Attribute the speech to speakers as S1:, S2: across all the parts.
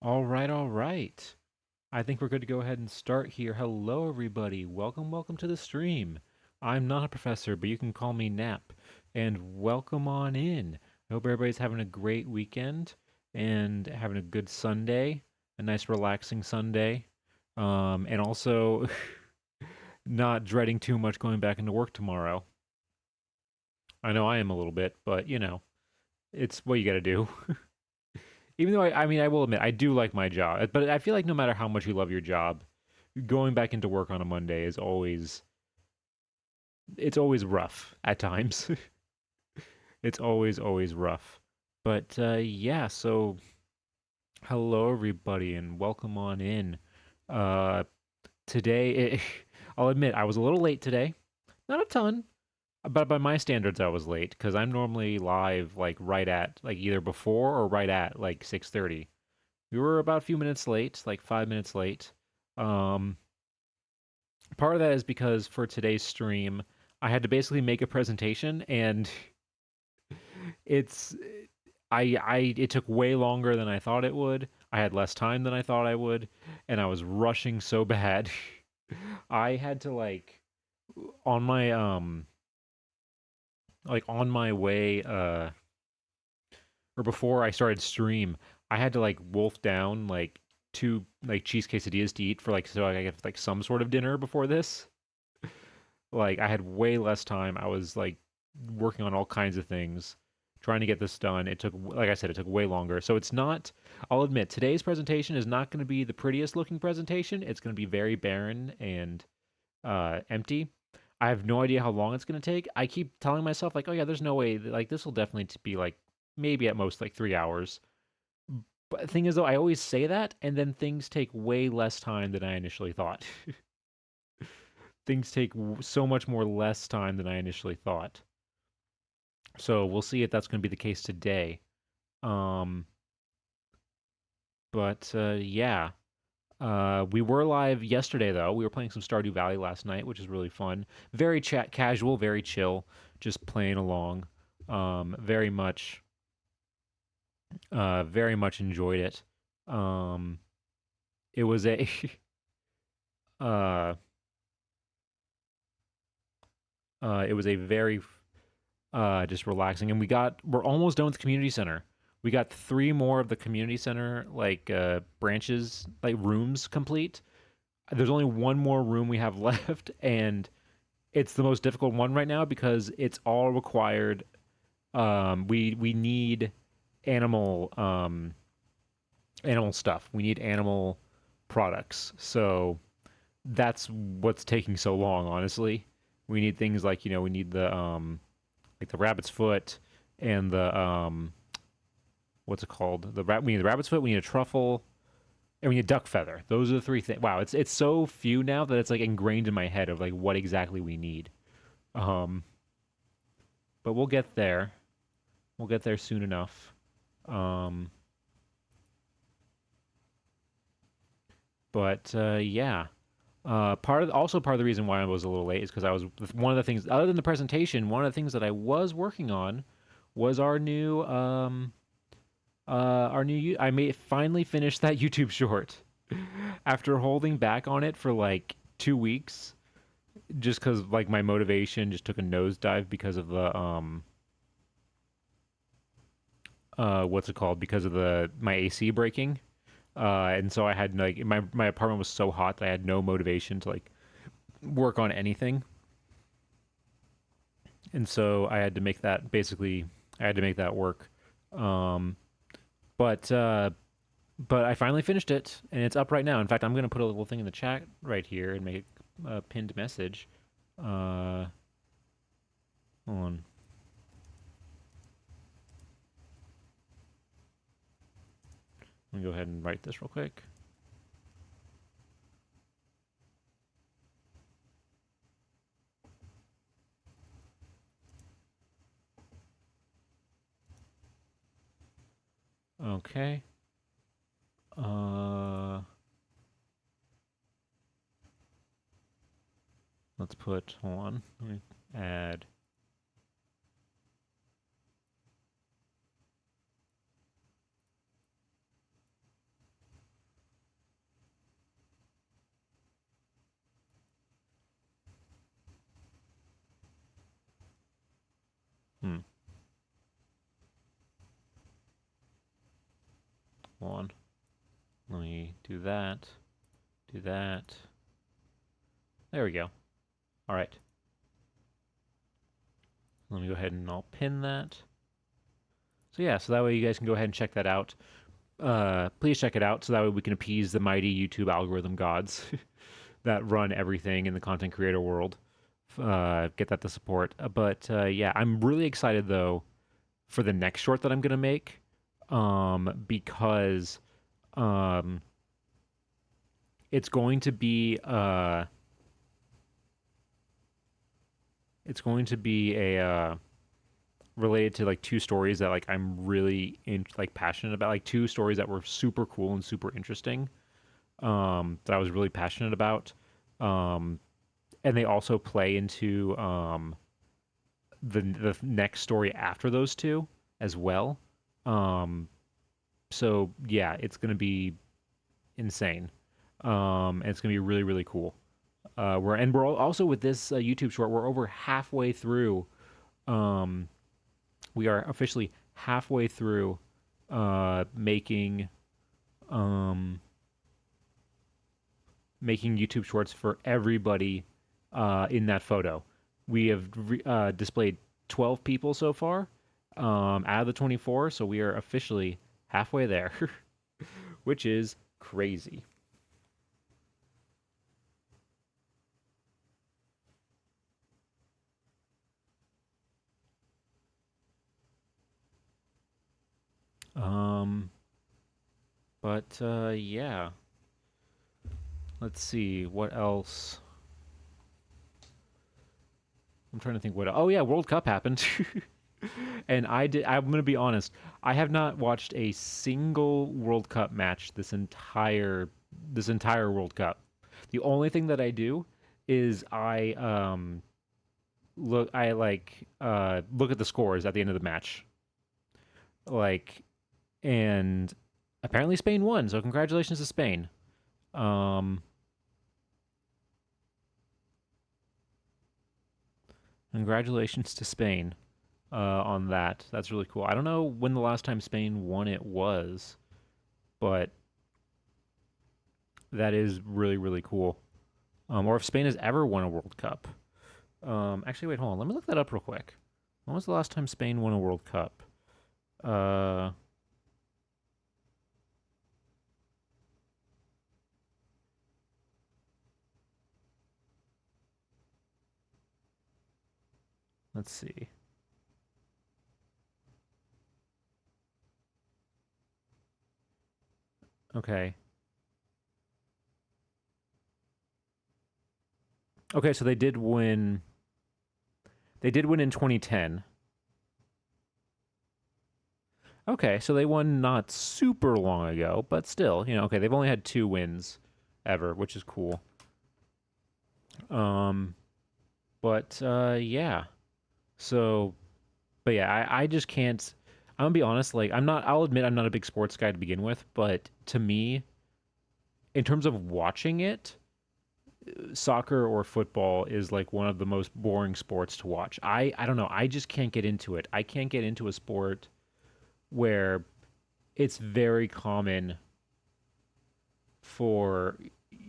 S1: All right, all right. I think we're good to go ahead and start here. Hello, everybody. Welcome to the stream. I'm not a professor, but you can call me Nap. And welcome on in. I hope everybody's having a great weekend and having a good Sunday, a nice relaxing Sunday. And also not dreading too much going back into work tomorrow. I know I am a little bit, but it's what you got to do. Even though I mean, I will admit I do like my job, but I feel like no matter how much you love your job, going back into work on a Monday is always rough at times. It's always rough. But yeah, so hello everybody and welcome on in. Uh, today, I'll admit I was a little late today. Not a ton, but by my standards, I was late because I'm normally live like right at like either before or right at like 6:30. We were about a few minutes late, like 5 minutes late. Um, Part of that is because for today's stream, I had to basically make a presentation, and it's I it took way longer than I thought it would. I had less time than I thought I would, and I was rushing so bad. I had to on my on my way or before I started stream, I had to like wolf down like two like cheese quesadillas to eat for like so I could get like some sort of dinner before this. Like I had way less time. I was like working on all kinds of things, trying to get this done. It took, like I said, it took way longer. So it's not, I'll admit, today's presentation is not going to be the prettiest looking presentation. It's going to be very barren and empty. I have no idea how long it's going to take. I keep telling myself like, oh yeah, there's no way like this will definitely be like maybe at most like 3 hours. But the thing is though, I always say that and then things take way less time than I initially thought. Things take so much more less time than I initially thought. So we'll see if that's going to be the case today. Um, but yeah, we were live yesterday though. We were playing some Stardew Valley last night, which is really fun. Very chat casual, very chill, just playing along. Very much, very much enjoyed it. Um, it was a uh, it was a very just relaxing. And we're almost done with the community center. We got three more of the community center branches, like rooms complete. There's only one more room we have left, and it's the most difficult one right now because it's all required. We need animal animal stuff. We need animal products. So that's what's taking so long. Honestly, we need things like we need the like the rabbit's foot and the what's it called? We need the rabbit's foot, we need a truffle, and we need a duck feather. Those are the three things. Wow, it's so few now that it's like ingrained in my head of like what exactly we need. Um, but we'll get there. We'll get there soon enough. Um, but yeah. Part of the reason why I was a little late is because I was one of the things other than the presentation. One of the things that I was working on was our new. I may finally finish that YouTube short after holding back on it for like 2 weeks, just because like my motivation just took a nosedive because of the what's it called, because of the my AC breaking. And so I had like my apartment was so hot that I had no motivation to like work on anything, and so I had to make that basically I had to make that work. Um, but uh, but I finally finished it, and it's up right now. In fact, I'm gonna put a little thing in the chat right here and make it a pinned message. Uh, Hold on. Let me go ahead and write this real quick. Okay. Uh, let's put. Hold on. Let me add. Do that. Do that. There we go. All right. Let me go ahead and I'll pin that. So yeah, so that way you guys can go ahead and check that out. Please check it out so that way we can appease the mighty YouTube algorithm gods that run everything in the content creator world. Get that to support. But yeah, I'm really excited though for the next short that I'm gonna make, because um, it's going to be a related to like two stories that like I'm really passionate about, like two stories that were super cool and super interesting, that I was really passionate about, um, and they also play into the next story after those two as well. Um, so yeah, it's gonna be insane. And it's gonna be really really cool. We're also with this YouTube short, we're over halfway through. Um, we are officially halfway through making um, making YouTube shorts for everybody in that photo. We have displayed 12 people so far out of the 24, so we are officially halfway there, which is crazy. Um, but yeah, let's see what else. I'm trying to think what. Oh yeah, World Cup happened. And I'm gonna be honest. I have not watched a single World Cup match this entire World Cup. The only thing that I do is I look at the scores at the end of the match. Like, and apparently Spain won, so congratulations to Spain. Um, Congratulations to Spain on that. That's really cool. I don't know when the last time Spain won it was, but that is really really cool. Or if Spain has ever won a World Cup. Actually, wait, hold on. Let me look that up real quick. When was the last time Spain won a World Cup? Uh, let's see. Okay. Okay, so they did win. They did win in 2010. Okay, so they won not super long ago, but still, okay, they've only had two wins ever, which is cool. Um, but yeah. So, but yeah, I just can't. I'm gonna be honest. Like, I'm not. I'll admit I'm not a big sports guy to begin with, but to me, in terms of watching it, soccer or football is like one of the most boring sports to watch. I don't know. I just can't get into it. I can't get into a sport where it's very common for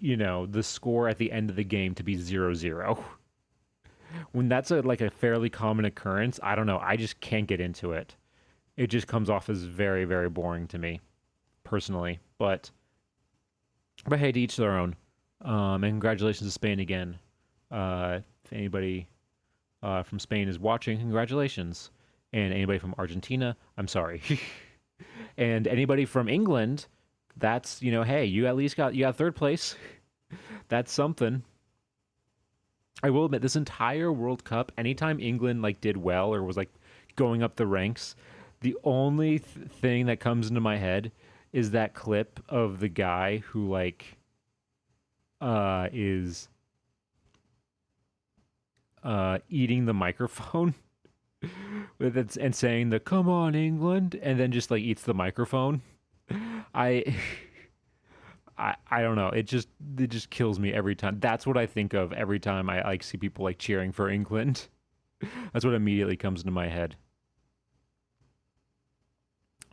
S1: the score at the end of the game to be 0-0. When that's like a fairly common occurrence, I don't know. I just can't get into it. It just comes off as very very boring to me personally. But hey, to each their own. And congratulations to Spain again. If anybody from Spain is watching, congratulations. And anybody from Argentina, I'm sorry. And anybody from England, that's hey, you at least got third place. That's something. I will admit, this entire World Cup, anytime England like did well or was like going up the ranks, the only thing that comes into my head is that clip of the guy who like is eating the microphone with it and saying the "Come on, England," and then just like eats the microphone. I I don't know. It just kills me every time. That's what I think of every time I like see people like cheering for England. That's what immediately comes into my head.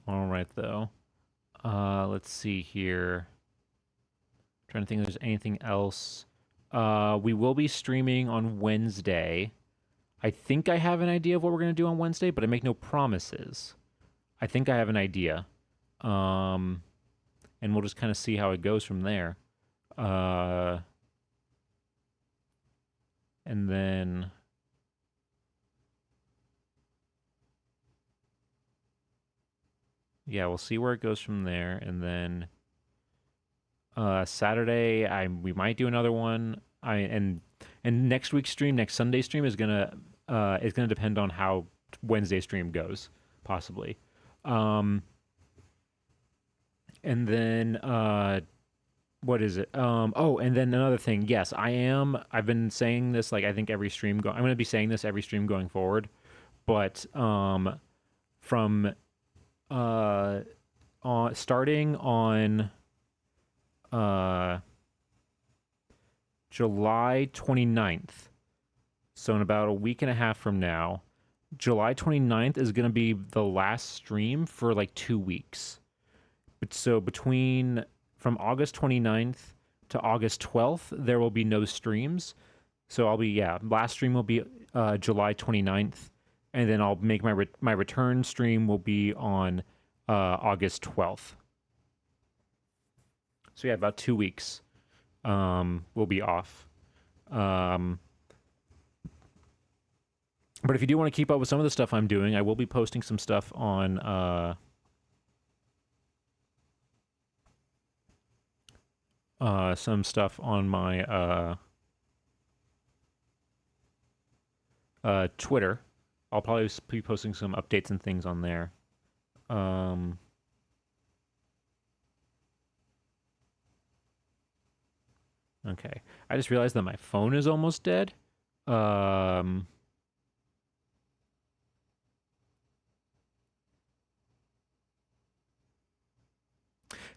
S1: All right, though. Let's see here. Trying to think if there's anything else. We will be streaming on Wednesday. I think I have an idea of what we're going to do on Wednesday, but I make no promises. I think I have an idea. And we'll just kind of see how it goes from there. And then yeah, we'll see where it goes from there. And then Saturday, we might do another one. And next week's stream, next Sunday stream is gonna depend on how Wednesday stream goes, possibly. And then what is it? Oh, and then another thing. Yes, I've been saying this like I think every stream I'm gonna be saying this every stream going forward. But from starting on July 29th, so in about a week and a half from now, July 29th is going to be the last stream for like 2 weeks. But so from August 29th to August 12th, there will be no streams. So last stream will be July 29th, and then I'll make my return stream will be on August 12th. So yeah, about 2 weeks we'll be off. But if you do want to keep up with some of the stuff I'm doing, I will be posting some stuff on some stuff on my Twitter. I'll probably be posting some updates and things on there. Okay. I just realized that my phone is almost dead.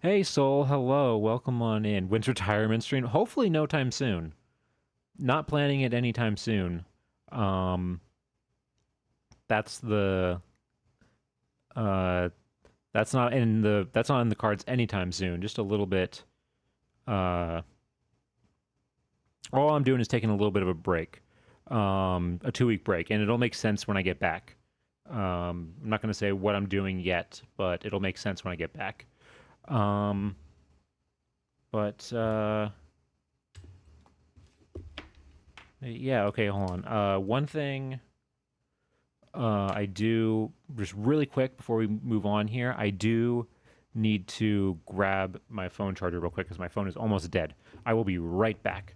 S1: Hey, Soul. Hello. Welcome on in. Winter retirement stream. Hopefully no time soon. Not planning it anytime soon. That's the that's not in the cards anytime soon. Just a little bit. All I'm doing is taking a little bit of a break, a 2-week break, and it'll make sense when I get back. I'm not going to say what I'm doing yet, but it'll make sense when I get back. Yeah, okay, hold on. One thing I do, just really quick before we move on here, I do need to grab my phone charger real quick because my phone is almost dead. I will be right back.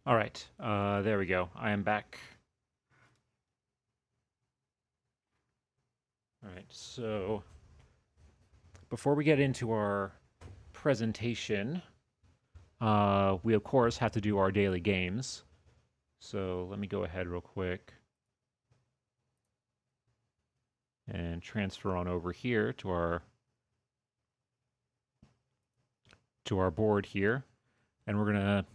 S1: All right, there we go. I am back. All right, so before we get into our presentation, we of course have to do our daily games. So let me go ahead real quick and transfer on over here to our board here, and we're gonna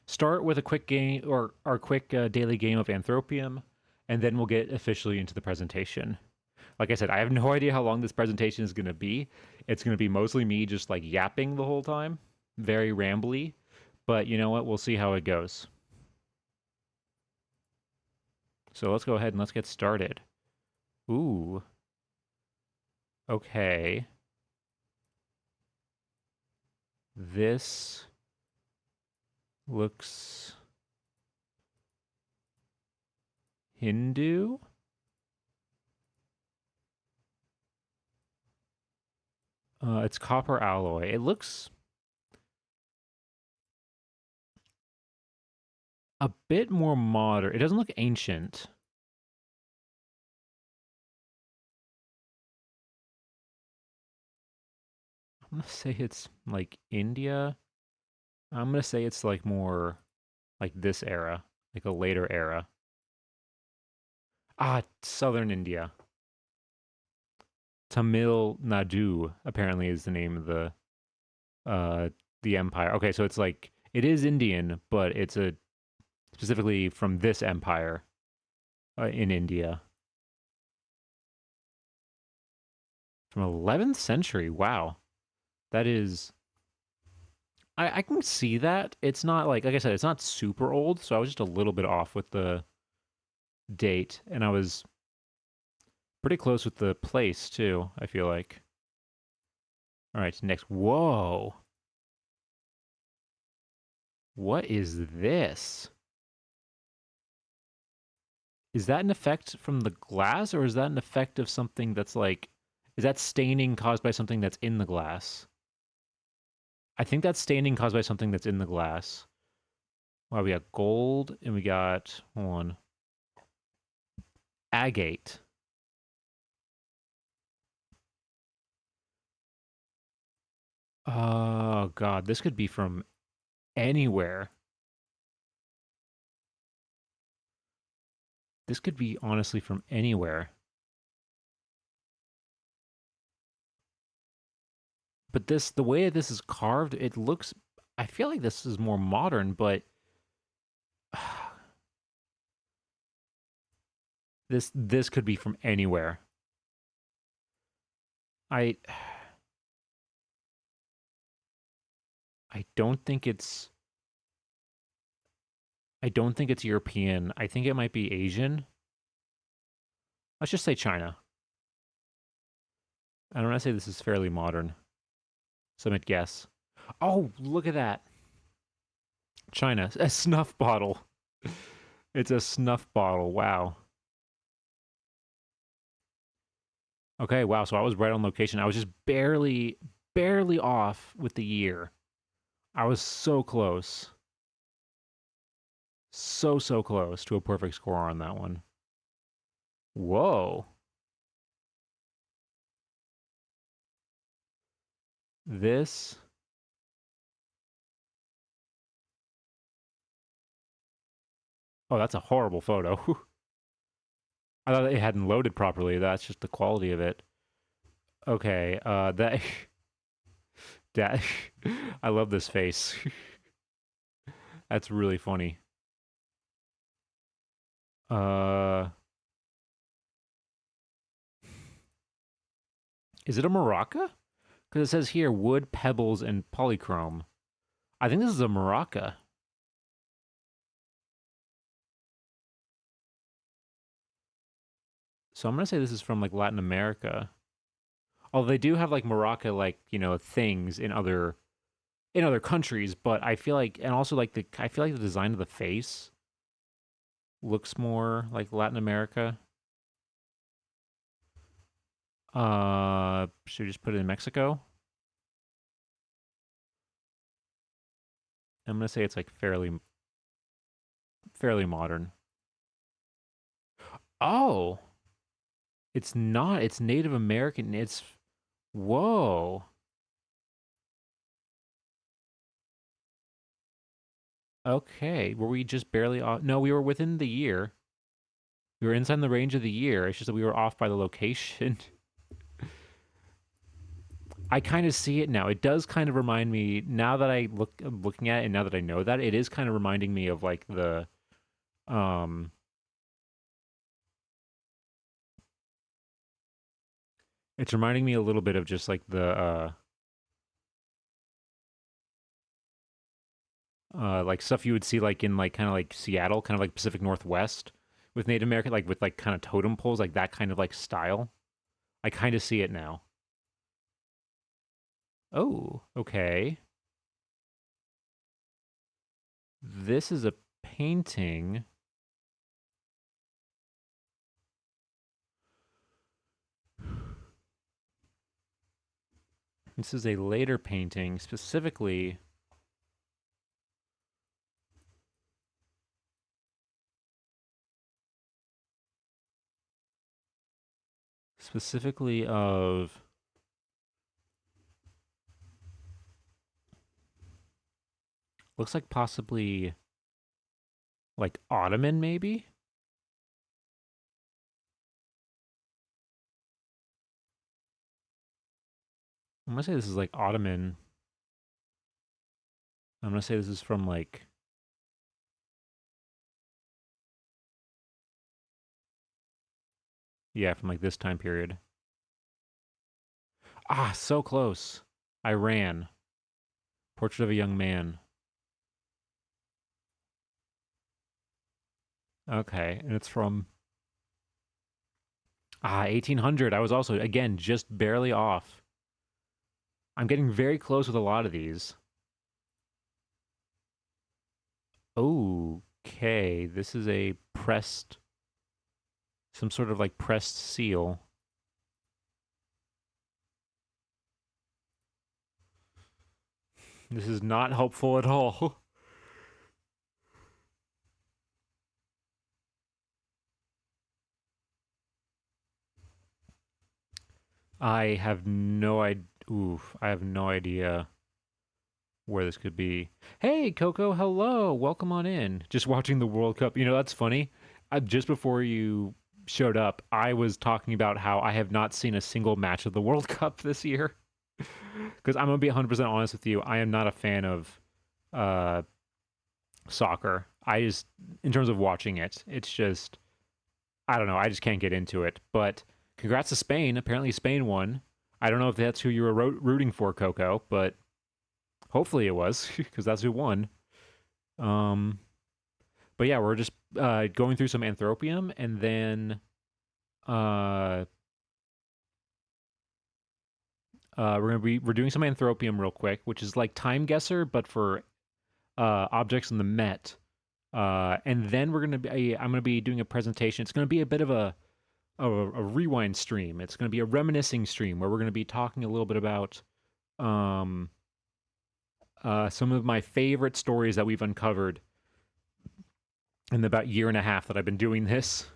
S1: start with a quick game or our quick daily game of Anthropium, and then we'll get officially into the presentation. Like I said, I have no idea how long this presentation is going to be. It's going to be mostly me just like yapping the whole time, very rambly, but you know what? We'll see how it goes. So let's go ahead and let's get started. Ooh. Okay. This looks Hindu. It's copper alloy. It looks a bit more modern. It doesn't look ancient. I'm gonna say it's like India. I'm gonna say it's like more like this era, like a later era. Ah, southern India. Tamil Nadu apparently is the name of uh the empire. Okay, so it's like it is Indian, but it's a specifically from this empire in India from 11th century. Wow, that is. I can see that. It's not like I said, it's not super old, so I was just a little bit off with the date, and I was pretty close with the place too, I feel like. All right, next. Whoa. What is this? Is that an effect from the glass, or is that an effect of something that's like, is that staining caused by something that's in the glass? I think that's staining caused by something that's in the glass. Wow, we got gold and we got, hold on, agate. Oh, God, this could be from anywhere. This could be honestly from anywhere. But this, the way this is carved, it looks, I feel like this is more modern, but this could be from anywhere. I I don't think it's I don't think it's European. I think it might be Asian. Let's just say China. I don't want to say this is fairly modern. So I'm guess. Oh, look at that. China. A snuff bottle. It's a snuff bottle. Wow. Okay, wow. So I was right on location. I was just barely off with the year. I was so close. So close to a perfect score on that one. Whoa. This. Oh, that's a horrible photo. I thought it hadn't loaded properly. That's just the quality of it. Okay, that that I love this face. That's really funny. Uh, is it a maraca? Because it says here wood, pebbles, and polychrome. I think this is a maraca. So I'm gonna say this is from like Latin America. Although they do have like maraca, like things in other countries, but I feel like, and also like I feel like the design of the face looks more like Latin America. Should we just put it in Mexico? I'm gonna say it's like fairly modern. Oh, it's not. It's Native American. It's whoa. Okay, were we just barely off? No, we were within the year. We were inside the range of the year. It's just that we were off by the location. I kind of see it now. It does kind of remind me now that I'm looking at it, and now that I know that, it is kind of reminding me of like the um it's reminding me a little bit of just like the like stuff you would see like in like kind of like Seattle, kind of like Pacific Northwest with Native American, like with like kind of totem poles, like that kind of like style. I kind of see it now. Oh, okay. This is a painting. This is a later painting, specifically. Specifically of looks like possibly like Ottoman maybe. I'm gonna say this is like Ottoman. I'm gonna say this is from like yeah, from like this time period. Ah, so close. Iran. Portrait of a young man. Okay, and it's from 1800. I was also again just barely off. I'm getting very close with a lot of these. Okay, this is a pressed, some sort of like pressed seal. This is not helpful at all. I have no idea. Oof, I have no idea where this could be. Hey, Coco, hello. Welcome on in. Just watching the World Cup. You know, that's funny. Just before you showed up, I was talking about how I have not seen a single match of the World Cup this year. Because I'm going to be 100% honest with you. I am not a fan of uh, soccer. I just, in terms of watching it, it's just, I don't know. I just can't get into it. But congrats to Spain. Apparently, Spain won. I don't know if that's who you were rooting for, Coco, but hopefully it was because that's who won. Um, but yeah, we're just going through some Anthropium, and then uh, we're doing some Anthropium real quick, which is like Time Guesser, but for objects in the Met. And then I'm gonna be doing a presentation. It's gonna be a bit of a rewind stream. It's gonna be a reminiscing stream where we're gonna be talking a little bit about um, some of my favorite stories that we've uncovered in the about year and a half that I've been doing this.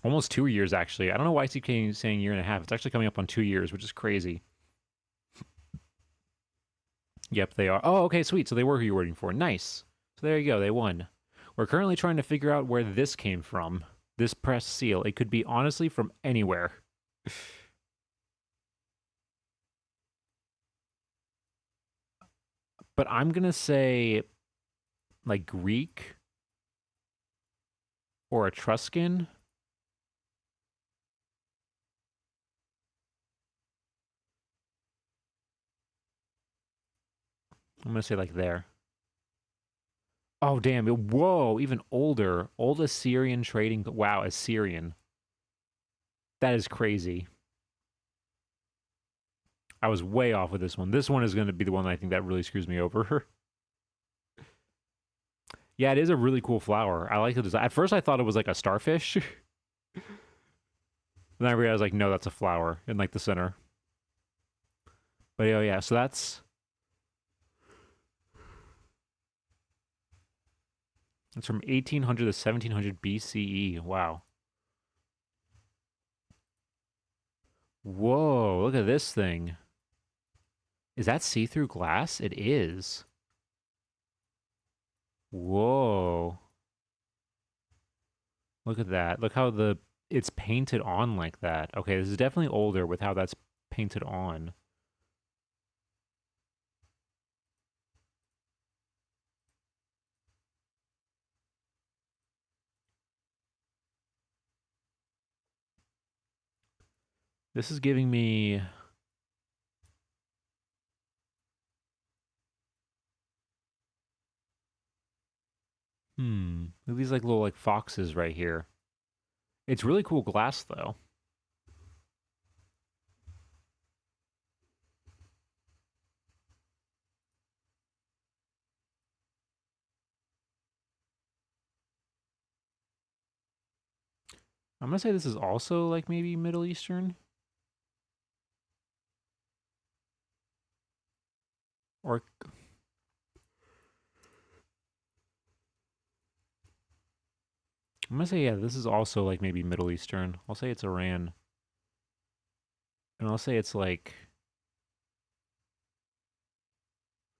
S1: Almost 2 years, actually. I don't know why I keep saying year and a half. It's actually coming up on 2 years, which is crazy. Yep, they are. Oh, okay, sweet. So they were who you were waiting for. Nice. So there you go. They won. We're currently trying to figure out where this came from. This pressed seal. It could be honestly from anywhere. But I'm going to say like Greek or Etruscan. I'm going to say like there. Oh, damn. Whoa, even older. Old Assyrian trading. Wow, Assyrian. That is crazy. I was way off with this one. This one is going to be the one I think that really screws me over. Yeah, it is a really cool flower. I like the design. At first, I thought it was like a starfish. Then I realized, like, no, that's a flower in like the center. But yeah, so it's from 1800 to 1700 BCE. Wow. Whoa, look at this thing. Is that see-through glass? It is. Whoa. Look at that. Look how it's painted on like that. Okay, this is definitely older with how that's painted on. This is giving me look at these like little like foxes right here. It's really cool glass though. I'm gonna say this is also like maybe Middle Eastern. Or I'm gonna say, yeah, this is also like maybe Middle Eastern. I'll say it's Iran. And I'll say it's like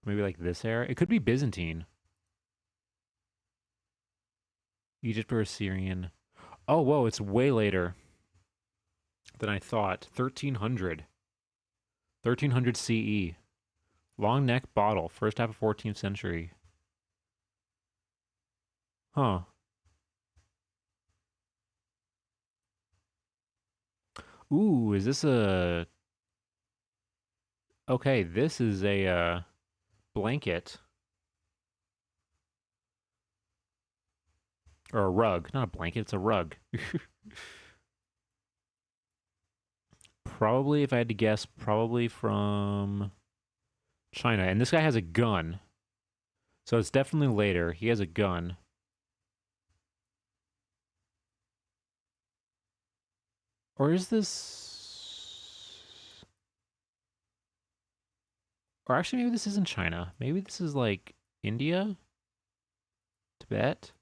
S1: maybe like this era. It could be Byzantine. Egypt or Assyrian. Oh, whoa, it's way later than I thought. 1300. 1300 CE. Long neck bottle. First half of 14th century. Huh. Ooh, is this a... Okay, this is a blanket. Or a rug. Not a blanket, it's a rug. Probably, if I had to guess, probably from China. And this guy has a gun. So it's definitely later. He has a gun. Or is this... Or actually, maybe this isn't China. Maybe this is like India? Tibet?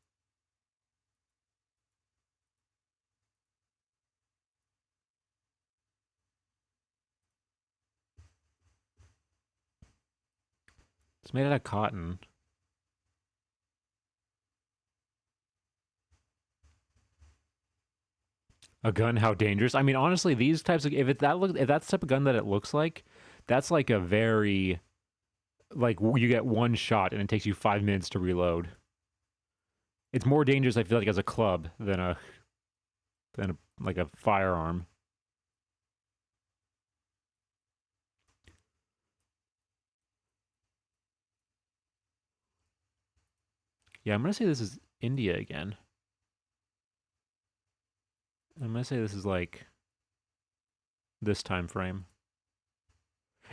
S1: It's made out of cotton. A gun, how dangerous? I mean, honestly, these types of if that's the type of gun that it looks like, that's like a very like you get one shot and it takes you 5 minutes to reload. It's more dangerous, I feel like, as a club than like a firearm. Yeah, I'm gonna say this is India again. I'm gonna say this is like this time frame.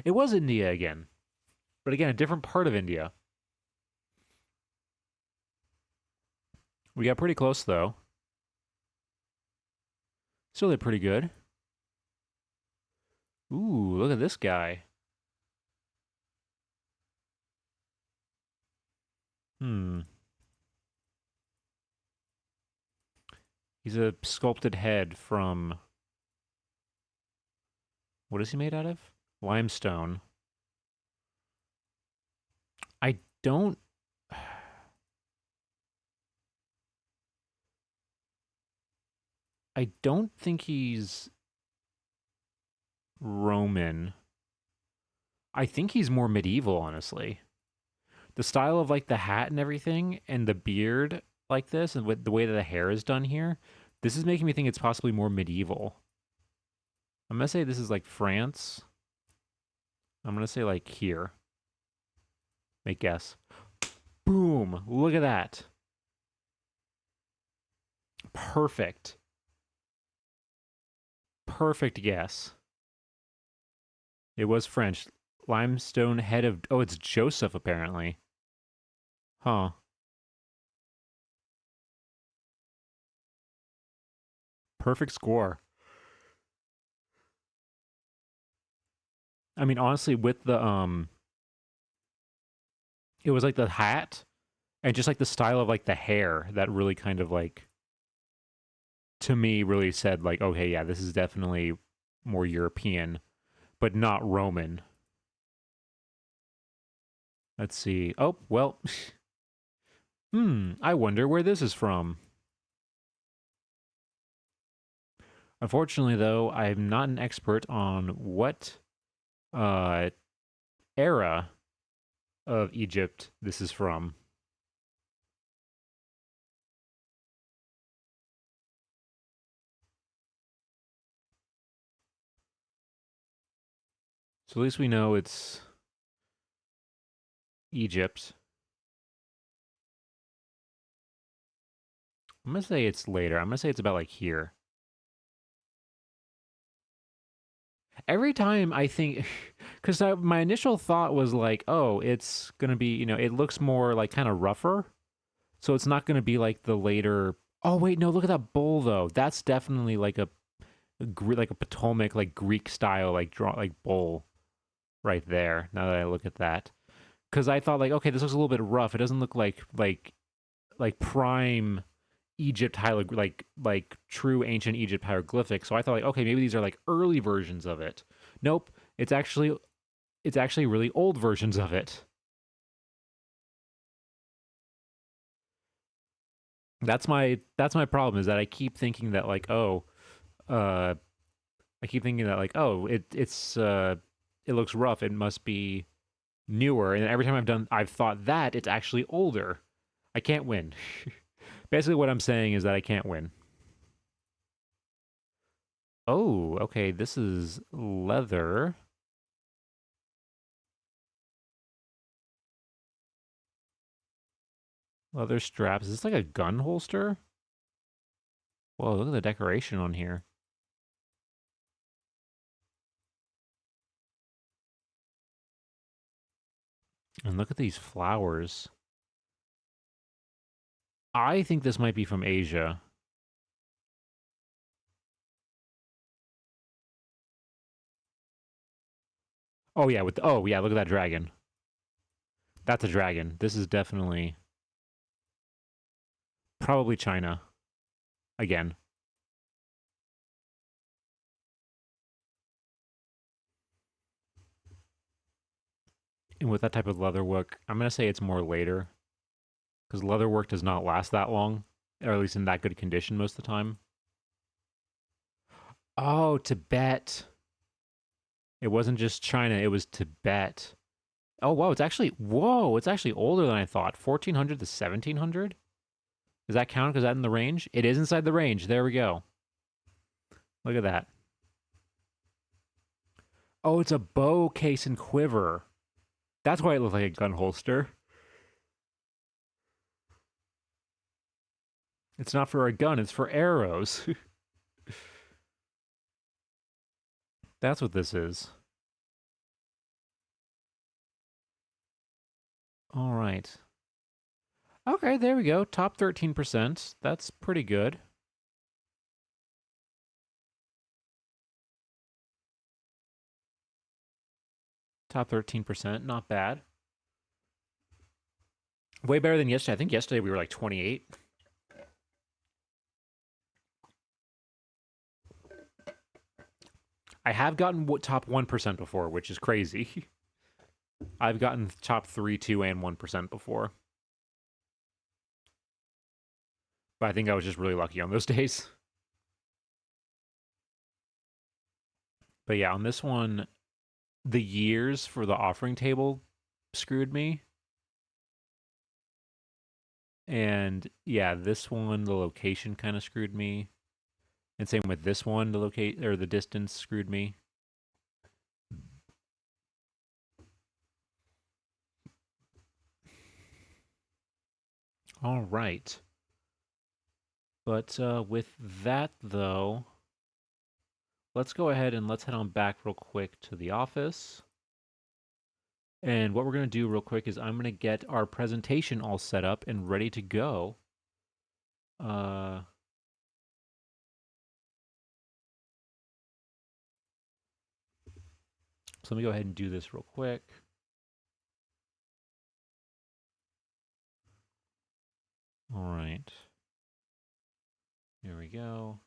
S1: It was India again, but again, a different part of India. We got pretty close though. Still did pretty good. Ooh, look at this guy. Hmm. He's a sculpted head from what is he made out of? Limestone. I don't I don't think he's Roman. I think he's more medieval, honestly. The style of like the hat and everything and the beard like this and with the way that the hair is done here, this is making me think it's possibly more medieval. I'm gonna say this is like France. I'm gonna say like here. Make guess. Boom! Look at that. Perfect. Perfect guess. It was French. Limestone head of. Oh, it's Joseph apparently. Huh. Perfect score. I mean, honestly, with the it was like the hat and just like the style of like the hair that really kind of like to me really said like, okay, yeah, this is definitely more European, but not Roman. Let's see. Oh, well, I wonder where this is from. Unfortunately, though, I'm not an expert on what uh era of Egypt this is from. So at least we know it's Egypt. I'm gonna say it's later. I'm gonna say it's about like here. Every time I think, because my initial thought was like, oh, it's gonna be, it looks more like kind of rougher, so it's not gonna be like the later. Oh wait, no, look at that bowl though. That's definitely like like a Potomac like Greek style like draw like bowl right there. Now that I look at that, because I thought like, okay, this looks a little bit rough. It doesn't look like prime Egypt like true ancient Egypt hieroglyphics. So I thought like, okay, maybe these are like early versions of it. Nope, it's actually really old versions of it. That's my problem is that I keep thinking that like, oh, uh I keep thinking that like, oh, it looks rough. It must be newer. And every time I've thought that it's actually older. I can't win. Basically, what I'm saying is that I can't win. Oh, okay. This is leather. Leather straps. Is this like a gun holster? Whoa, look at the decoration on here. And look at these flowers. I think this might be from Asia. Oh yeah, oh yeah, look at that dragon. That's a dragon. This is definitely probably China again. And with that type of leather work, I'm gonna say it's more later because leather work does not last that long, or at least in that good condition most of the time. Oh, Tibet. It wasn't just China, it was Tibet. Oh, wow, it's actually older than I thought. 1400 to 1700? Does that count? Is that in the range? It is inside the range. There we go. Look at that. Oh, it's a bow case and quiver. That's why it looks like a gun holster. It's not for a gun, it's for arrows. That's what this is. All right. Okay, there we go. Top 13%. That's pretty good. Top 13%. Not bad. Way better than yesterday. I think yesterday we were like 28. I have gotten top 1% before, which is crazy. I've gotten top 3, 2, and 1% before. But I think I was just really lucky on those days. But yeah, on this one, the years for the offering table screwed me. And yeah, this one, the location kind of screwed me. And same with this one, the locate or the distance screwed me. All right. But with that though, let's go ahead and let's head on back real quick to the office. And what we're going to do real quick is I'm going to get our presentation all set up and ready to go. Uh, so let me go ahead and do this real quick. All right. Here we go.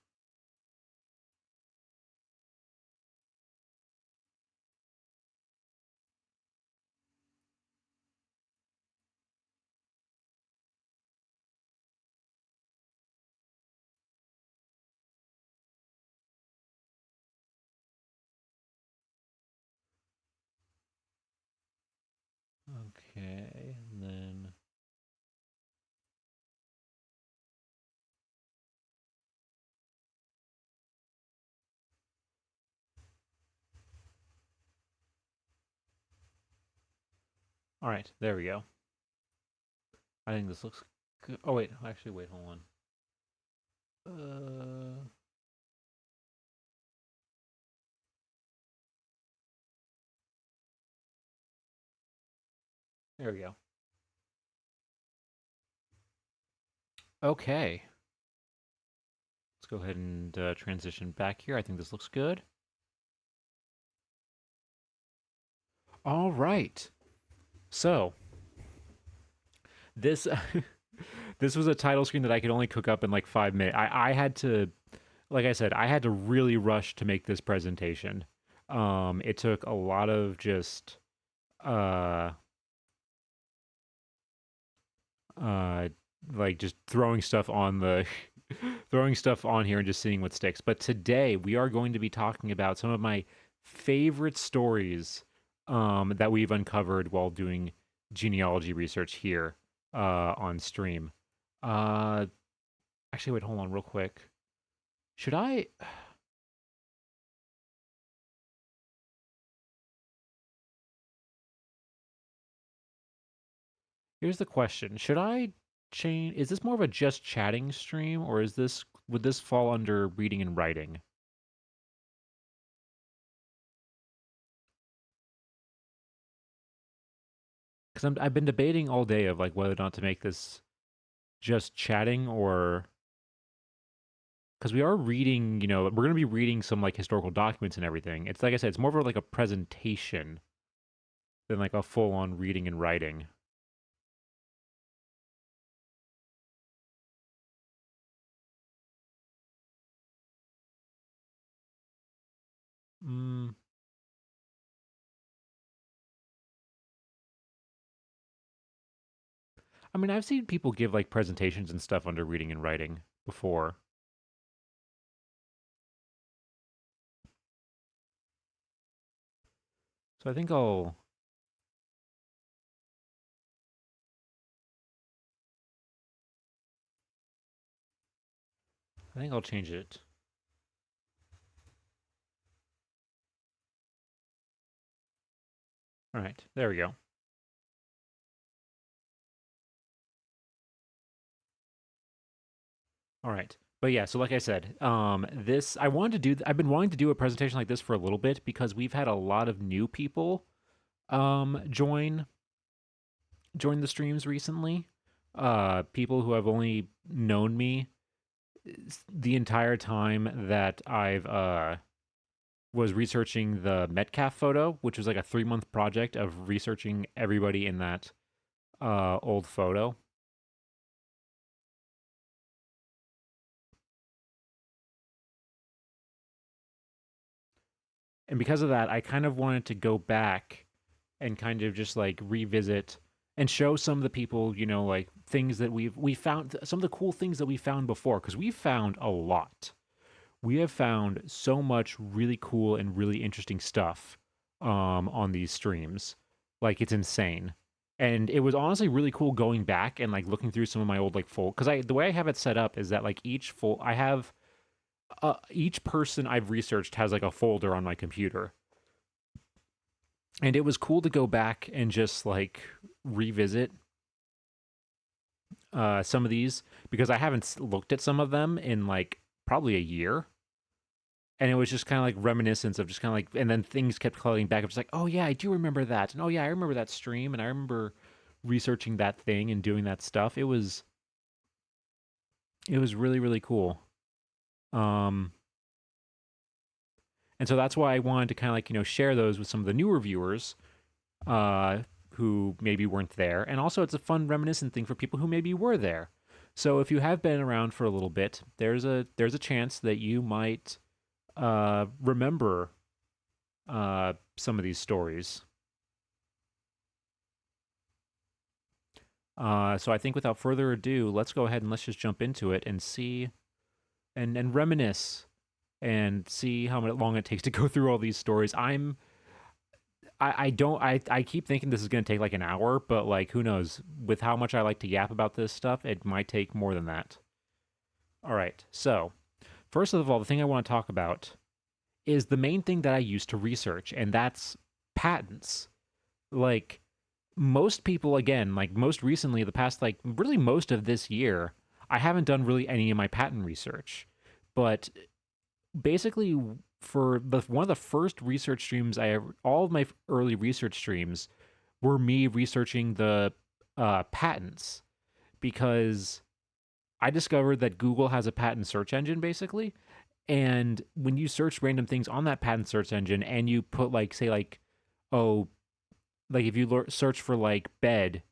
S1: Okay, and then all right, there we go. I think this looks good. Oh wait, actually, wait, hold on. There we go. Okay, let's go ahead and transition back here. I think this looks good. All right. So this This was a title screen that I could only cook up in like 5 minutes. I had to, like I said, I had to really rush to make this presentation. It took a lot of just uh uh like just throwing stuff on the throwing stuff on here and just seeing what sticks. But today we are going to be talking about some of my favorite stories that we've uncovered while doing genealogy research here on stream. Uh Actually wait, hold on real quick. Should I Here's the question. Should I change is this more of a just chatting stream or is this would this fall under reading and writing? Cuz I've been debating all day of like whether or not to make this just chatting or because we are reading, we're going to be reading some like historical documents and everything. It's like I said, it's more of like a presentation than like a full on reading and writing. Mm, I mean, I've seen people give like presentations and stuff under reading and writing before. So I think I'll change it. All right, there we go. All right. But yeah, so like I said, this I wanted to do. I've been wanting to do a presentation like this for a little bit because we've had a lot of new people join the streams recently. People who have only known me the entire time that I've was researching the Metcalf photo, which was like a 3 month project of researching everybody in that old photo. And because of that, I kind of wanted to go back and kind of just like revisit and show some of the people, like things that we found, some of the cool things that we found before, because we found a lot. We have found so much really cool and really interesting stuff on these streams. Like it's insane. And it was honestly really cool going back and like looking through some of my old like full because I the way I have it set up is that like I have each person I've researched has like a folder on my computer. And it was cool to go back and just like revisit some of these because I haven't looked at some of them in like probably a year. And it was just kind of like reminiscence of just kind of like, and then things kept calling back. It was like, oh yeah, I do remember that, and oh yeah, I remember that stream, and I remember researching that thing and doing that stuff. It was really really cool. Um, and so that's why I wanted to kind of like share those with some of the newer viewers, uh, who maybe weren't there, and also it's a fun reminiscent thing for people who maybe were there. So if you have been around for a little bit, there's a chance that you might remember some of these stories. So I think without further ado, let's go ahead and let's just jump into it and see and reminisce and see how long it takes to go through all these stories. I don't I keep thinking this is gonna take like an hour, but like who knows? With how much I like to yap about this stuff, it might take more than that. All right. So first of all, the thing I want to talk about is the main thing that I used to research, and that's patents. Like most people, again, like most recently, the past, like really most of this year, I haven't done really any of my patent research. But basically, for the one of the first research streams I ever, all of my early research streams were me researching the patents because I discovered that Google has a patent search engine basically. And when you search random things on that patent search engine and you put like, say, like, oh, like if you search for like bed,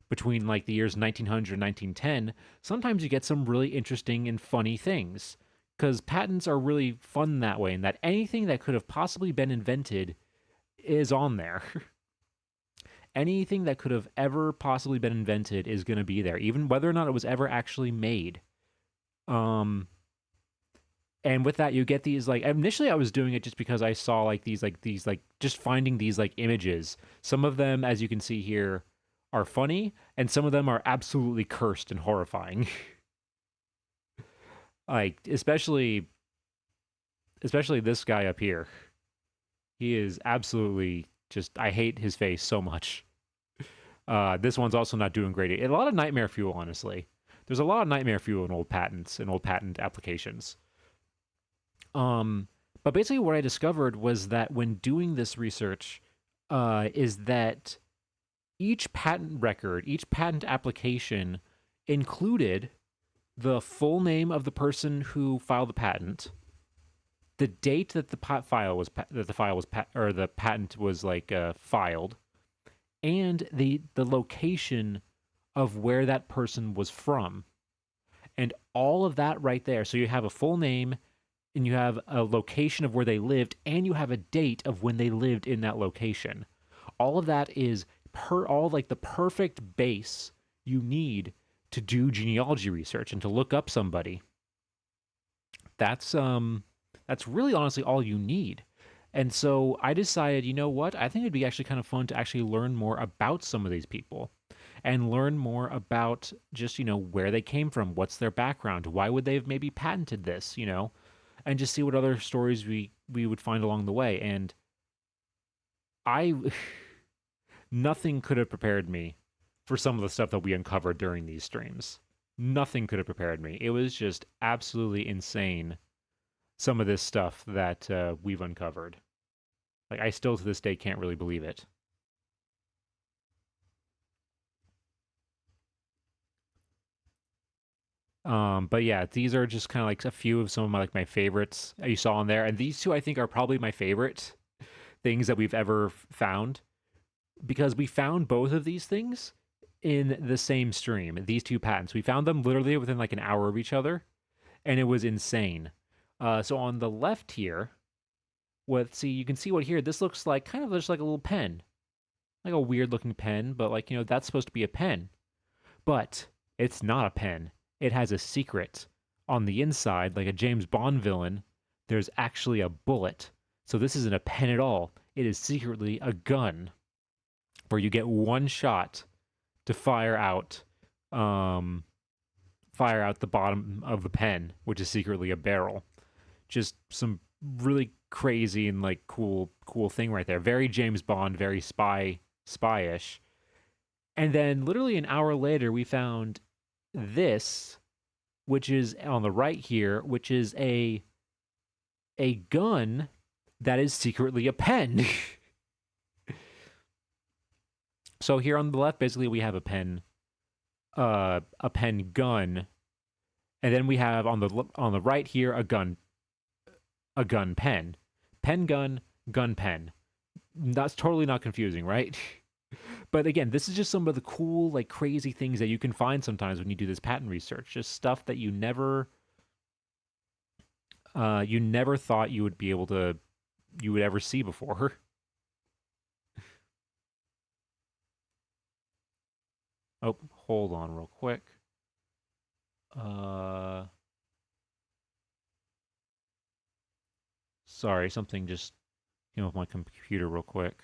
S1: between like the years 1900 and 1910, sometimes you get some really interesting and funny things. Because patents are really fun that way, and that anything that could have possibly been invented is on there. Anything that could have ever possibly been invented is going to be there, even whether or not it was ever actually made. Um, and with that, you get these like initially I was doing it just because I saw like just finding these like images. Some of them, as you can see here, are funny, and some of them are absolutely cursed and horrifying. Like especially this guy up here. He is absolutely just I hate his face so much. This one's also not doing great. A lot of nightmare fuel, honestly. There's a lot of nightmare fuel in old patents and old patent applications. Um, but basically, what I discovered was that when doing this research, is that each patent record, each patent application included the full name of the person who filed the patent, the date that the patent was like filed, and the location of where that person was from, and all of that right there. So you have a full name, and you have a location of where they lived, and you have a date of when they lived in that location. All of that is all like the perfect base you need to do genealogy research and to look up somebody. That's really honestly all you need. And so I decided, you know what? I think it'd be actually kind of fun to actually learn more about some of these people and learn more about just, where they came from, what's their background, why would they have maybe patented this, and just see what other stories we would find along the way. And I nothing could have prepared me for some of the stuff that we uncovered during these streams. Nothing could have prepared me. It was just absolutely insane, some of this stuff that we've uncovered. Like, I still to this day can't really believe it. But yeah, these are just kind of like a few of some of my favorites you saw on there, and these two I think are probably my favorite things that we've ever found, because we found both of these things in the same stream. These two patents, we found them literally within like an hour of each other, and it was insane. So on the left here, you can see what here. This looks like kind of just like a little pen, like a weird looking pen, but like that's supposed to be a pen, but it's not a pen. It has a secret on the inside, like a James Bond villain. There's actually a bullet. So this isn't a pen at all. It is secretly a gun, where you get one shot to fire out the bottom of the pen, which is secretly a barrel. Just some really crazy and like cool thing right there. Very James Bond, very spy-ish. And then literally an hour later we found this, which is on the right here, which is a gun that is secretly a pen. So here on the left, basically we have a pen gun, and then we have on the right here a gun pen gun pen. That's totally not confusing, right? But again, this is just some of the cool, like crazy things that you can find sometimes when you do this patent research. Just stuff that you never thought you would ever see before. Oh, hold on real quick. Sorry, something just came up on my computer real quick.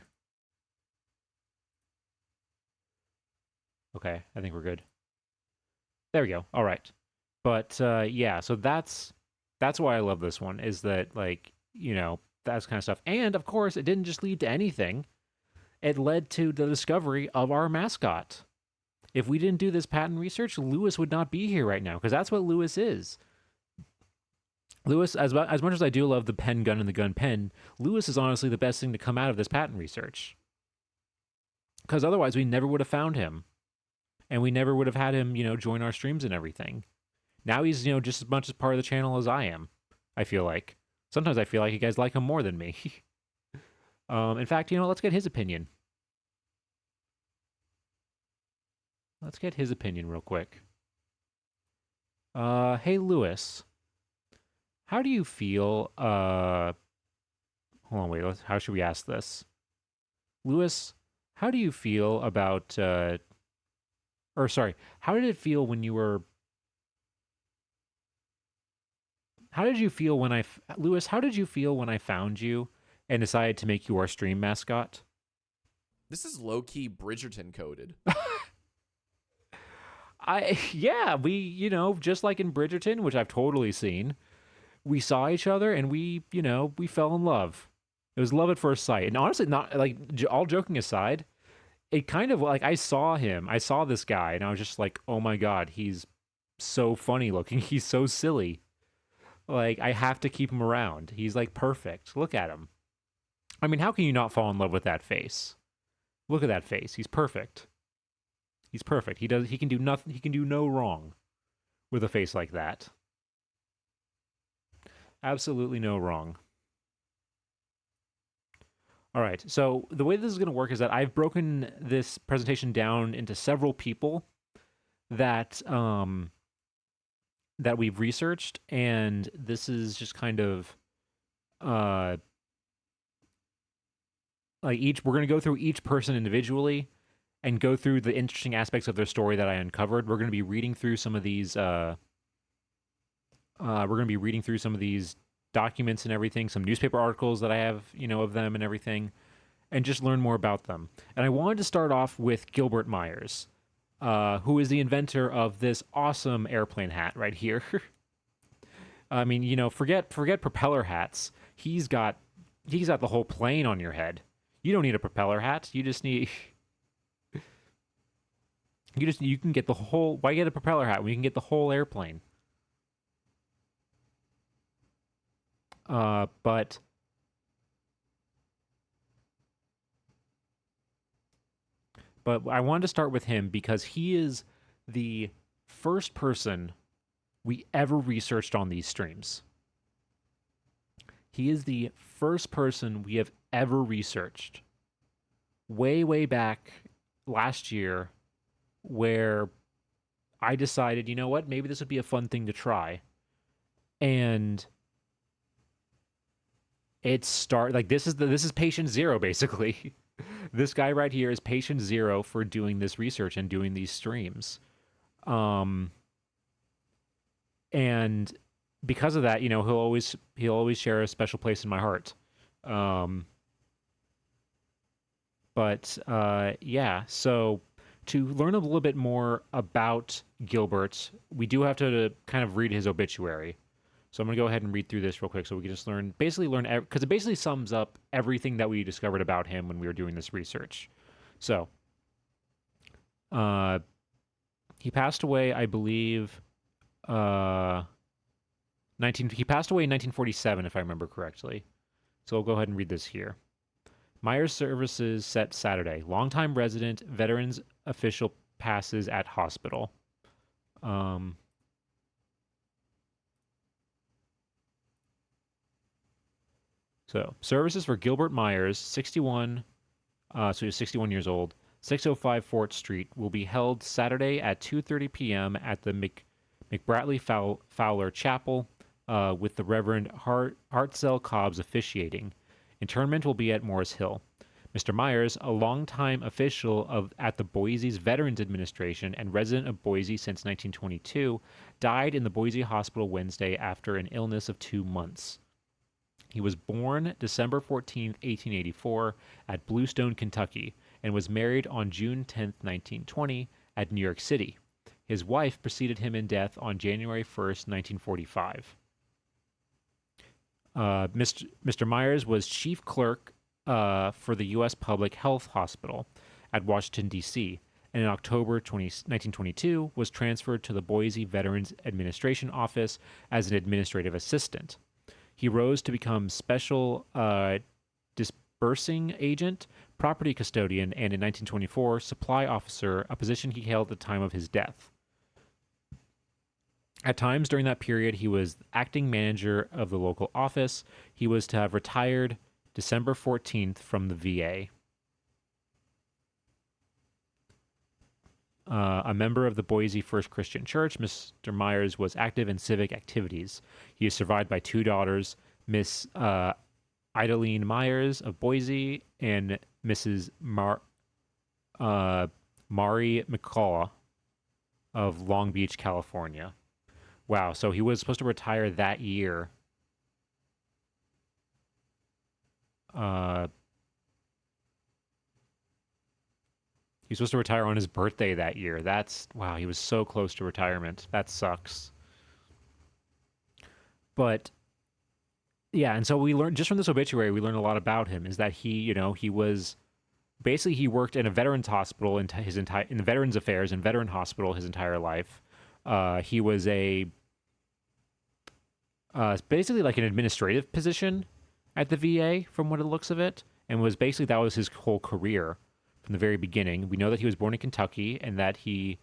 S1: Okay, I think we're good. There we go. All right. But yeah, so that's why I love this one, is that like, that's kind of stuff. And of course, it didn't just lead to anything. It led to the discovery of our mascot. If we didn't do this patent research, Lewis would not be here right now, because that's what Lewis is. Lewis, as much as I do love the pen gun and the gun pen, Lewis is honestly the best thing to come out of this patent research. Because otherwise, we never would have found him. And we never would have had him, join our streams and everything. Now he's, just as much as part of the channel as I am, I feel like. Sometimes I feel like you guys like him more than me. In fact, let's get his opinion. Let's get his opinion real quick. Hey Lewis, how do you feel? Hold on, wait. How should we ask this? Lewis, how do you feel about? Or sorry, how did it feel when you were? How did you feel when Lewis? How did you feel when I found you and decided to make you our stream mascot?
S2: This is low key Bridgerton coded.
S1: Yeah, we just like in Bridgerton, which I've totally seen. We saw each other and we fell in love. It was love at first sight. And honestly, not like all joking aside, it kind of like I saw this guy, and I was just like, oh my god, he's so funny looking. He's so silly. Like I have to keep him around. He's like perfect. Look at him. I mean, how can you not fall in love with that face? Look at that face. He's perfect. He's perfect. He can do nothing. He can do no wrong with a face like that. Absolutely no wrong. All right. So the way this is going to work is that I've broken this presentation down into several people that that we've researched, and this is just kind of uh like each we're going to go through each person individually and go through the interesting aspects of their story that I uncovered. We're going to be reading through some of these we're going to be reading through some of these documents and everything, some newspaper articles that I have, of them and everything, and just learn more about them. And I wanted to start off with Gilbert Myers, who is the inventor of this awesome airplane hat right here. I mean, forget propeller hats. He's got the whole plane on your head. You don't need a propeller hat. You just need you can get the whole. Why get a propeller hat when you can get the whole airplane? But I wanted to start with him because he is the first person we ever researched on these streams. He is the first person we have ever researched. Way back last year, where I decided, you know what, maybe this would be a fun thing to try. And this is patient zero basically. This guy right here is patient zero for doing this research and doing these streams. And because of that, he'll always share a special place in my heart. Yeah, so to learn a little bit more about Gilbert, we do have to kind of read his obituary. So I'm going to go ahead and read through this real quick so we can just learn, because it basically sums up everything that we discovered about him when we were doing this research. So, he passed away, I believe, he passed away in 1947, if I remember correctly. So I'll go ahead and read this here. Myers services set Saturday. Longtime resident, veterans official passes at hospital. So, services for Gilbert Myers, 61, so he was 61 years old, 605 Fort Street, will be held Saturday at 2:30 p.m. at the McBratley Fowler Chapel, with the Reverend Hartzell Cobbs officiating. Interment will be at Morris Hill. Mr. Myers, a longtime official at the Boise's Veterans Administration and resident of Boise since 1922, died in the Boise Hospital Wednesday after an illness of 2 months. He was born December 14, 1884, at Bluestone, Kentucky, and was married on June 10, 1920, at New York City. His wife preceded him in death on January 1st, 1945. Mr. Myers was chief clerk for the U.S. Public Health Hospital at Washington, D.C., and in October 1922 was transferred to the Boise Veterans Administration Office as an administrative assistant. He rose to become special disbursing agent, property custodian, and in 1924, supply officer, a position he held at the time of his death. At times during that period, he was acting manager of the local office. He was to have retired December 14th from the VA. A member of the Boise First Christian Church, Mr. Myers was active in civic activities. He is survived by two daughters, Miss Idaline Myers of Boise and Mrs. Mari McCullough of Long Beach, California. Wow, so he was supposed to retire that year. Uh, He's supposed to retire on his birthday that year. That's wow, he was so close to retirement. That sucks. But yeah, and so we learned just from this obituary, we learned a lot about him. Is that he was basically he worked in a veterans hospital in his entire in Veterans Affairs and veteran hospital his entire life. He was a basically like an administrative position at the VA from what it looks of it, and was basically that was his whole career from the very beginning. We know that he was born in Kentucky and that he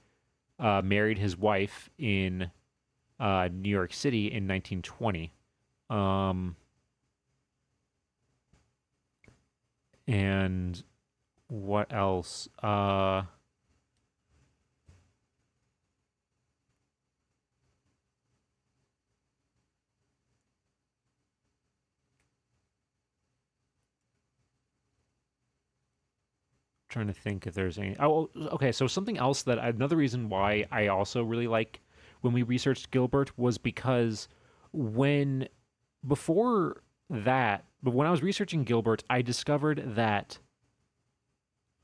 S1: married his wife in New York City in 1920. Um, and what else? Trying to think if there's any. Oh, okay. So something else that another reason why I also really like when we researched Gilbert was because when before that, but when I was researching Gilbert, I discovered that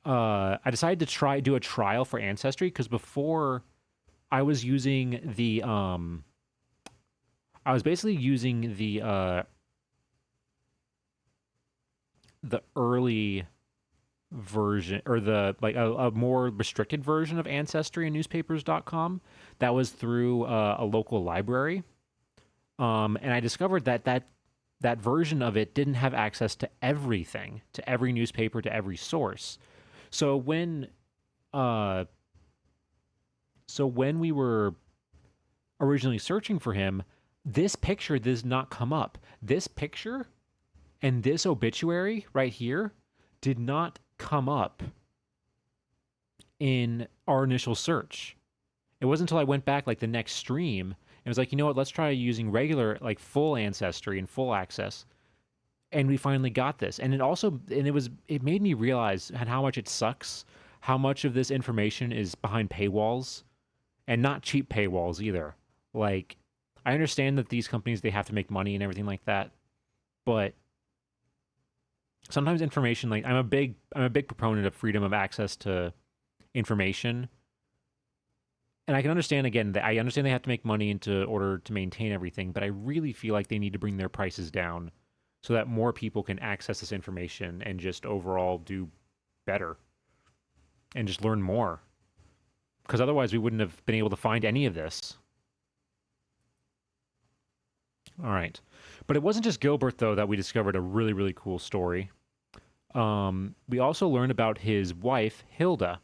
S1: I decided to try do a trial for Ancestry because before I was using I was basically using the early version or the like a more restricted version of Ancestry and newspapers.com that was through a local library. And I discovered that version of it didn't have access to everything, to every newspaper, to every source. So uh when we were originally searching for him, this picture does not come up. This picture and this obituary right here did not come up in our initial search. It wasn't until I went back like the next stream and was like, you know what, let's try using regular, like full Ancestry and full access. And we finally got this. And it made me realize how much it sucks, how much of this information is behind paywalls and not cheap paywalls either. Like, I understand that these companies, they have to make money and everything like that. But sometimes information, like I'm a big proponent of freedom of access to information, and I can understand again that I understand they have to make money into order to maintain everything, but I really feel like they need to bring their prices down so that more people can access this information and just overall do better and just learn more, because otherwise we wouldn't have been able to find any of this. All right, but it wasn't just Gilbert though that we discovered a really cool story. We also learned about his wife, Hilda.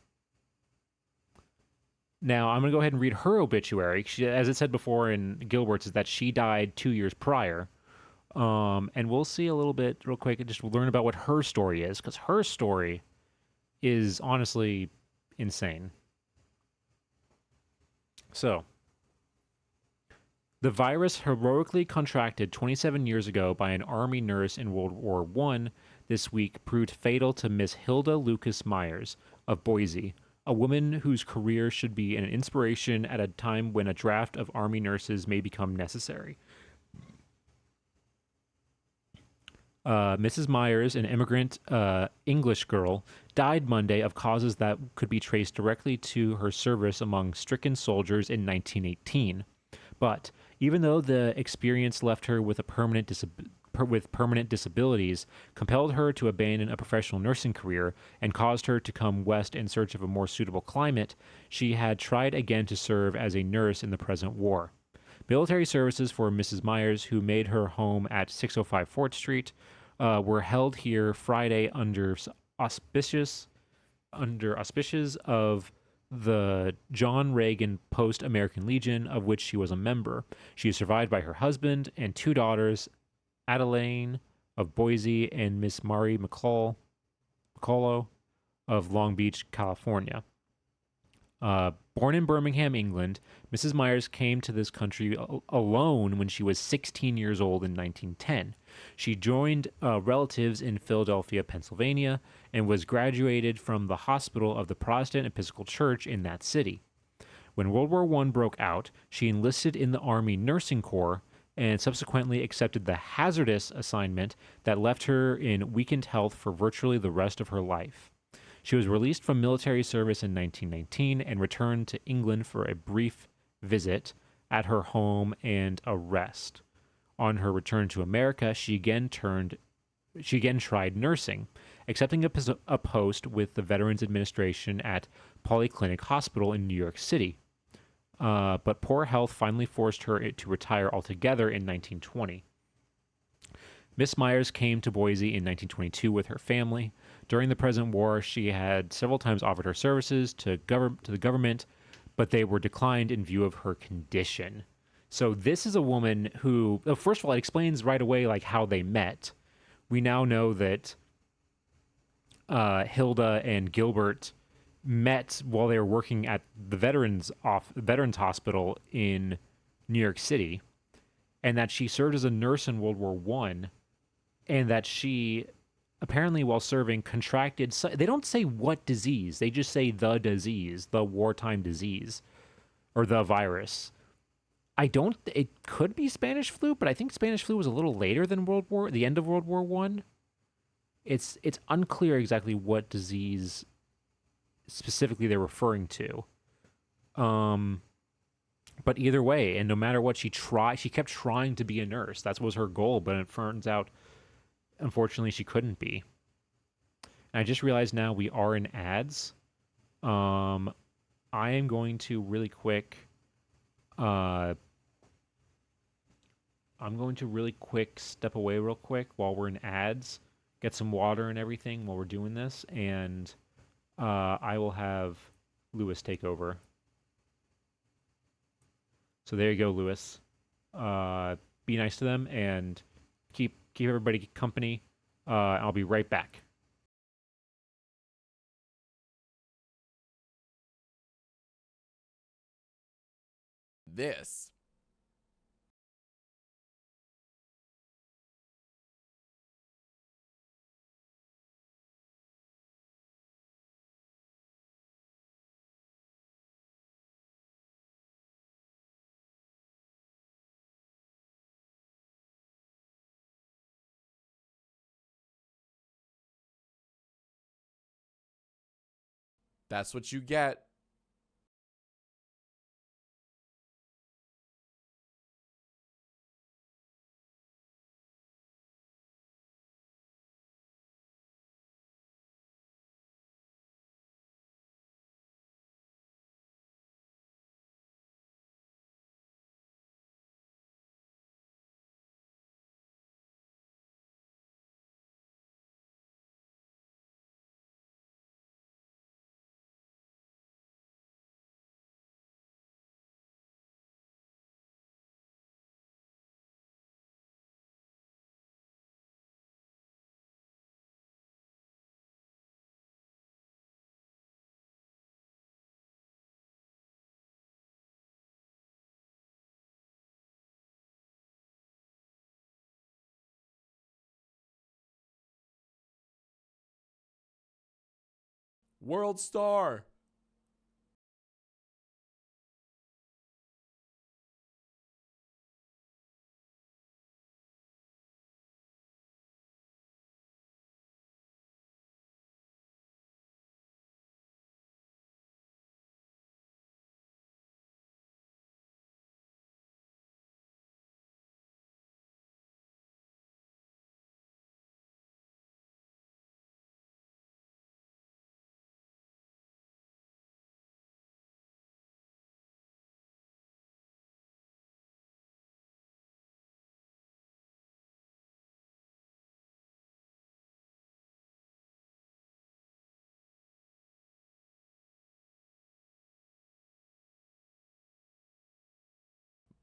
S1: Now, I'm going to go ahead and read her obituary. She, as it said before in Gilbert's, is that she died 2 years prior. And we'll see a little bit real quick and just learn about what her story is, because her story is honestly insane. So, the virus heroically contracted 27 years ago by an Army nurse in World War I this week proved fatal to Miss Hilda Lucas Myers of Boise, a woman whose career should be an inspiration at a time when a draft of Army nurses may become necessary. Mrs. Myers, an immigrant English girl, died Monday of causes that could be traced directly to her service among stricken soldiers in 1918. But even though the experience left her with permanent disabilities, compelled her to abandon a professional nursing career, and caused her to come west in search of a more suitable climate, she had tried again to serve as a nurse in the present war. Military services for Mrs. Myers, who made her home at 605 Fort Street, were held here Friday auspicious of the John Reagan Post American Legion, of which she was a member. She is survived by her husband and two daughters, Adeline of Boise and Miss Mari McCullough of Long Beach, California. Born in Birmingham, England, Mrs. Myers came to this country alone when she was 16 years old in 1910. She joined relatives in Philadelphia, Pennsylvania, and was graduated from the hospital of the Protestant Episcopal Church in that city. When World War I broke out, she enlisted in the Army Nursing Corps and subsequently accepted the hazardous assignment that left her in weakened health for virtually the rest of her life. She was released from military service in 1919 and returned to England for a brief visit at her home and a rest. On her return to America, she again tried nursing, accepting a post with the Veterans Administration at Polyclinic Hospital in New York City. But poor health finally forced her to retire altogether in 1920. Miss Myers came to Boise in 1922 with her family. During the present war, she had several times offered her services to the government, but they were declined in view of her condition. So this is a woman who, first of all, it explains right away like how they met. We now know that Hilda and Gilbert met while they were working at the Veterans Hospital in New York City, and that she served as a nurse in World War One, and that she apparently while serving contracted. They don't say what disease; they just say the disease, the wartime disease, or the virus. I don't. It could be Spanish flu, but I think Spanish flu was a little later than the end of World War One. It's unclear exactly what disease specifically they're referring to. But either way, and no matter what she kept trying to be a nurse. That was her goal, but it turns out, unfortunately, she couldn't be. And I just realized now we are in ads. I am going to really quick. I'm going to really quick step away real quick while we're in ads, get some water and everything while we're doing this, and I will have Lewis take over. So there you go, Lewis. Be nice to them and keep everybody company. I'll be right back.
S2: This. That's what you get. World Star.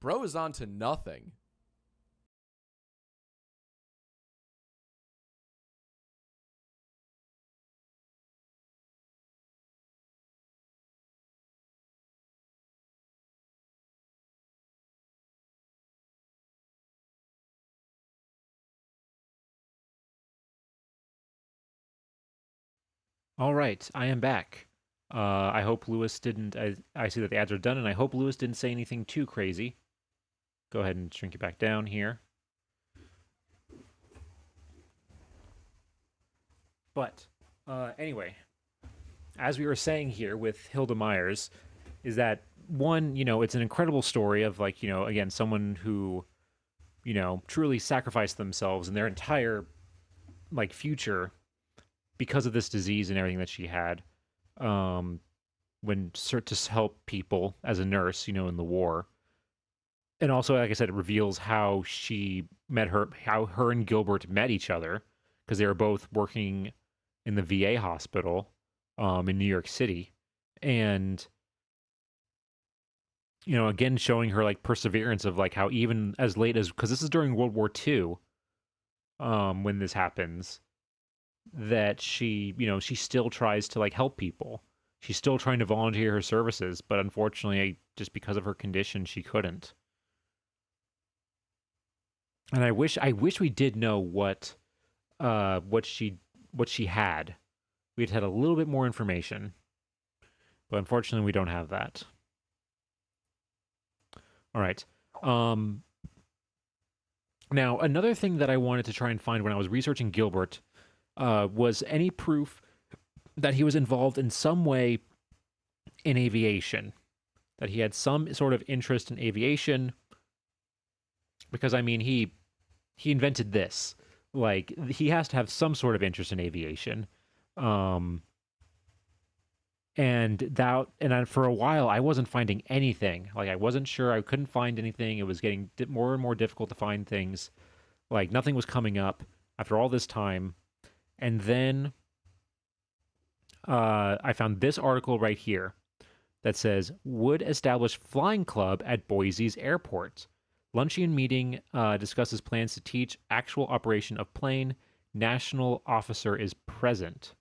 S2: Bro is on to nothing.
S1: All right, I am back. I hope Lewis didn't. I see that the ads are done, and I hope Lewis didn't say anything too crazy. Go ahead and shrink it back down here. But anyway, as we were saying here with Hilda Myers, is that one, it's an incredible story of like, again, someone who, truly sacrificed themselves and their entire like future because of this disease and everything that she had. Um, when to help people as a nurse, in the war. And also, like I said, it reveals how how her and Gilbert met each other because they were both working in the VA hospital in New York City. And, again, showing her like perseverance of like how even as late as, because this is during World War II when this happens, that she still tries to like help people. She's still trying to volunteer her services, but unfortunately, just because of her condition, she couldn't. And I wish we did know what she had. We'd had a little bit more information, but unfortunately, we don't have that. All right. Um, Now, another thing that I wanted to try and find when I was researching Gilbert was any proof that he was involved in some way in aviation, that he had some sort of interest in aviation. Because I mean, he invented this. Like he has to have some sort of interest in aviation. Um, and for a while I wasn't finding anything. Like I wasn't sure. I couldn't find anything. It was getting more and more difficult to find things. Like nothing was coming up after all this time. And then I found this article right here that says would establish flying club at Boise's airport. Luncheon meeting discusses plans to teach actual operation of plane. National officer is present.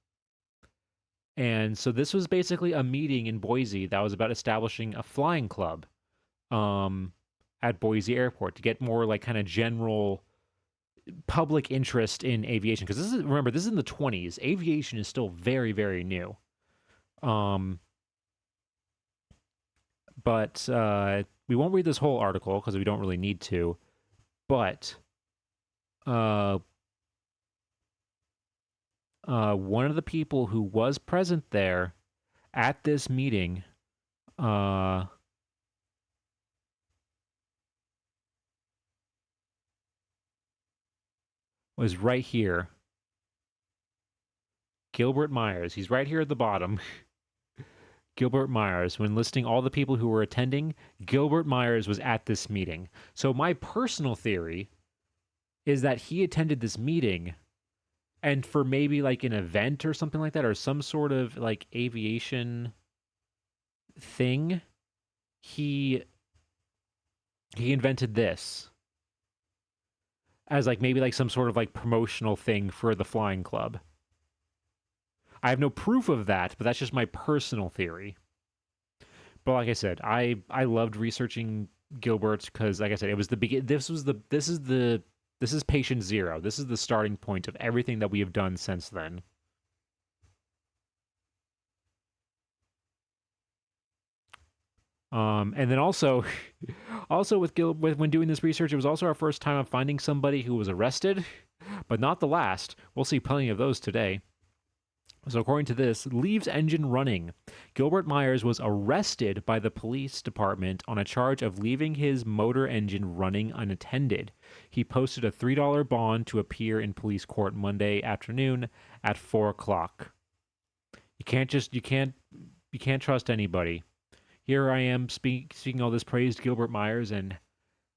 S1: And so this was basically a meeting in Boise that was about establishing a flying club um, at Boise Airport to get more like kind of general public interest in aviation. Because remember, this is in the 20s. Aviation is still very, very new. Um, but we won't read this whole article because we don't really need to. But uh, one of the people who was present there at this meeting uh, was right here. Gilbert Myers. He's right here at the bottom. Gilbert Myers. When listing all the people who were attending, Gilbert Myers was at this meeting. So my personal theory is that he attended this meeting and for maybe like an event or something like that or some sort of like aviation thing, he invented this as like maybe like some sort of like promotional thing for the flying club. I have no proof of that, but that's just my personal theory. But like I said, I loved researching Gilbert because, like I said, it was the begin. This is patient zero. This is the starting point of everything that we have done since then. And then also, also with when doing this research, it was also our first time of finding somebody who was arrested, but not the last. We'll see plenty of those today. So, according to this, leaves engine running. Gilbert Myers was arrested by the police department on a charge of leaving his motor engine running unattended. He posted a $3 bond to appear in police court Monday afternoon at 4 o'clock. You can't trust anybody. Here I am speaking all this praise to Gilbert Myers, and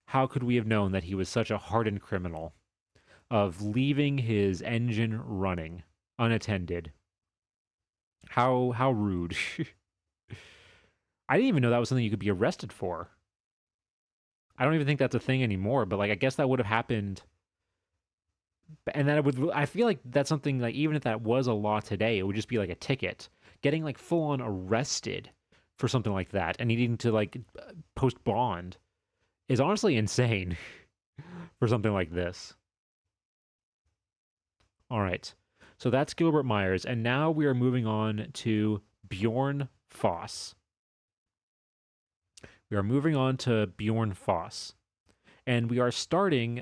S1: how could we have known that he was such a hardened criminal of leaving his engine running unattended? How rude. I didn't even know that was something you could be arrested for. I don't even think that's a thing anymore, but like I guess that would have happened and then I feel like that's something like even if that was a law today, it would just be like a ticket. Getting like full on arrested for something like that and needing to like post bond is honestly insane for something like this. All right. So that's Gilbert Myers, and now we are moving on to Bjorn Foss. We are moving on to Bjorn Foss, and we are starting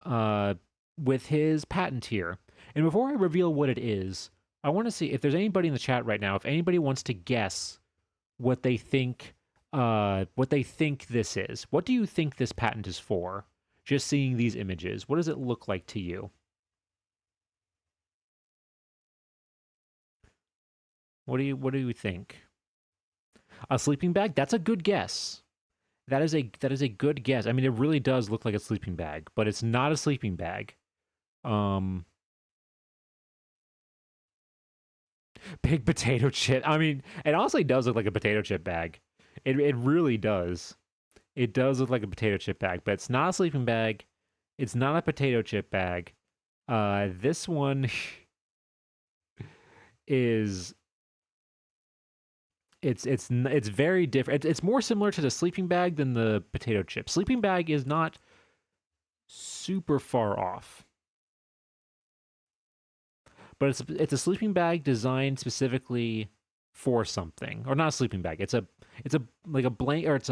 S1: uh, with his patent here. And before I reveal what it is, I want to see if there's anybody in the chat right now. If anybody wants to guess what they think, this is. What do you think this patent is for? Just seeing these images, what does it look like to you? What do you think? A sleeping bag? That's a good guess. That is a good guess. I mean, it really does look like a sleeping bag, but it's not a sleeping bag. Um, Big potato chip. I mean, it honestly does look like a potato chip bag. It really does. It does look like a potato chip bag, but it's not a sleeping bag. It's not a potato chip bag. This one is it's very different. It's more similar to the sleeping bag than the potato chip. Sleeping bag is not super far off, but it's a sleeping bag designed specifically for something, or not a sleeping bag. It's a like a blank, or it's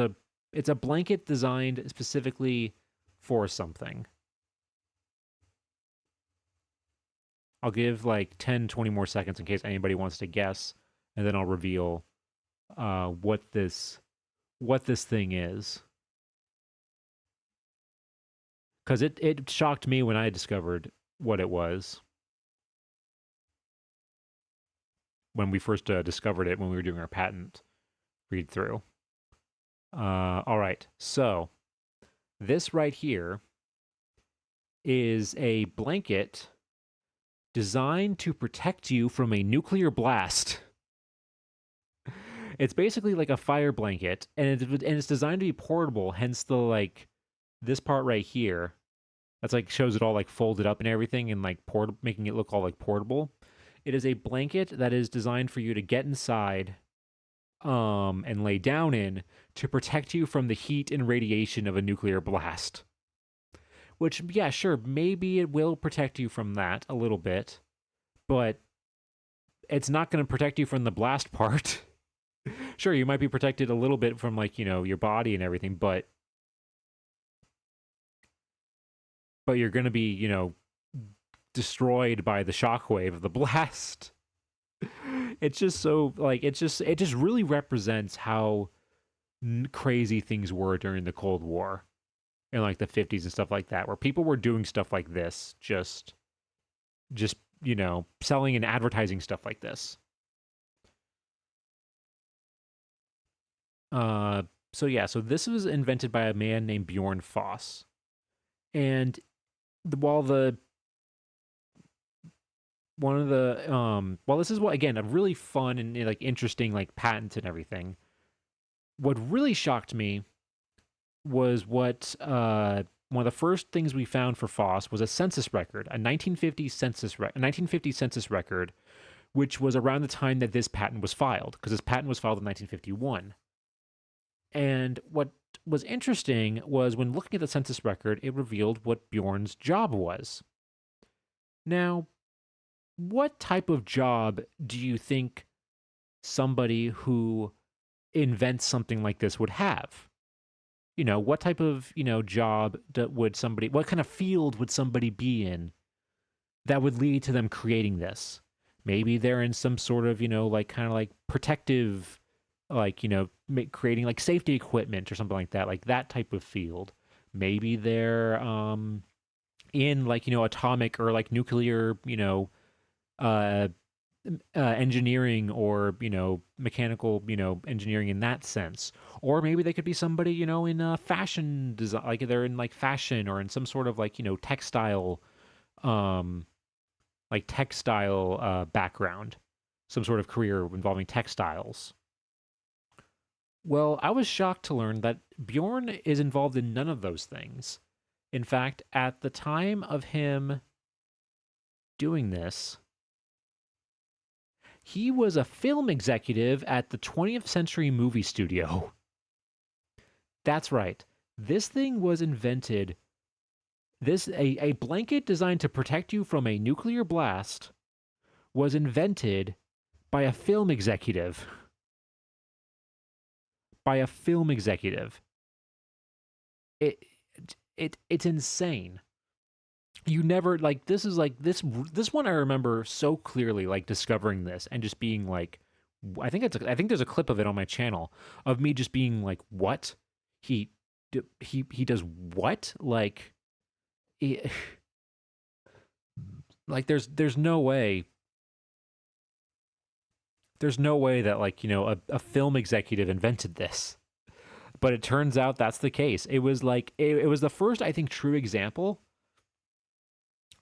S1: a blanket designed specifically for something. I'll give like 10, 20 more seconds in case anybody wants to guess, and then I'll reveal what this thing is. Because it shocked me when I discovered what it was. When we first discovered it, when we were doing our patent read through. All right, so this right here is a blanket designed to protect you from a nuclear blast. It's basically like a fire blanket, and it's designed to be portable. Hence the this part right here, that's like shows it all like folded up and everything, and like making it look all like portable. It is a blanket that is designed for you to get inside, and lay down in to protect you from the heat and radiation of a nuclear blast. Which, yeah, sure, maybe it will protect you from that a little bit, but it's not going to protect you from the blast part. Sure, you might be protected a little bit from your body and everything, but you're going to be, destroyed by the shockwave of the blast. It's just so it just really represents how crazy things were during the Cold War in like the 50s and stuff like that, where people were doing stuff like this, just selling and advertising stuff like this. So this was invented by a man named Bjorn Foss, and while this is what, again, a really fun and like interesting like patent and everything, what really shocked me was what one of the first things we found for Foss was a census record, a 1950 census record, which was around the time that this patent was filed, because this patent was filed in 1951. And what was interesting was when looking at the census record, it revealed what Bjorn's job was. Now, what type of job do you think somebody who invents something like this would have? What type of, job what kind of field would somebody be in that would lead to them creating this? Maybe they're in some sort of, protective, creating like safety equipment or something like that type of field. Maybe they're in atomic or like nuclear, engineering, or mechanical engineering in that sense. Or maybe they could be somebody in fashion design, like they're in like fashion or in some sort of textile background, some sort of career involving textiles. Well, I was shocked to learn that Bjorn is involved in none of those things. In fact, at the time of him doing this, he was a film executive at the 20th Century Movie Studio. That's right. This thing was invented A blanket designed to protect you from a nuclear blast was invented by a film executive. By a film executive. It it's insane. You never like this is like this one I remember so clearly, like discovering this and just being like, I think there's a clip of it on my channel of me just being like, what he he does what it, like there's no way that like a film executive invented this, but it turns out that's the case. It was like it was the first, I think, true example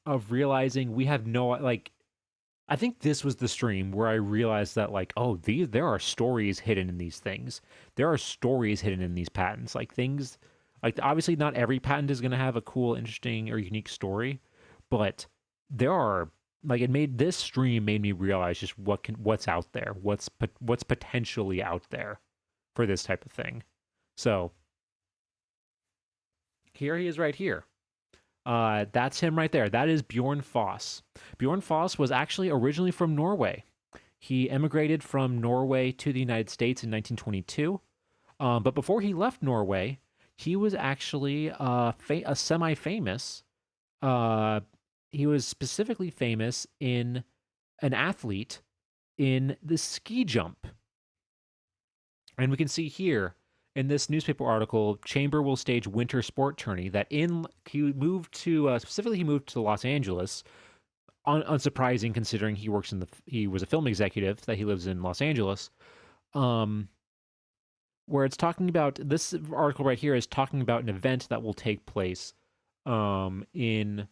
S1: of realizing we have no like. I think this was the stream where I realized that like, oh, there are stories hidden in these things. There are stories hidden in these patents. Like things like obviously not every patent is going to have a cool, interesting, or unique story, but there are like it made this stream made me realize just what's out there, what's potentially out there for this type of thing. So here he is right here. That's him right there. That is Bjorn Foss. Bjorn Foss was actually originally from Norway. He emigrated from Norway to the United States in 1922. But before he left Norway, he was actually a semi-famous. Uh, he was specifically famous in an athlete in the ski jump. And we can see here in this newspaper article, Chamber will stage winter sport tourney. That he moved to specifically he moved to Los Angeles. Unsurprising considering he was a film executive that he lives in Los Angeles. Where it's talking about this article right here is talking about an event that will take place in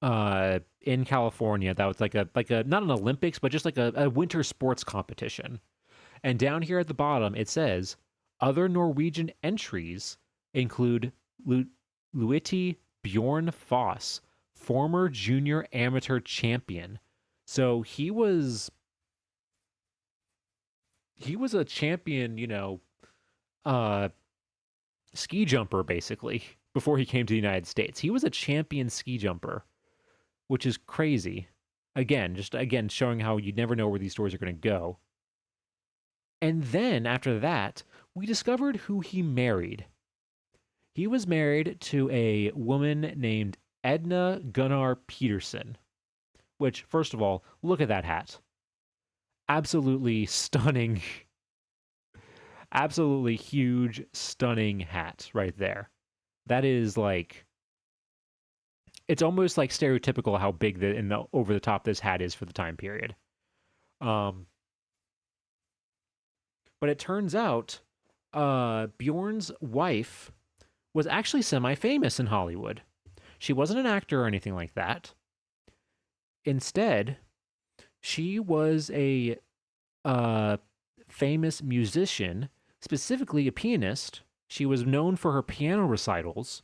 S1: California. That was like a not an Olympics, but just like a winter sports competition. And down here at the bottom, it says other Norwegian entries include Luiti Bjorn Foss, former junior amateur champion. So he was a champion, ski jumper basically before he came to the United States. He was a champion ski jumper, which is crazy. Again, showing how you never know where these stories are going to go. And then after that, we discovered who he married. He was married to a woman named Edna Gunnar Peterson, which, first of all, look at that hat. Absolutely stunning, absolutely huge, stunning hat right there. That is like, it's almost like stereotypical how big the over the top this hat is for the time period. But it turns out Bjorn's wife was actually semi-famous in Hollywood. She wasn't an actor or anything like that. Instead, she was a famous musician, specifically a pianist. She was known for her piano recitals.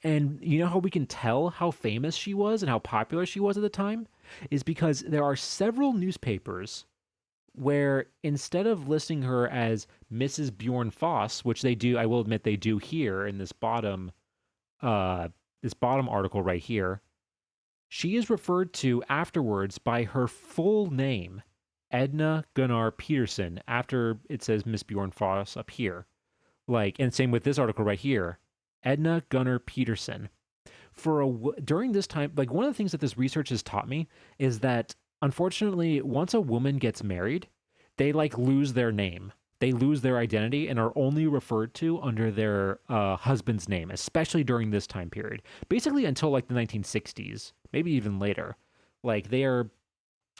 S1: And you know how we can tell how famous she was and how popular she was at the time? Is because there are several newspapers where instead of listing her as Mrs. Bjorn Foss, which they do, I will admit they do here in this bottom article right here, she is referred to afterwards by her full name, Edna Gunnar Peterson, after it says Miss Bjorn Foss up here. Like, and same with this article right here, Edna Gunnar Peterson. During this time, like one of the things that this research has taught me is that unfortunately, once a woman gets married, they like lose their name. They lose their identity and are only referred to under their husband's name, especially during this time period. Basically until like the 1960s, maybe even later. Like they are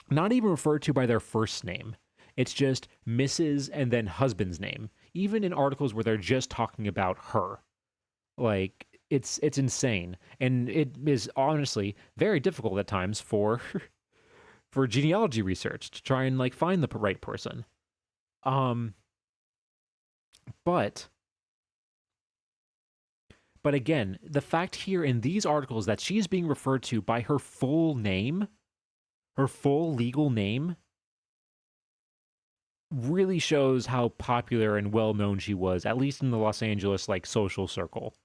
S1: not even referred to by their first name. It's just Mrs. and then husband's name, even in articles where they're just talking about her. Like it's insane, and it is honestly very difficult at times for genealogy research to try and like find the right person. But again, the fact here in these articles that she's being referred to by her full name, her full legal name, really shows how popular and well known she was, at least in the Los Angeles like social circle.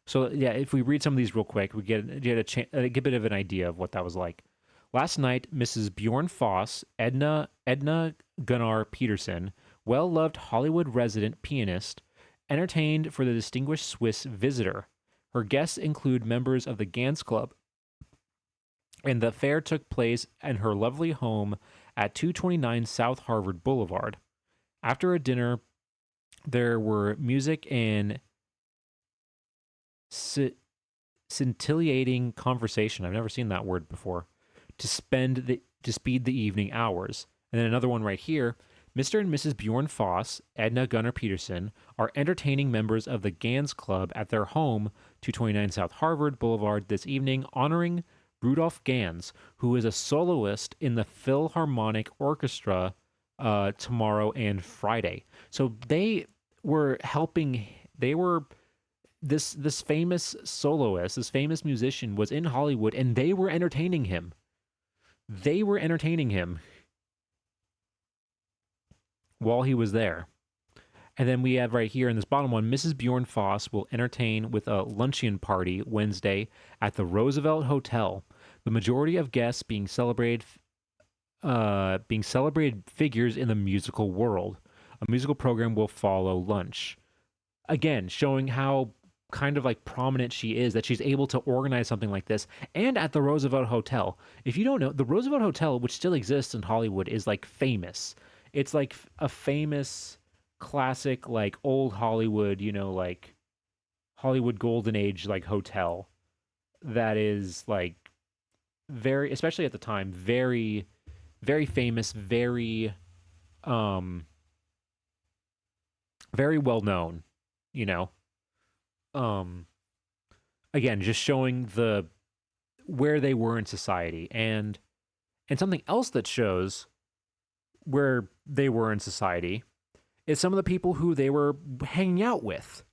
S1: So yeah, if we read some of these real quick, we get a bit of an idea of what that was like. Last night, Mrs. Bjorn Foss, Edna Gunnar Peterson, well-loved Hollywood resident pianist, entertained for the distinguished Swiss visitor. Her guests include members of the Gans Club, and the fair took place in her lovely home at 229 South Harvard Boulevard. After a dinner, there were music and scintillating conversation. I've never seen that word before. To speed the evening hours. And then another one right here. Mr. and Mrs. Bjorn Foss, Edna Gunnar Peterson, are entertaining members of the Gans Club at their home, 229 South Harvard Boulevard, this evening, honoring Rudolph Gans, who is a soloist in the Philharmonic Orchestra tomorrow and Friday. So they were helping. They were this famous soloist, this famous musician was in Hollywood, and they were entertaining him. They were entertaining him while he was there. And then we have right here in this bottom one, Mrs. Bjorn Foss will entertain with a luncheon party Wednesday at the Roosevelt Hotel. The majority of guests being celebrated figures in the musical world. A musical program will follow lunch. Again, showing how kind of like prominent she is, that she's able to organize something like this, and at the Roosevelt Hotel. If you don't know, the Roosevelt Hotel, which still exists in Hollywood, is like famous. It's like a famous classic, like old Hollywood, like Hollywood golden age, like hotel that is like very, especially at the time, very, very famous, um, very well known, you know. Um, Again, just showing the where they were in society, and something else that shows where they were in society is some of the people who they were hanging out with,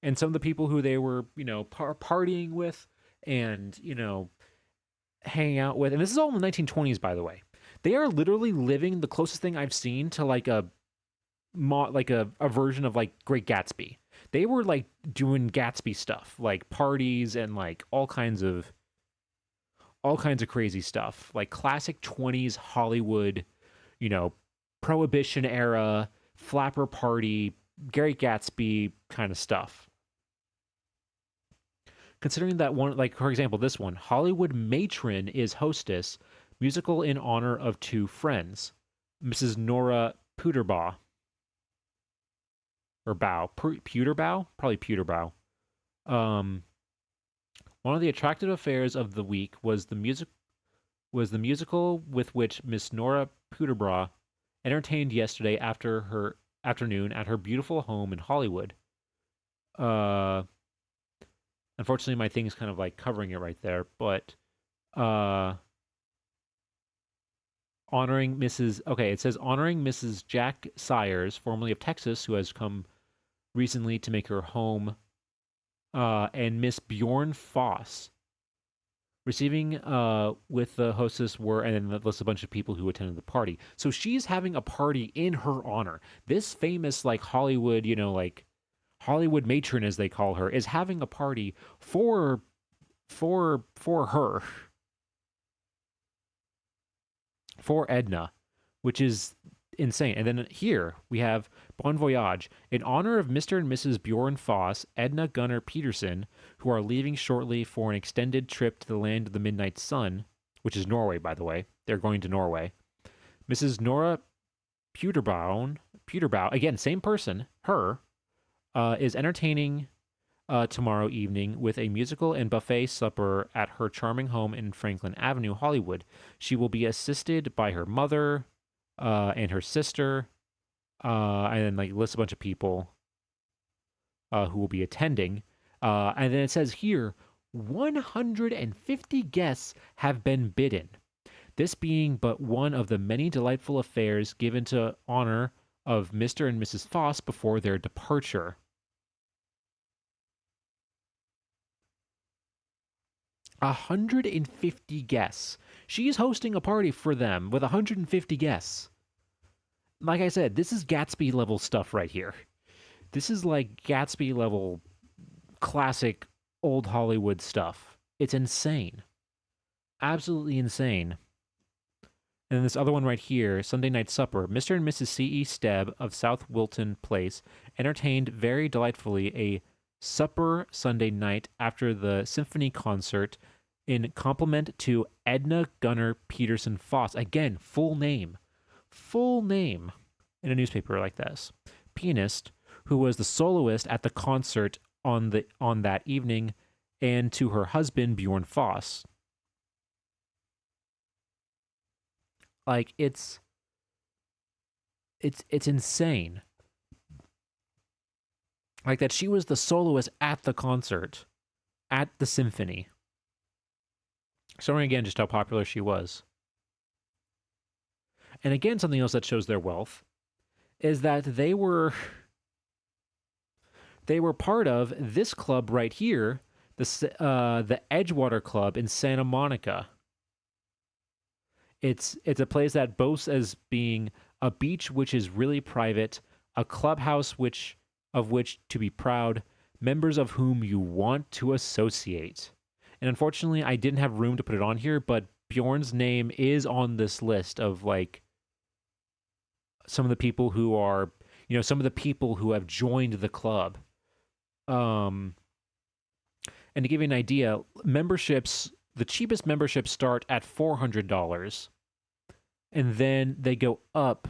S1: and some of the people who they were, partying with, and hanging out with. And this is all in the 1920s, by the way. They are literally living the closest thing I've seen to like a version of like Great Gatsby. They were like doing Gatsby stuff, like parties and like all kinds of crazy stuff, like classic 20s Hollywood, you know, prohibition era, flapper party, Great Gatsby kind of stuff. Considering that one, like for example, this one, Hollywood matron is hostess, musical in honor of two friends, Mrs. Nora Puderbaugh. Or Bow, Pewterbow, probably Pewterbow. One of the attractive affairs of the week was the musical with which Miss Nora Puderbaugh entertained yesterday after her afternoon at her beautiful home in Hollywood. Unfortunately, my thing's kind of like covering it right there, but honoring Mrs. Okay, it says honoring Mrs. Jack Sayers, formerly of Texas, who has come recently to make her home, and Miss Bjorn Foss. Receiving with the hostess were, and then that lists a bunch of people who attended the party. So she's having a party in her honor. This famous, like Hollywood, like Hollywood matron, as they call her, is having a party for her, for Edna, which is insane. And then here we have Bon Voyage. In honor of Mr. and Mrs. Bjorn Foss, Edna Gunnar Peterson, who are leaving shortly for an extended trip to the land of the midnight sun, which is Norway, by the way. They're going to Norway. Mrs. Nora Pewterbow, again, same person, her, is entertaining tomorrow evening with a musical and buffet supper at her charming home in Franklin Avenue, Hollywood. She will be assisted by her mother, and her sister, and then like lists a bunch of people who will be attending. And then it says here, 150 guests have been bidden. This being but one of the many delightful affairs given to honor of Mr. and Mrs. Foss before their departure. 150 guests. She's hosting a party for them with 150 guests. Like I said, this is Gatsby level stuff right here. This is like Gatsby level classic old Hollywood stuff. It's insane. Absolutely insane. And then this other one right here, Sunday Night Supper. Mr. and Mrs. C.E. Stebb of South Wilton Place entertained very delightfully a supper Sunday night after the symphony concert in compliment to Edna Gunnar Peterson Foss. Again, full name. Full name in a newspaper like this. Pianist who was the soloist at the concert on that evening, and to her husband Bjorn Foss. Like it's insane. Like that she was the soloist at the concert, at the symphony. Showing again just how popular she was. And again, something else that shows their wealth is that they were part of this club right here, the Edgewater Club in Santa Monica. It's a place that boasts as being a beach which is really private, a clubhouse of which to be proud, members of whom you want to associate. And unfortunately, I didn't have room to put it on here, but Bjorn's name is on this list of like some of the people who are, some of the people who have joined the club. And to give you an idea, the cheapest memberships start at $400, and then they go up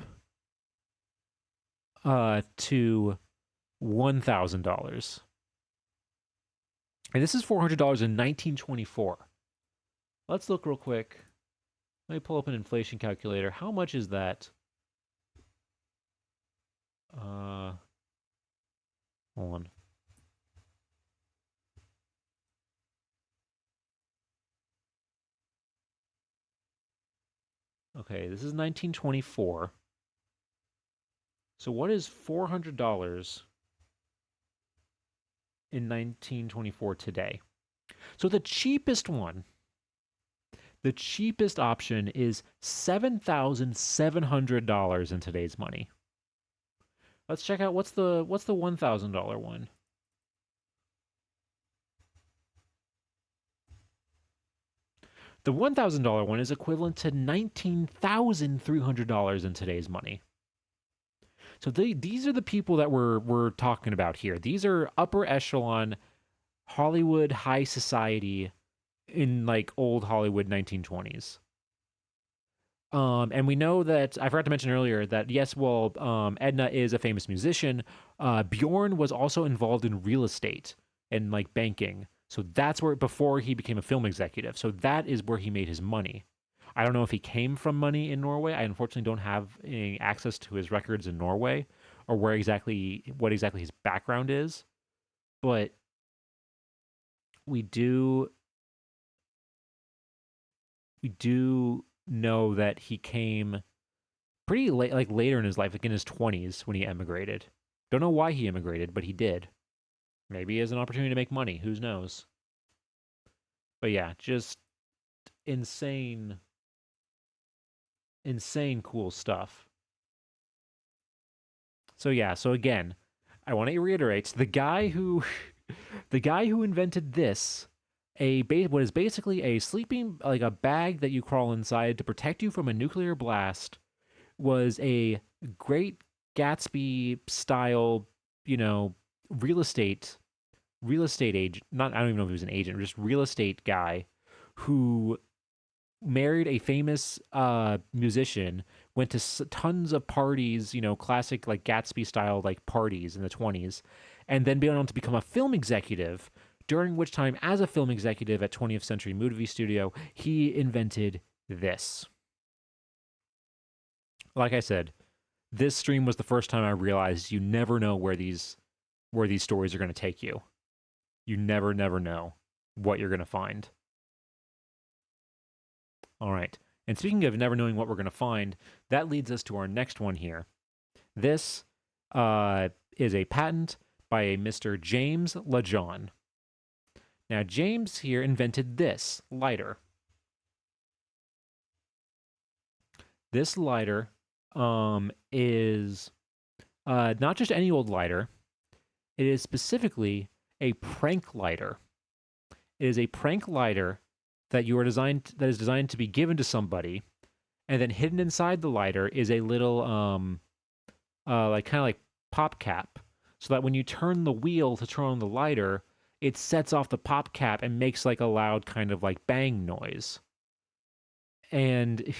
S1: to $1,000. And this is $400 in 1924. Let's look real quick. Let me pull up an inflation calculator. How much is that? Hold on. Okay, this is 1924. So what is $400 in 1924 today? So the cheapest option is $7,700 in today's money. Let's check out what's the $1,000 one. The $1,000 one is equivalent to $19,300 in today's money. So these are the people that we're talking about here. These are upper echelon Hollywood high society in like old Hollywood 1920s. And we know that I forgot to mention earlier that yes, Edna is a famous musician. Bjorn was also involved in real estate and like banking. So that's where before he became a film executive. So that is where he made his money. I don't know if he came from money in Norway. I unfortunately don't have any access to his records in Norway or what exactly his background is. But we do know that he came pretty late, like later in his life, like in his 20s when he emigrated. Don't know why he immigrated, but he did. Maybe he has an opportunity to make money. Who knows? But yeah, just insane cool stuff. So yeah, so again, I want to reiterate the guy who invented this, what is basically a sleeping, like a bag that you crawl inside to protect you from a nuclear blast, was a great Gatsby style, real estate agent. Not, I don't even know if he was an agent, just real estate guy who married a famous musician, went to tons of parties, classic like Gatsby style like parties in the 20s, and then went on to become a film executive, during which time as a film executive at 20th Century Movie Studio, he invented this. Like I said, this stream was the first time I realized you never know where these stories are going to take you. You never know what you're going to find. All right. And speaking of never knowing what we're going to find, that leads us to our next one here. This is a patent by a Mr. James LaJohn. Now, James here invented this lighter. This lighter is not just any old lighter. It is specifically a prank lighter. It is a prank lighter that is designed to be given to somebody, and then hidden inside the lighter is a little like kind of like pop cap, so that when you turn the wheel to turn on the lighter, it sets off the pop cap and makes like a loud kind of like bang noise. And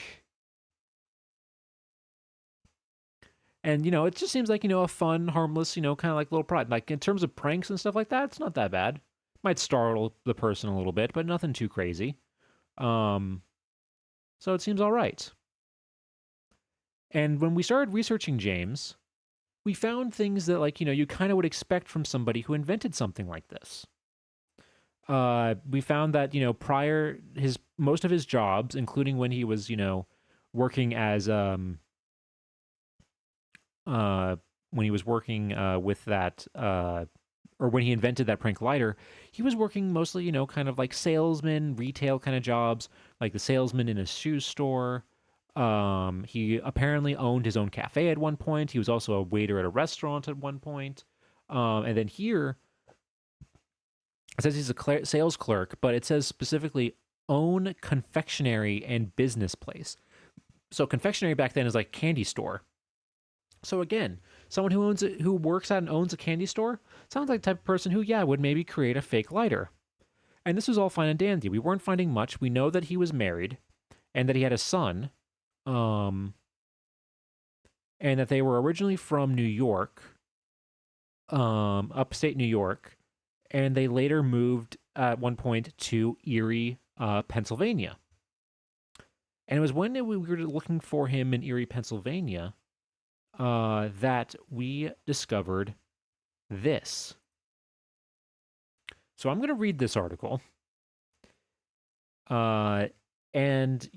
S1: it just seems like a fun, harmless, kind of like little product. Like in terms of pranks and stuff like that, it's not that bad. Might startle the person a little bit, but nothing too crazy. Um, so it seems all right. And when we started researching James, we found things that like you kind of would expect from somebody who invented something like this. We found that prior his most of his jobs, including when he was working as when he was working with that or when he invented that prank lighter, he was working mostly kind of like salesman, retail kind of jobs, like the salesman in a shoe store. He apparently owned his own cafe at one point. He was also a waiter at a restaurant at one point. And then here it says he's a sales clerk, but it says specifically own confectionery and business place. So confectionery back then is like candy store. So again, someone who works at and owns a candy store sounds like the type of person who would maybe create a fake lighter. And this was all fine and dandy. We weren't finding much. We know that he was married and that he had a son. Um and that they were originally from New York, upstate New York, and they later moved at one point to Erie, Pennsylvania. And it was when we were looking for him in Erie, Pennsylvania, that we discovered this. So I'm going to read this article. And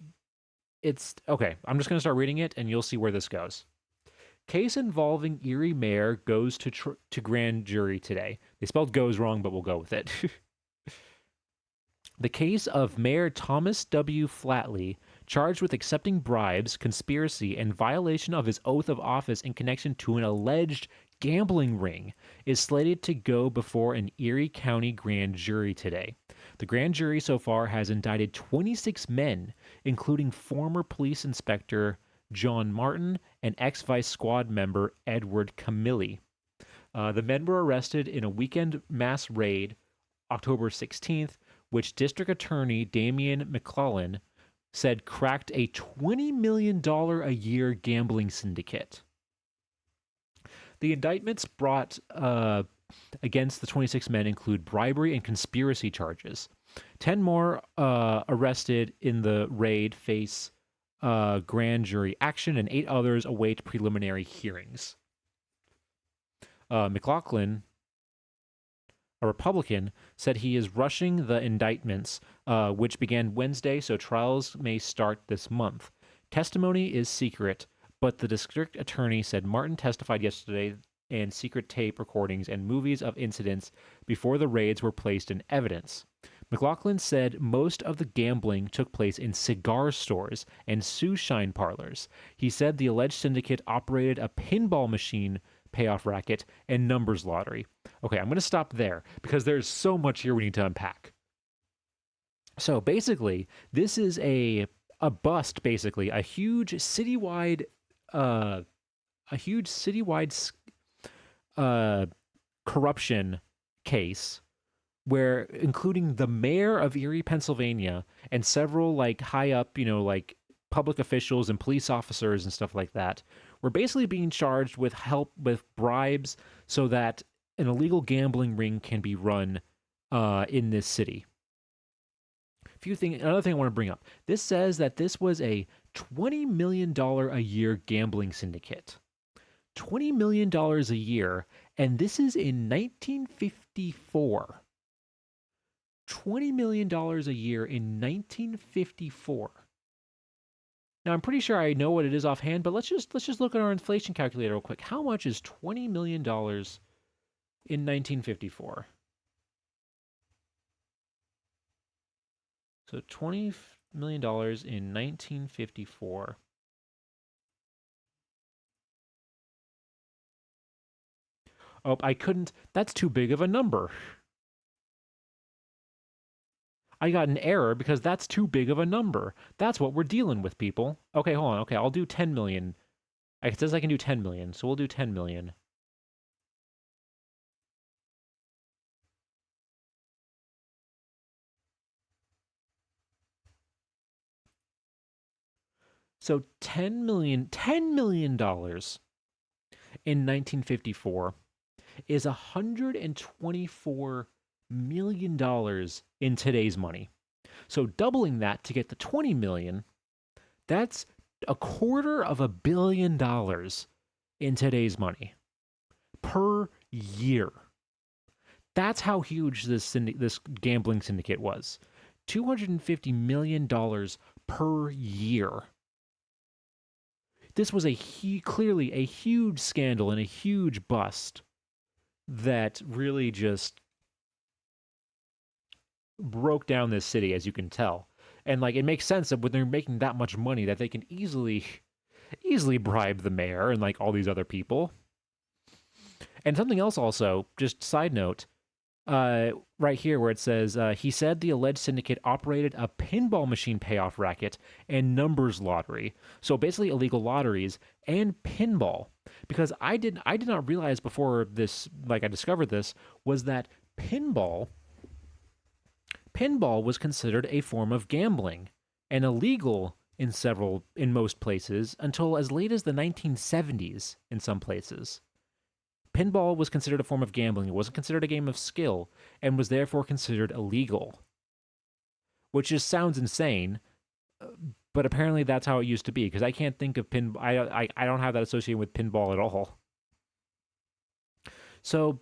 S1: it's okay. I'm just going to start reading it, and you'll see where this goes. Case involving Erie mayor goes to grand jury today. They spelled goes wrong, but we'll go with it. The case of Mayor Thomas W. Flatley, charged with accepting bribes, conspiracy, and violation of his oath of office in connection to an alleged gambling ring, is slated to go before an Erie County grand jury today. The grand jury so far has indicted 26 men, including former police inspector John Martin and ex-vice squad member Edward Camilli. The men were arrested in a weekend mass raid October 16th, which District Attorney Damian McClellan said cracked a $20 million a year gambling syndicate. The indictments brought against the 26 men include bribery and conspiracy charges. 10 more arrested in the raid face grand jury action, and 8 others await preliminary hearings. McLaughlin, a Republican, said he is rushing the indictments, which began Wednesday, so trials may start this month. Testimony is secret, but the district attorney said Martin testified yesterday, and secret tape recordings and movies of incidents before the raids were placed in evidence. McLaughlin said most of the gambling took place in cigar stores and shoeshine parlors. He said the alleged syndicate operated a pinball machine payoff racket and numbers lottery. Okay, I'm going to stop there because there's so much here we need to unpack. So basically, this is a bust, basically a huge citywide corruption case where including the mayor of Erie, Pennsylvania, and several like high up, like public officials and police officers and stuff like that were basically being charged with help with bribes so that an illegal gambling ring can be run in this city. Another thing I want to bring up. This says that this was a $20 million a year gambling syndicate. $20 million a year, and this is in 1954. $20 million a year in 1954. Now I'm pretty sure I know what it is offhand, but let's just look at our inflation calculator real quick. How much is $20 million in 1954? So $20 million in 1954. Oh, I couldn't. That's too big of a number. I got an error because that's too big of a number. That's what we're dealing with, people. Okay, hold on. Okay, I'll do 10 million. It says I can do 10 million, so we'll do 10 million. So $10 million in 1954 is $124 million in today's money. So doubling that to get to 20 million, that's $250 million in today's money per year. That's how huge this gambling syndicate was. $250 million per year. This was clearly a huge scandal and a huge bust that really just broke down this city, as you can tell. And like, it makes sense that when they're making that much money, that they can easily bribe the mayor and like all these other people. And something else also, just side note, right here where it says, he said the alleged syndicate operated a pinball machine payoff racket and numbers lottery. So basically illegal lotteries and pinball. Because I did not realize before this, like I discovered this, was that pinball was considered a form of gambling and illegal in most places until as late as the 1970s in some places. Pinball was considered a form of gambling. It wasn't considered a game of skill and was therefore considered illegal, which just sounds insane. But apparently that's how it used to be, because I can't think of I don't have that associated with pinball at all. So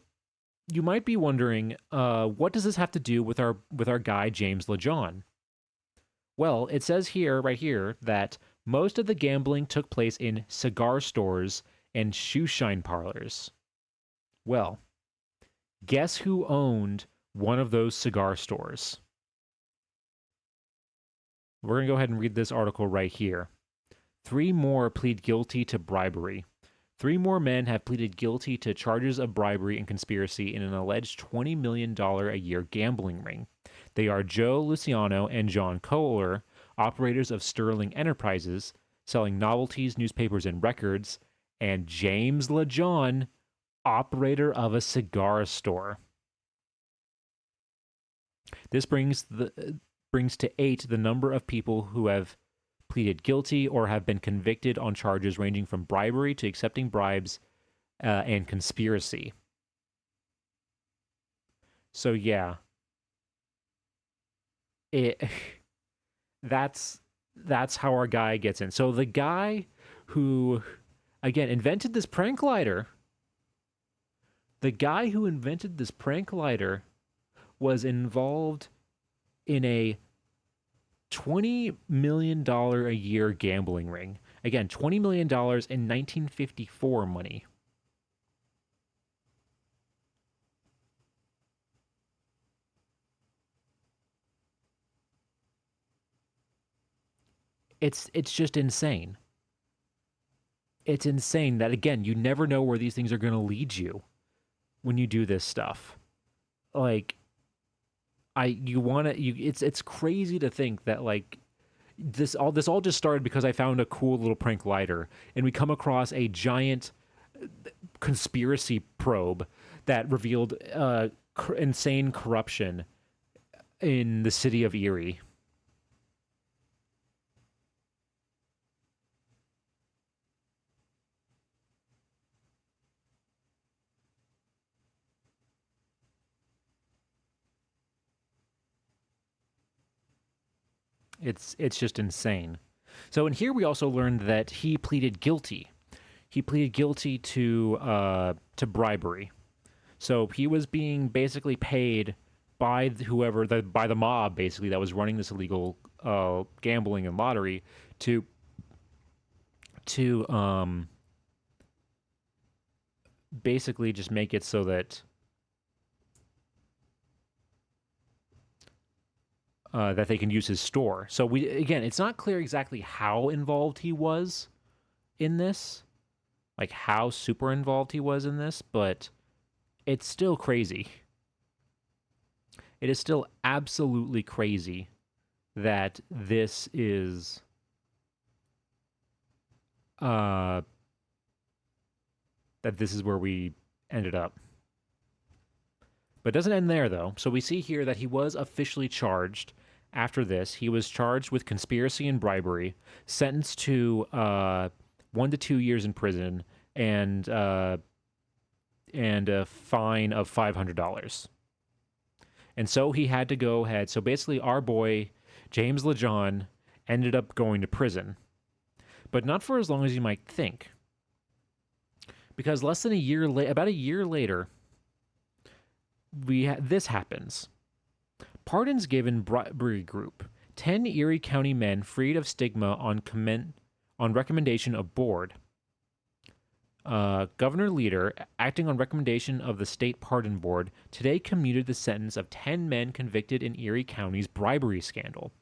S1: you might be wondering, what does this have to do with our guy James LeJohn? Well, it says here, right here, that most of the gambling took place in cigar stores and shoe shine parlors. Well, guess who owned one of those cigar stores? We're going to go ahead and read this article right here. 3 more plead guilty to bribery. 3 more men have pleaded guilty to charges of bribery and conspiracy in an alleged $20 million a year gambling ring. They are Joe Luciano and John Kohler, operators of Sterling Enterprises, selling novelties, newspapers, and records, and James LeJohn, operator of a cigar store. This brings to 8 the number of people who have pleaded guilty or have been convicted on charges ranging from bribery to accepting bribes and conspiracy. So yeah, that's how our guy gets in. So the guy who, again, invented this prank lighter. The guy who invented this prank lighter was involved in a $20 million a year gambling ring. Again, $20 million in 1954 money. It's just insane. It's insane that, again, you never know where these things are going to lead you when you do this stuff. Like, it's crazy to think that like this all just started because I found a cool little prank lighter and we come across a giant conspiracy probe that revealed insane corruption in the city of Erie. It's just insane. So in here we also learned that he pleaded guilty. He pleaded guilty to bribery. So he was being basically paid by by the mob basically that was running this illegal gambling and lottery to basically just make it so that that they can use his store. So it's not clear exactly how involved he was in this, like how super involved he was in this, but it's still crazy. it is still absolutely crazy that this is uh where we ended up. But it doesn't end there, though. So we see here that he was officially charged after this. He was charged with conspiracy and bribery, sentenced to 1 to 2 years in prison, and a fine of $500. And so he had to go ahead. So basically, our boy, James LeJohn, ended up going to prison. But not for as long as you might think. Because less than a year about a year later, this happens. Pardons given bribery group. 10 Erie County men freed of stigma on recommendation of board. Governor Leader, acting on recommendation of the State Pardon Board, today commuted the sentence of 10 men convicted in Erie County's bribery scandal.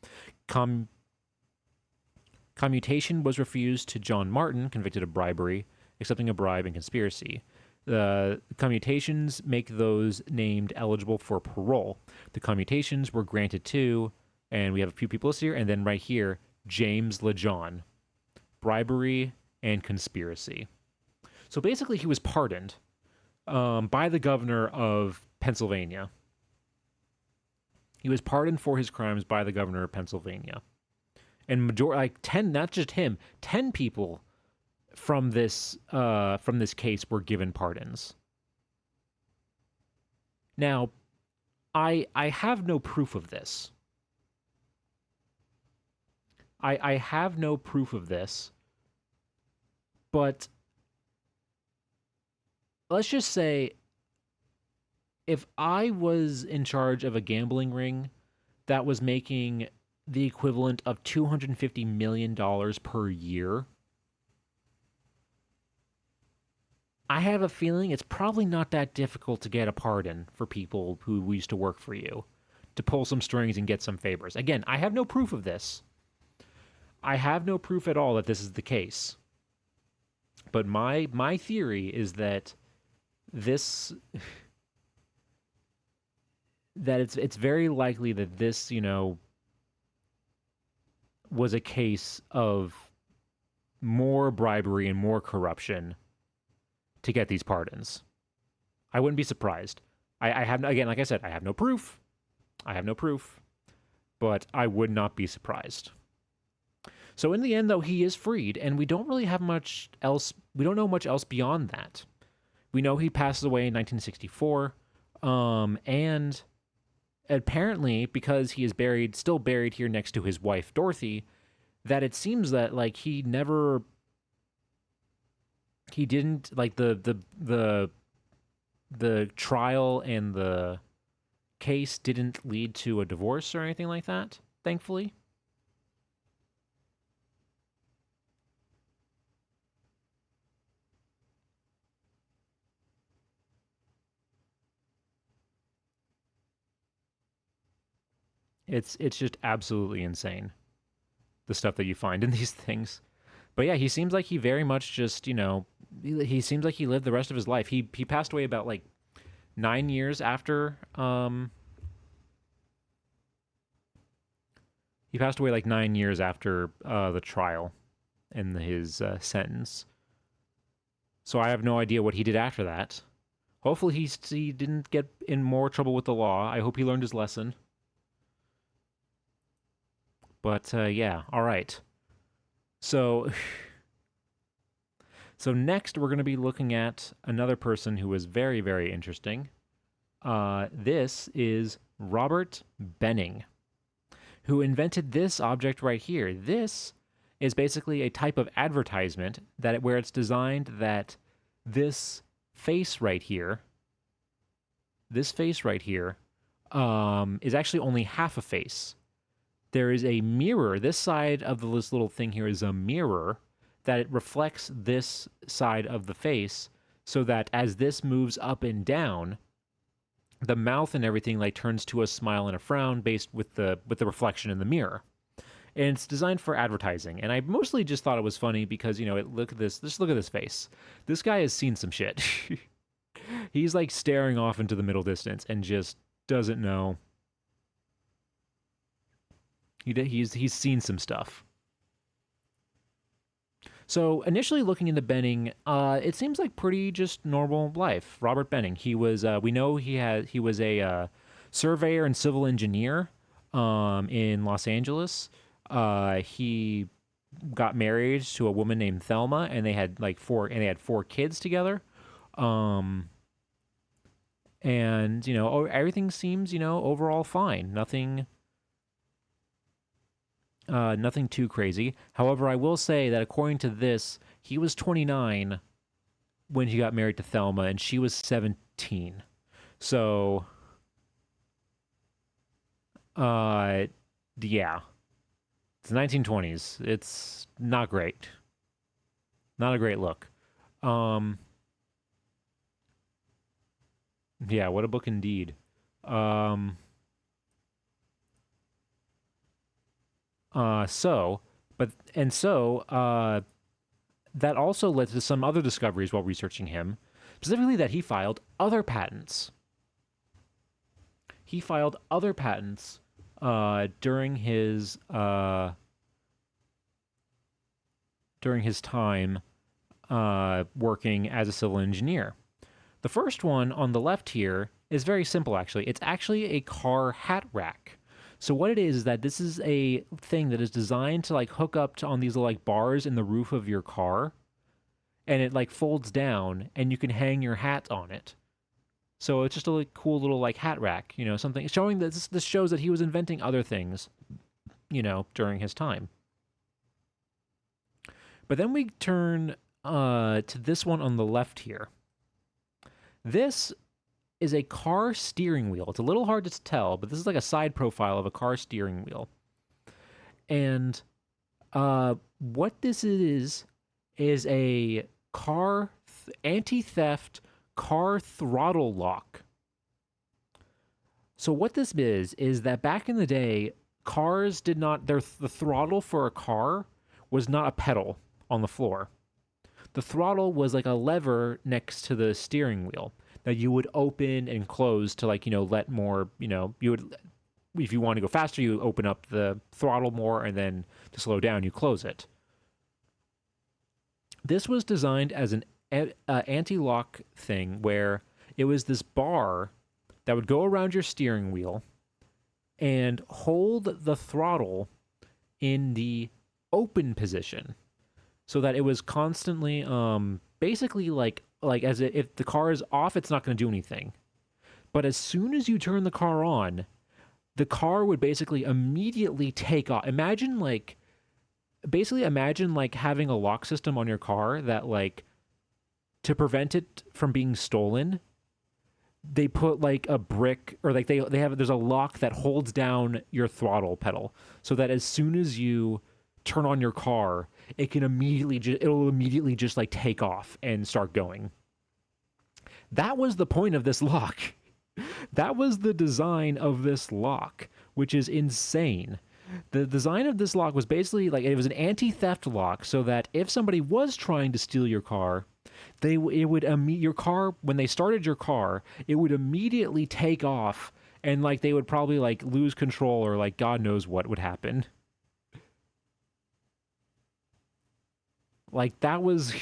S1: Commutation was refused to John Martin, convicted of bribery, accepting a bribe, and conspiracy. The commutations make those named eligible for parole. The commutations were granted to, and we have a few people listed here, and then right here, James LeJohn. Bribery and conspiracy. So basically, he was pardoned by the governor of Pennsylvania. He was pardoned for his crimes by the governor of Pennsylvania. And 10, not just him, 10 people from this case were given pardons. Now, I have no proof of this. I have no proof of this, but let's just say if I was in charge of a gambling ring that was making the equivalent of $250 million per year, I have a feeling it's probably not that difficult to get a pardon for people who used to work for you, to pull some strings and get some favors. Again, I have no proof of this. I have no proof at all that this is the case. But my theory is that it's very likely that this, was a case of more bribery and more corruption to get these pardons. I wouldn't be surprised. I have, again, like I said, I have no proof. But I would not be surprised. So in the end, though, he is freed, and we don't really have much else. We don't know much else beyond that. We know he passes away in 1964, and apparently, because he is still buried here next to his wife Dorothy, that it seems that he didn't the trial and the case didn't lead to a divorce or anything like that, thankfully. It's just absolutely insane, the stuff that you find in these things. But yeah, he seems like he very much just, he seems like he lived the rest of his life. He passed away about 9 years after he passed away 9 years after the trial and his sentence. So I have no idea what he did after that. Hopefully he didn't get in more trouble with the law. I hope he learned his lesson. But yeah, all right. So next we're going to be looking at another person who is very, very interesting. This is Robert Benning, who invented this object right here. This is basically a type of advertisement where it's designed that this face right here, is actually only half a face. There is a mirror. This side of this little thing here is a mirror that it reflects this side of the face, so that as this moves up and down, the mouth and everything turns to a smile and a frown based with the reflection in the mirror. And it's designed for advertising. And I mostly just thought it was funny because, look at this. Just look at this face. This guy has seen some shit. He's staring off into the middle distance and just doesn't know He's seen some stuff. So initially looking into Benning, it seems like pretty just normal life. Robert Benning. He was we know he was a surveyor and civil engineer in Los Angeles. He got married to a woman named Thelma, and they had four kids together. Um, and everything seems overall fine. Nothing too crazy. However, I will say that according to this, he was 29 when he got married to Thelma, and she was 17. So, uh, yeah, it's 1920s. It's not great. Not a great look. Um, yeah, what a book indeed. Um, so, but and so, that also led to some other discoveries while researching him, specifically that he filed other patents. He filed other patents during his time working as a civil engineer. The first one on the left here is very simple, actually. It's actually a car hat rack. So what it is that this is a thing that is designed to like hook up to on these like bars in the roof of your car, and it like folds down, and you can hang your hat on it. So it's just a like, cool little like hat rack, something showing that this shows that he was inventing other things, during his time. But then we turn to this one on the left here. This is a car steering wheel. It's a little hard to tell, but this is like a side profile of a car steering wheel. And what this is a car anti-theft car throttle lock. So what this is that back in the day, cars did not the throttle for a car was not a pedal on the floor. The throttle was like a lever next to the steering wheel that you would open and close to let more, you would, if you want to go faster, you open up the throttle more, and then to slow down, you close it. This was designed as an anti-lock thing where it was this bar that would go around your steering wheel and hold the throttle in the open position so that it was constantly basically like as if the car is off, it's not going to do anything. But as soon as you turn the car on, the car would basically immediately take off. Imagine having a lock system on your car that like to prevent it from being stolen, they put like a brick or like there's a lock that holds down your throttle pedal so that as soon as you turn on your car, it'll immediately just like take off and start going. That was the point of this lock. That was the design of this lock, which is insane. The design of this lock was basically like it was an anti-theft lock so that if somebody was trying to steal your car, your car when they started your car, it would immediately take off, and like they would probably like lose control or like God knows what would happen. Like that was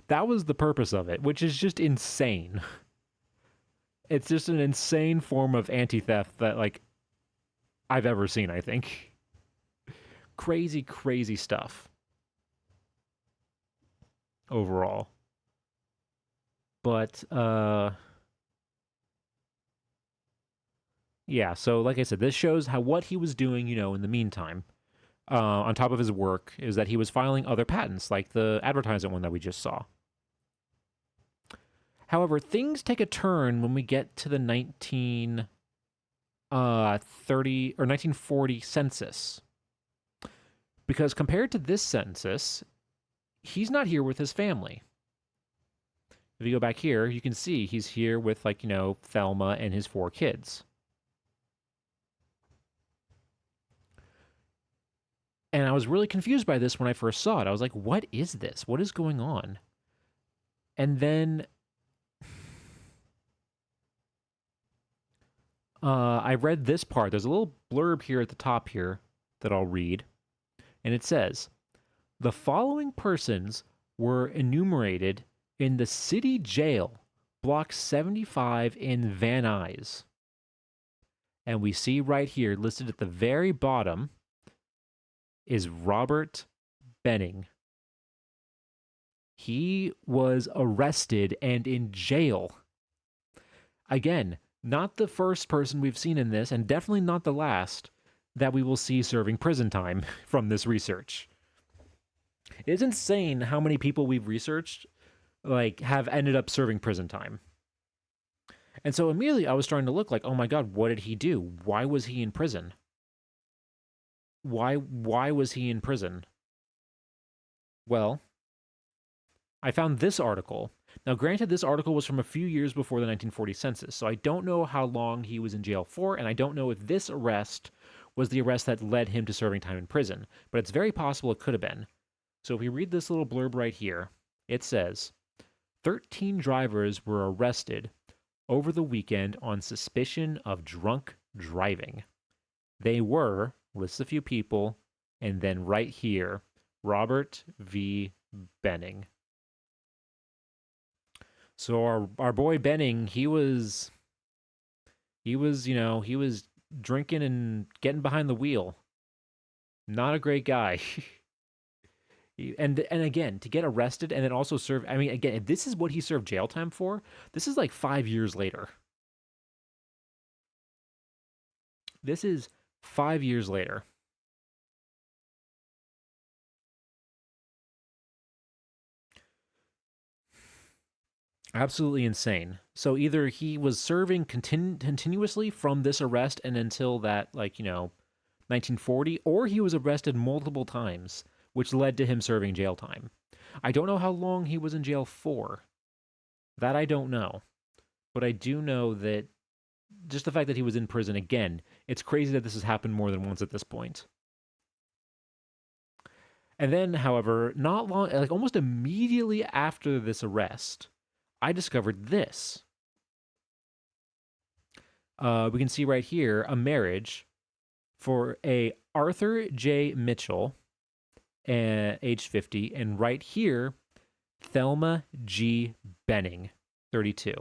S1: the purpose of it, which is just insane. It's just an insane form of anti-theft that like I've ever seen, I think. Crazy, crazy stuff. Overall. But yeah, so like I said, this shows how what he was doing, in the meantime. On top of his work, is that he was filing other patents, like the advertising one that we just saw. However, things take a turn when we get to the 1930 or 1940 census. Because compared to this census, he's not here with his family. If you go back here, you can see he's here with Thelma and his 4 kids. And I was really confused by this when I first saw it. I was like, what is this? What is going on? And then I read this part. There's a little blurb here at the top here that I'll read, and it says the following persons were enumerated in the city jail, block 75 in Van Nuys. And we see right here, listed at the very bottom, is Robert Benning. He was arrested and in jail. Again, not the first person we've seen in this, and definitely not the last that we will see serving prison time from this research. It's insane how many people we've researched have ended up serving prison time. And so immediately I was starting to look like, oh my god, what did he do? Why was he in prison? Why was he in prison? Well, I found this article. Now, granted, this article was from a few years before the 1940 census, so I don't know how long he was in jail for, and I don't know if this arrest was the arrest that led him to serving time in prison, but it's very possible it could have been. So if we read this little blurb right here, it says 13 drivers were arrested over the weekend on suspicion of drunk driving. They were, lists a few people, and then right here, Robert V. Benning. So our boy Benning, he was drinking and getting behind the wheel. Not a great guy. And again, to get arrested and then also serve, I mean, again, if this is what he served jail time for, this is like 5 years later. This is 5 years later. Absolutely insane. So either he was serving continuously from this arrest and until that, 1940, or he was arrested multiple times, which led to him serving jail time. I don't know how long he was in jail for. That I don't know. But I do know that just the fact that he was in prison again, it's crazy that this has happened more than once at this point. And then, however, not long, like almost immediately after this arrest, I discovered this. We can see right here a marriage for a Arthur J. Mitchell, age 50, and right here, Thelma G. Benning, 32.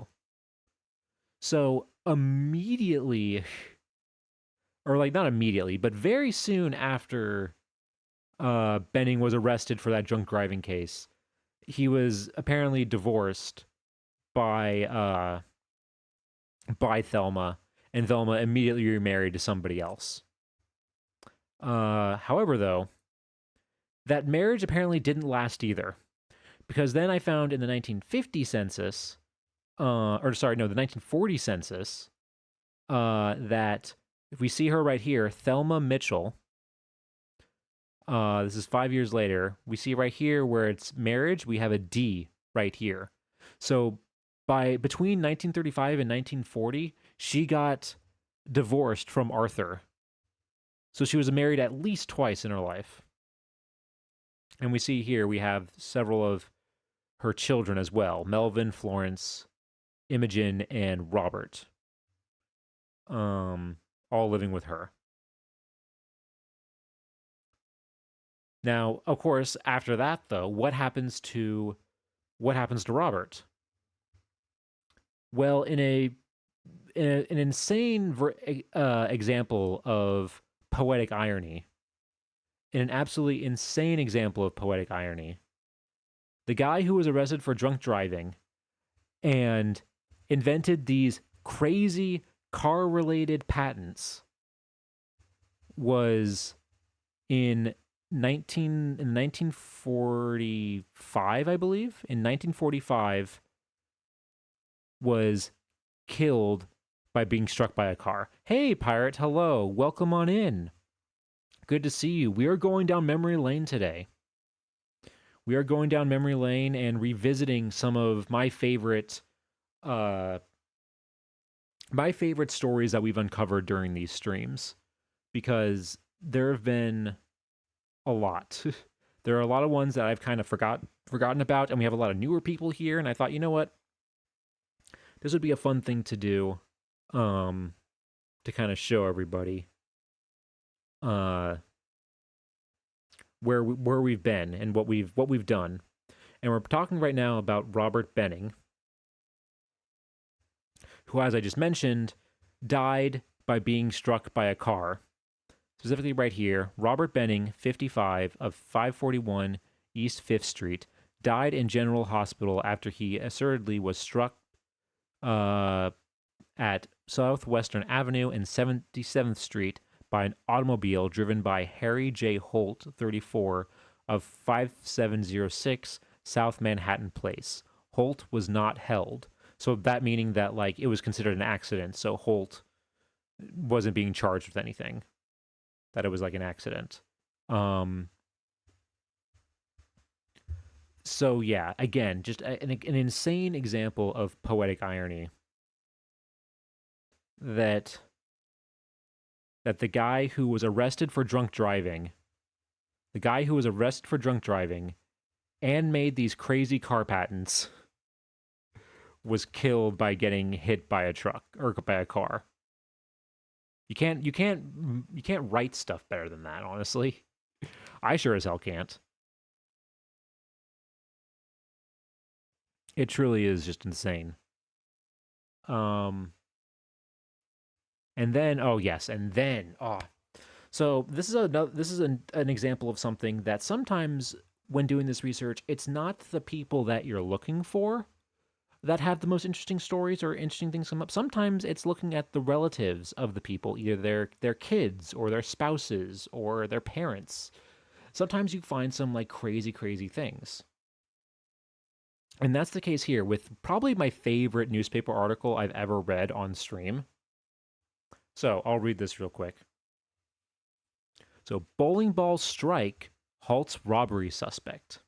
S1: So immediately, or not immediately, but very soon after Benning was arrested for that drunk driving case, he was apparently divorced by Thelma, and Thelma immediately remarried to somebody else. However, though, that marriage apparently didn't last either, because then I found in the 1950 census, the 1940 census, that if we see her right here, Thelma Mitchell. This is 5 years later. We see right here where it's marriage. We have a D right here. So between 1935 and 1940, she got divorced from Arthur. So she was married at least twice in her life. And we see here we have several of her children as well: Melvin, Florence, Imogen, and Robert. All living with her. Now, of course, after that though, what happens to Robert? Well, in an insane example of poetic irony, in an absolutely insane example of poetic irony, the guy who was arrested for drunk driving and invented these crazy car-related patents was in 1945, I believe. In 1945, was killed by being struck by a car. Hey, pirate, hello. Welcome on in. Good to see you. We are going down memory lane today. We are going down memory lane and revisiting some of my favorite stories that we've uncovered during these streams, because there have been a lot. There are a lot of ones that I've kind of forgotten about, and we have a lot of newer people here, and I thought, you know what? This would be a fun thing to do, to kind of show everybody. where we've been and what we've done. And we're talking right now about Robert Benning, who, as I just mentioned, died by being struck by a car. Specifically, right here, Robert Benning, 55, of 541 East 5th Street, died in General Hospital after he assertedly was struck uh, at Southwestern Avenue and 77th Street by an automobile driven by Harry J. Holt, 34, of 5706 South Manhattan Place. Holt was not held. So that meaning that like it was considered an accident, so Holt wasn't being charged with anything. That it was like an accident. Um so yeah, again, just an insane example of poetic irony that the guy who was arrested for drunk driving, the guy who was arrested for drunk driving and made these crazy car patents was killed by getting hit by a truck or by a car. You can't write stuff better than that, honestly. I sure as hell can't. It truly is just insane. Um and then oh yes, and then so this is an example of something that sometimes when doing this research, it's not the people that you're looking for that have the most interesting stories or interesting things come up. Sometimes it's looking at the relatives of the people, either their kids or their spouses or their parents. Sometimes you find some like crazy things. And that's the case here with probably my favorite newspaper article I've ever read on stream. So I'll read this real quick. So, bowling ball strike halts robbery suspect.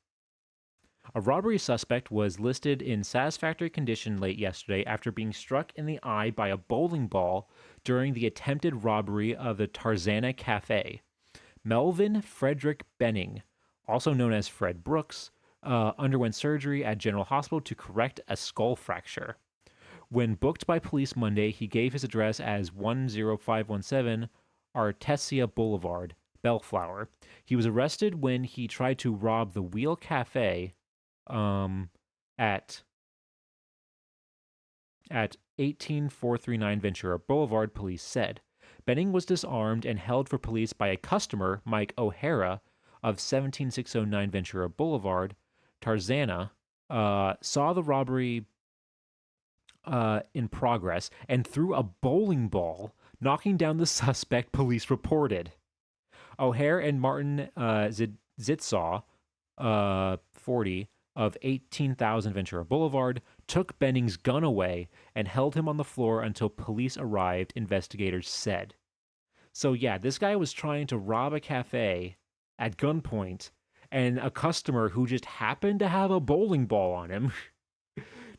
S1: A robbery suspect was listed in satisfactory condition late yesterday after being struck in the eye by a bowling ball during the attempted robbery of the Tarzana Cafe. Melvin Frederick Benning, also known as Fred Brooks, underwent surgery at General Hospital to correct a skull fracture. When booked by police Monday, he gave his address as 10517 Artesia Boulevard, Bellflower. He was arrested when he tried to rob the Wheel Cafe um, at 18439 Ventura Boulevard, police said. Benning was disarmed and held for police by a customer, Mike O'Hara, of 17609 Ventura Boulevard. Tarzana saw the robbery in progress and threw a bowling ball, knocking down the suspect, police reported. O'Hare and Martin Zitsaw, 40, of 18,000 Ventura Boulevard, took Benning's gun away and held him on the floor until police arrived, investigators said. So, yeah, this guy was trying to rob a cafe at gunpoint, and a customer who just happened to have a bowling ball on him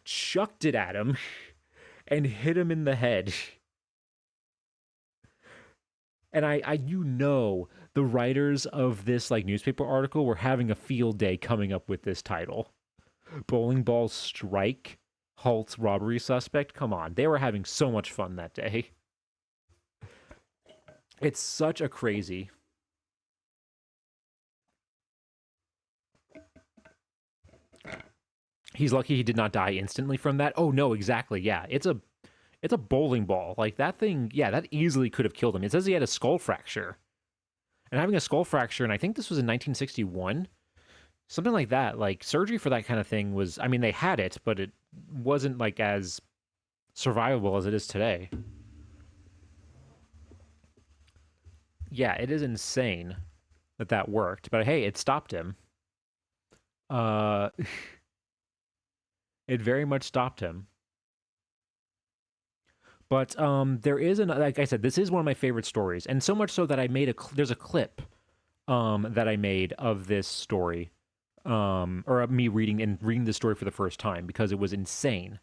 S1: chucked it at him and hit him in the head. And the writers of this like newspaper article were having a field day coming up with this title. Bowling ball strike halts robbery suspect. Come on, they were having so much fun that day. It's such a crazy. He's lucky he did not die instantly from that. Oh no, exactly. Yeah, it's a bowling ball. Like that thing, yeah, that easily could have killed him. It says he had a skull fracture. And having a skull fracture, and I think this was in 1961, something like that. Like surgery for that kind of thing was, I mean, they had it, but it wasn't like as survivable as it is today. Yeah, it is insane that worked, but hey, it stopped him. Uh, it very much stopped him. But there is like I said, this is one of my favorite stories, and so much so that I made there's a clip that I made of this story, or of me reading the story for the first time because it was insane.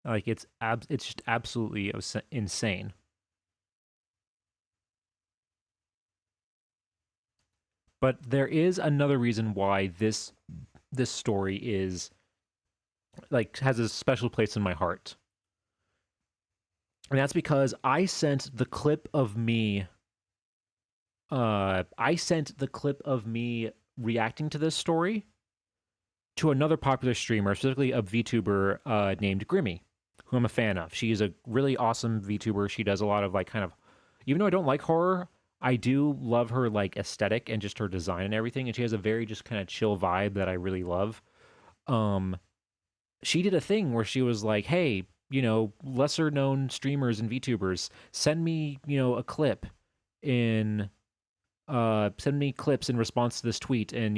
S1: Like it's just absolutely insane. But there is another reason why this story is like has a special place in my heart. And that's because I sent the clip of me reacting to this story to another popular streamer, specifically a VTuber named Grimmy, who I'm a fan of. She is a really awesome VTuber. She does a lot of like kind of, even though I don't like horror, I do love her like aesthetic and just her design and everything. And she has a very just kind of chill vibe that I really love. Um, she did a thing where she was like, "Hey, lesser known streamers and VTubers, send me, a clip in send me clips in response to this tweet, and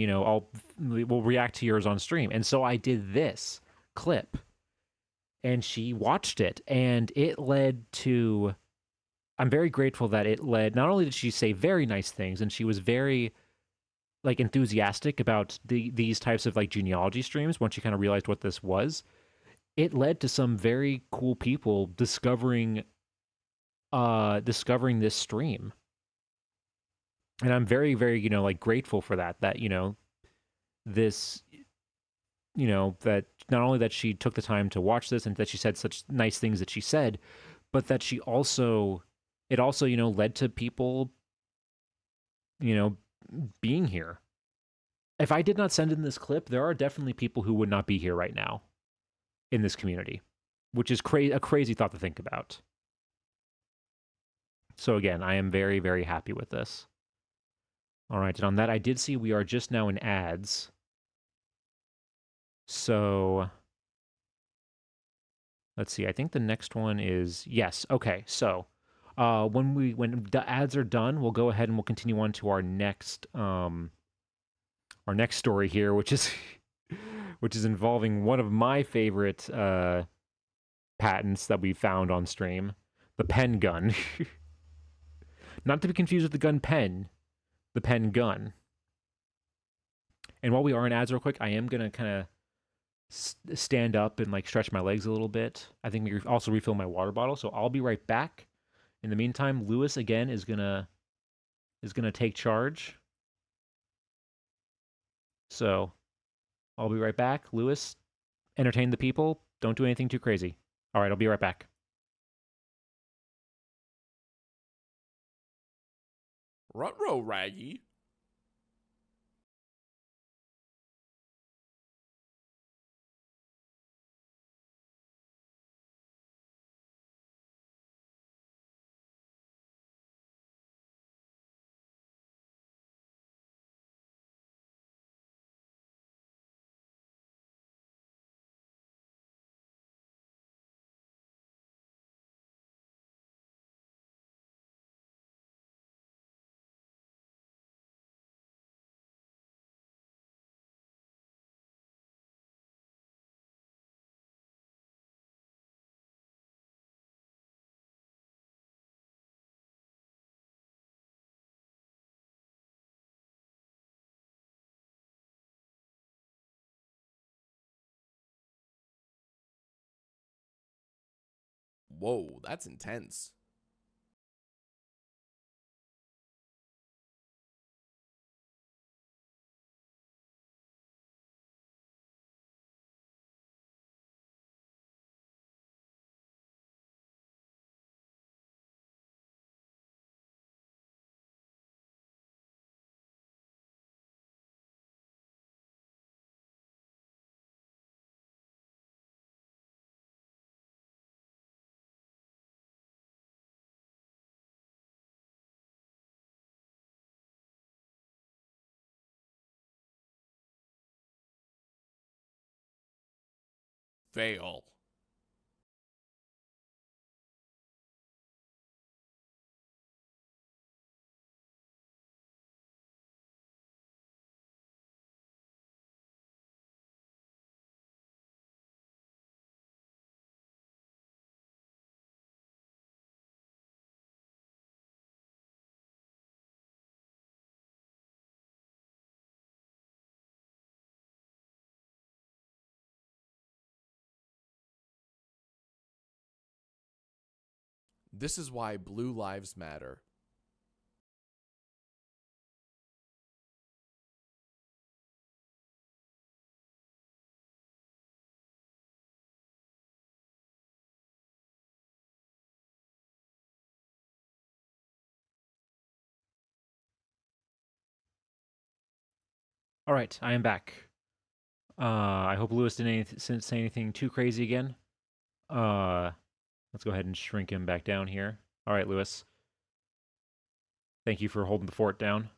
S1: we'll react to yours on stream." And so I did this clip, and she watched it, and it led to. I'm very grateful that it led. Not only did she say very nice things, and she was very like enthusiastic about these types of like genealogy streams once she kind of realized what this was. It led to some very cool people discovering this stream, and I'm very very like grateful for that this that not only that she took the time to watch this and that she said such nice things that she said, but that she also it also led to people you know being here. If I did not send in this clip, there are definitely people who would not be here right now in this community, which is a crazy thought to think about. So again, I am very very happy with this. All right, and on that I did see we are just now in ads. So let's see. I think the next one is yes. Okay, so when the ads are done, we'll go ahead and we'll continue on to our next story here, which is which is involving one of my favorite patents that we found on stream, the pen gun. Not to be confused with the gun pen, the pen gun. And while we are in ads, real quick, I am gonna kind of stand up and like stretch my legs a little bit. I think we also refill my water bottle, so I'll be right back. In the meantime, Lewis again is gonna take charge. So I'll be right back. Lewis, entertain the people. Don't do anything too crazy. All right, I'll be right back.
S2: Ruh-roh, Raggy. Whoa, that's intense. Fail. This is why blue lives matter.
S1: All right, I am back. I hope Lewis didn't say anything too crazy again. Uh, let's go ahead and shrink him back down here. All right, Lewis. Thank you for holding the fort down.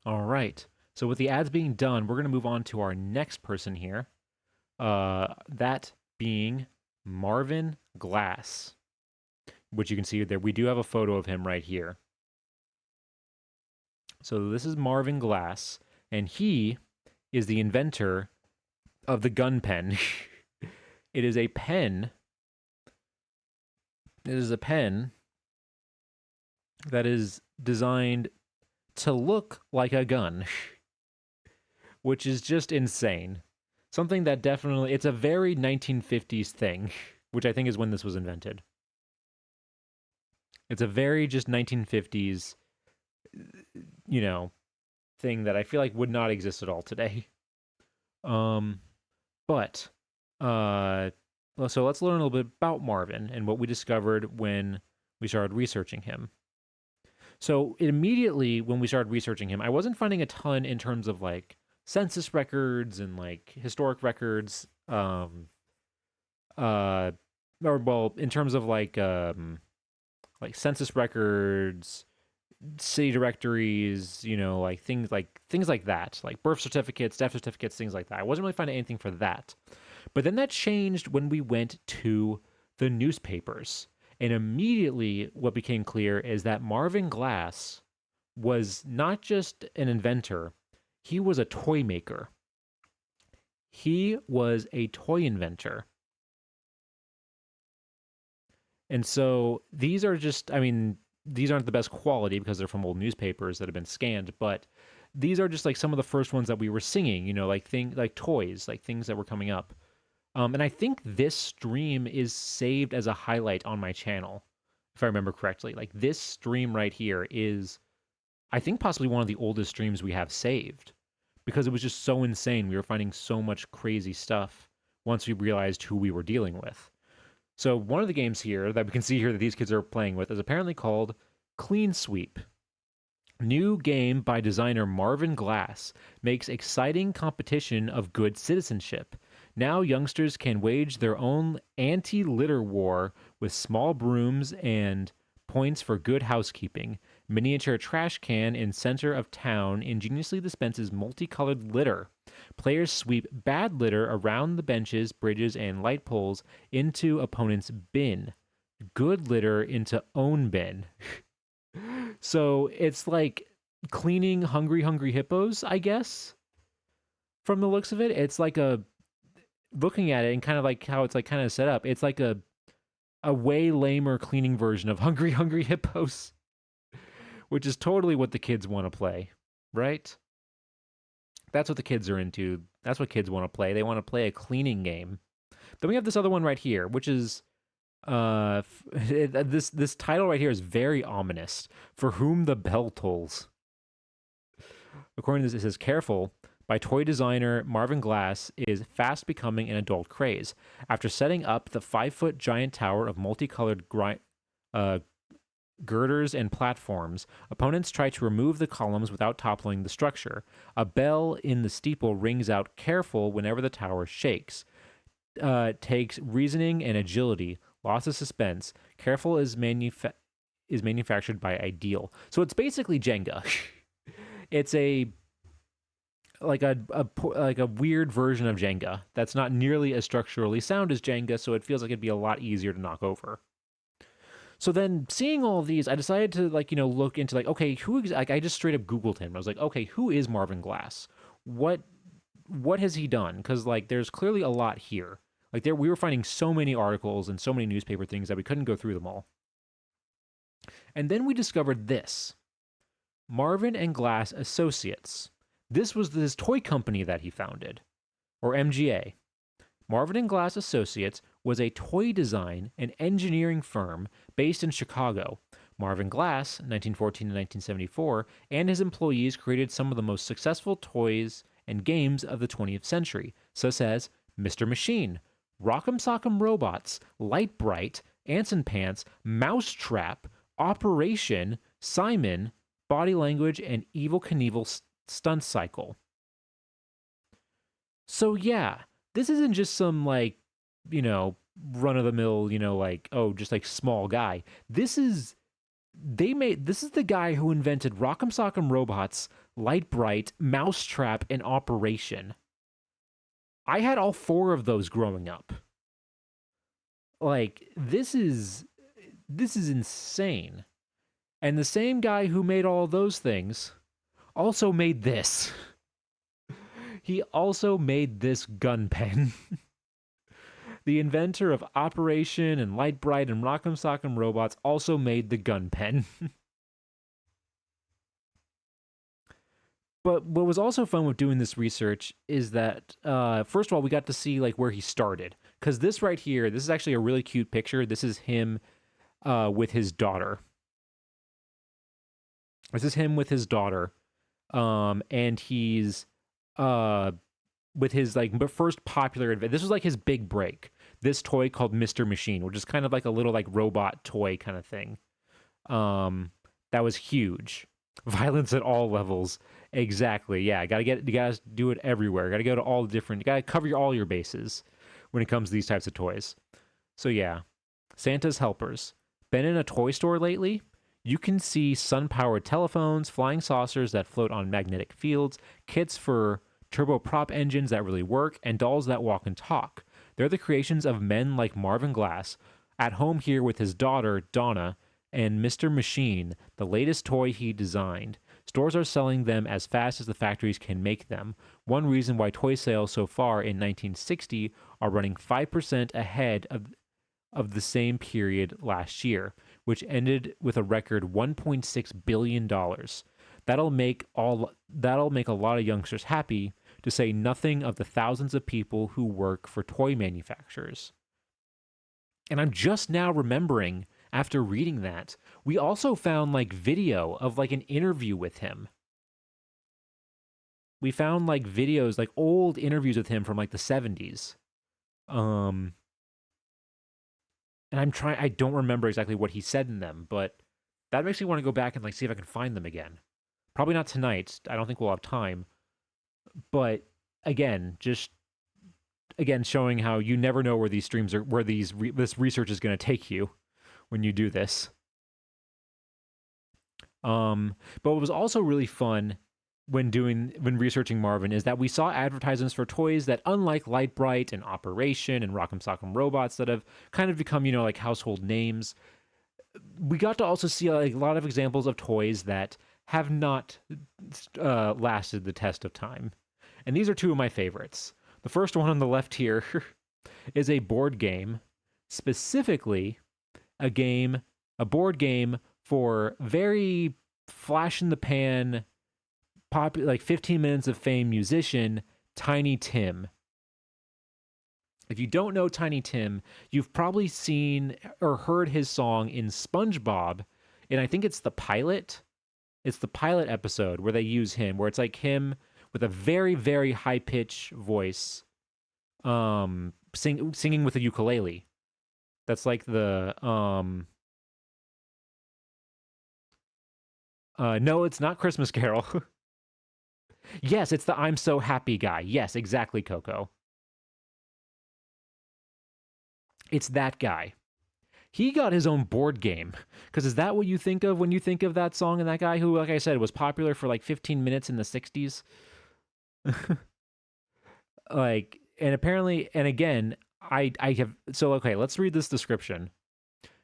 S1: All right. So with the ads being done, we're going to move on to our next person here. That being Marvin Glass, which you can see there. We do have a photo of him right here. So this is Marvin Glass, and he is the inventor of the gun pen. It is a pen. It is a pen that is designed to look like a gun, which is just insane. Something that definitely, it's a very 1950s thing, which I think is when this was invented. It's a very just 1950s, thing that I feel like would not exist at all today. But so let's learn a little bit about Marvin and what we discovered when we started researching him. So immediately when we started researching him, I wasn't finding a ton in terms of like census records and like historic records. Or well, in terms of like census records, city directories, like things like that, like birth certificates, death certificates, things like that. I wasn't really finding anything for that. But then that changed when we went to the newspapers. And immediately what became clear is that Marvin Glass was not just an inventor, he was a toy maker. He was a toy inventor. And so these are just, I mean, these aren't the best quality because they're from old newspapers that have been scanned, but these are just like some of the first ones that we were singing, like toys, like things that were coming up. And I think this stream is saved as a highlight on my channel, if I remember correctly. Like this stream right here is, I think, possibly one of the oldest streams we have saved because it was just so insane. We were finding so much crazy stuff once we realized who we were dealing with. So one of the games here that we can see here that these kids are playing with is apparently called Clean Sweep. New game by designer Marvin Glass makes exciting competition of good citizenship. Now youngsters can wage their own anti-litter war with small brooms and points for good housekeeping. Miniature trash can in center of town ingeniously dispenses multicolored litter. Players sweep bad litter around the benches, bridges, and light poles into opponent's bin. Good litter into own bin. So it's like cleaning hungry hippos, I guess. From the looks of it, it's like looking at it and kind of like how it's like kind of set up. It's like a way lamer cleaning version of hungry hippos, which is totally what the kids want to play, right? That's what the kids are into. That's what kids want to play. They want to play a cleaning game. Then we have this other one right here, which is this title right here is very ominous. For whom the bell tolls. According to this, it says careful. By toy designer Marvin Glass is fast becoming an adult craze. After setting up the 5-foot giant tower of multicolored girders and platforms, opponents try to remove the columns without toppling the structure. A bell in the steeple rings out careful whenever the tower shakes. Takes reasoning and agility. Lots of suspense. Careful is manufactured by Ideal. So it's basically Jenga. It's like a weird version of Jenga that's not nearly as structurally sound as Jenga, so it feels like it'd be a lot easier to knock over. So then, seeing all of these, I decided to look into okay, I just straight up Googled him. I was like, okay, who is Marvin Glass? What has he done? Because there's clearly a lot here. We were finding so many articles and so many newspaper things that we couldn't go through them all. And then we discovered this: Marvin and Glass Associates. This was his toy company that he founded, or MGA. Marvin and Glass Associates was a toy design and engineering firm based in Chicago. Marvin Glass, 1914 to 1974, and his employees created some of the most successful toys and games of the 20th century, such as Mr. Machine, Rock'em Sock'em Robots, Light Bright, Anson Pants, Mousetrap, Operation, Simon, Body Language, and Evil Knievel Stunt Cycle. So yeah, this isn't just some like, run of the mill, like, oh, just like small guy. This is the guy who invented Rock'em Sock'em Robots, Light Bright, Mousetrap, and Operation. I had all four of those growing up. Like, this is insane. And the same guy who made all those things also made this. He also made this gun pen. The inventor of Operation and Light Bright and Rock'em Sock'em Robots also made the gun pen. But what was also fun with doing this research is that, first of all, we got to see like where he started. Because this right here, this is actually a really cute picture. This is him with his daughter. This is him with his daughter. And he's with his like first popular this was like his big break. This toy called Mr. Machine, which is kind of like a little like robot toy kind of thing. That was huge. Violence at all levels. Exactly. Yeah, you gotta do it everywhere. Gotta go to all the different. You gotta cover all your bases when it comes to these types of toys. So yeah, Santa's helpers. Been in a toy store lately? You can see sun-powered telephones, flying saucers that float on magnetic fields, kits for turboprop engines that really work, and dolls that walk and talk. They're the creations of men like Marvin Glass, at home here with his daughter, Donna, and Mr. Machine, the latest toy he designed. Stores are selling them as fast as the factories can make them. One reason why toy sales so far in 1960 are running 5% ahead of the same period last year, which ended with a record $1.6 billion. That'll make a lot of youngsters happy, to say nothing of the thousands of people who work for toy manufacturers. And I'm just now remembering, after reading that, we also found like video of like an interview with him. We found like videos, like old interviews with him from like the 70s. And I don't remember exactly what he said in them, but that makes me want to go back and like see if I can find them again. Probably not tonight. I don't think we'll have time. But again, showing how you never know where these streams are, where this research is going to take you when you do this. But what was also really fun when researching Marvin is that we saw advertisements for toys that, unlike Light Bright and Operation and Rock'em Sock'em Robots that have kind of become, like household names, we got to also see like a lot of examples of toys that have not lasted the test of time. And these are two of my favorites. The first one on the left here is a board game, specifically a board game for very flash in the pan, like 15 minutes of fame musician Tiny Tim. If you don't know Tiny Tim, you've probably seen or heard his song in SpongeBob, and I think it's the pilot. It's the pilot episode where they use him, where it's like him with a very, very high pitch voice, singing with a ukulele. That's like the no, it's not Christmas Carol. Yes, it's the I'm So Happy guy. Yes, exactly, Coco. It's that guy. He got his own board game. Because is that what you think of when you think of that song and that guy who, like I said, was popular for like 15 minutes in the 60s? Like, and apparently, and again, I have, so okay, let's read this description.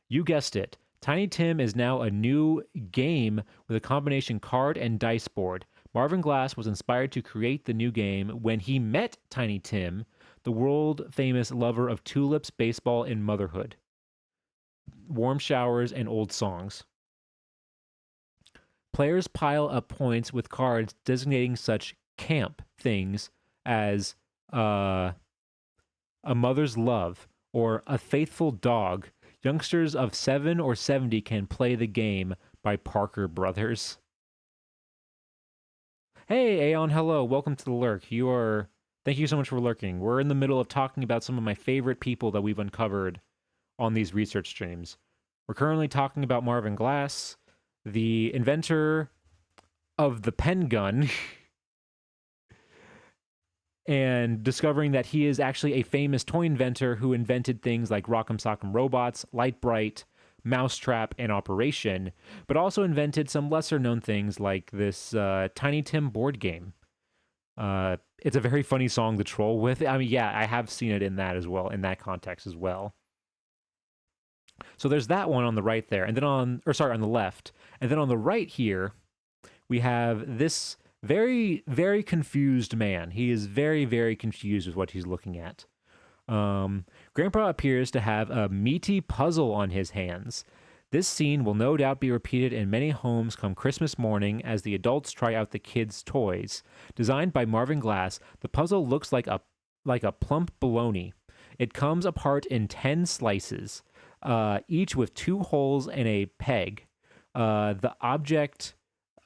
S1: You guessed it. Tiny Tim is now a new game with a combination card and dice board. Marvin Glass was inspired to create the new game when he met Tiny Tim, the world-famous lover of tulips, baseball, and motherhood, warm showers, and old songs. Players pile up points with cards designating such camp things as a mother's love or a faithful dog. Youngsters of 7 or 70 can play the game by Parker Brothers. Hey, Aeon, hello. Welcome to the Lurk. Thank you so much for lurking. We're in the middle of talking about some of my favorite people that we've uncovered on these research streams. We're currently talking about Marvin Glass, the inventor of the pen gun, and discovering that he is actually a famous toy inventor who invented things like Rock'em Sock'em Robots, Light Bright, Mousetrap, and Operation, but also invented some lesser known things like this Tiny Tim board game. It's a very funny song to troll with. I mean, yeah, I have seen it in that as well, in that context as well. So there's that one on the right there, and then on the left, and then on the right here, we have this very, very confused man. He is very, very confused with what he's looking at. Grandpa appears to have a meaty puzzle on his hands. This scene will no doubt be repeated in many homes come Christmas morning as the adults try out the kids' toys. Designed by Marvin Glass, the puzzle looks like a plump bologna. It comes apart in 10 slices, each with 2 holes and a peg. The object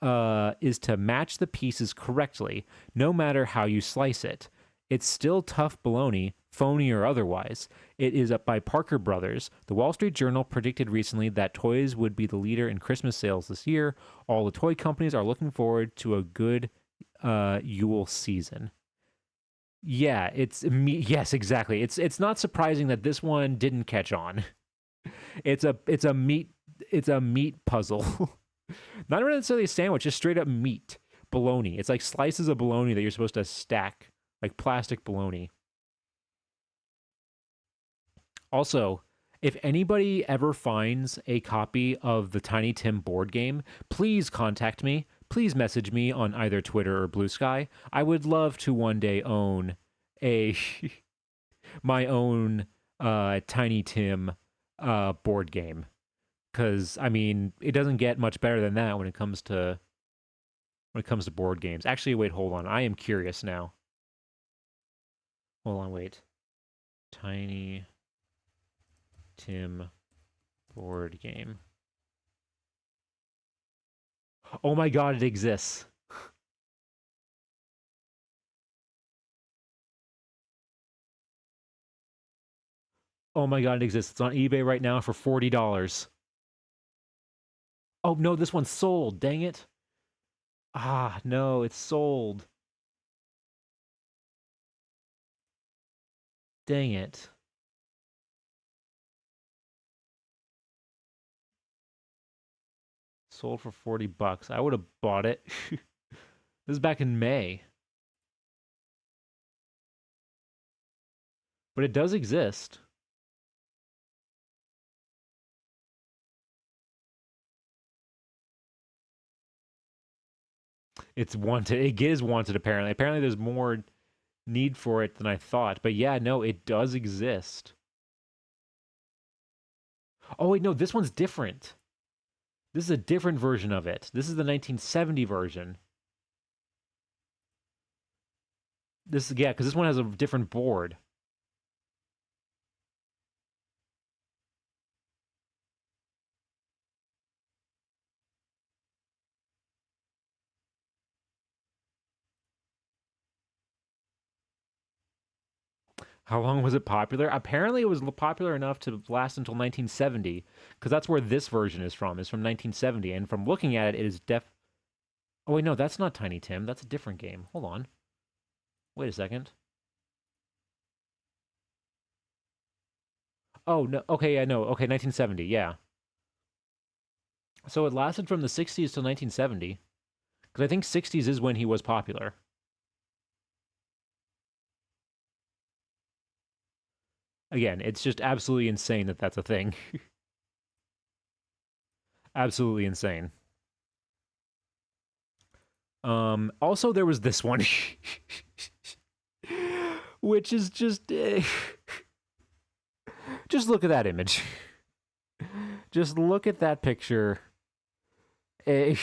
S1: is to match the pieces correctly, no matter how you slice it. It's still tough bologna, phony or otherwise. It is up by Parker Brothers. The Wall Street Journal predicted recently that toys would be the leader in Christmas sales this year. All the toy companies are looking forward to a good Yule season. Yeah, yes, exactly. It's not surprising that this one didn't catch on. It's a meat puzzle. Not even necessarily a sandwich, just straight up meat. Bologna. It's like slices of bologna that you're supposed to stack, like plastic bologna. Also, if anybody ever finds a copy of the Tiny Tim board game, please contact me. Please message me on either Twitter or Blue Sky. I would love to one day own a my own Tiny Tim board game. Because I mean, it doesn't get much better than that when it comes to board games. Actually, wait, hold on. I am curious now. Hold on, wait. Tiny Tim board game. Oh my god, it exists. Oh my god, it exists. It's on eBay right now for $40. Oh no, this one's sold. Dang it. Ah, no, it's sold. Dang it. Sold for $40. I would have bought it. This is back in May. But it does exist. It's wanted. It is wanted, apparently. Apparently, there's more need for it than I thought. But yeah, no, it does exist. Oh, wait, no, this one's different. This is a different version of it. This is the 1970 version. Yeah, because this one has a different board. How long was it popular? Apparently, it was popular enough to last until 1970, because that's where this version is from. It's from 1970, and from looking at it, it is Oh wait, no, that's not Tiny Tim. That's a different game. Hold on. Wait a second. Oh no. Okay, yeah, no. Okay, 1970. Yeah. So it lasted from the 60s to 1970, because I think 60s is when he was popular. Again, it's just absolutely insane that that's a thing. Absolutely insane. Also, there was this one, which is just look at that image. Just look at that picture. Eh,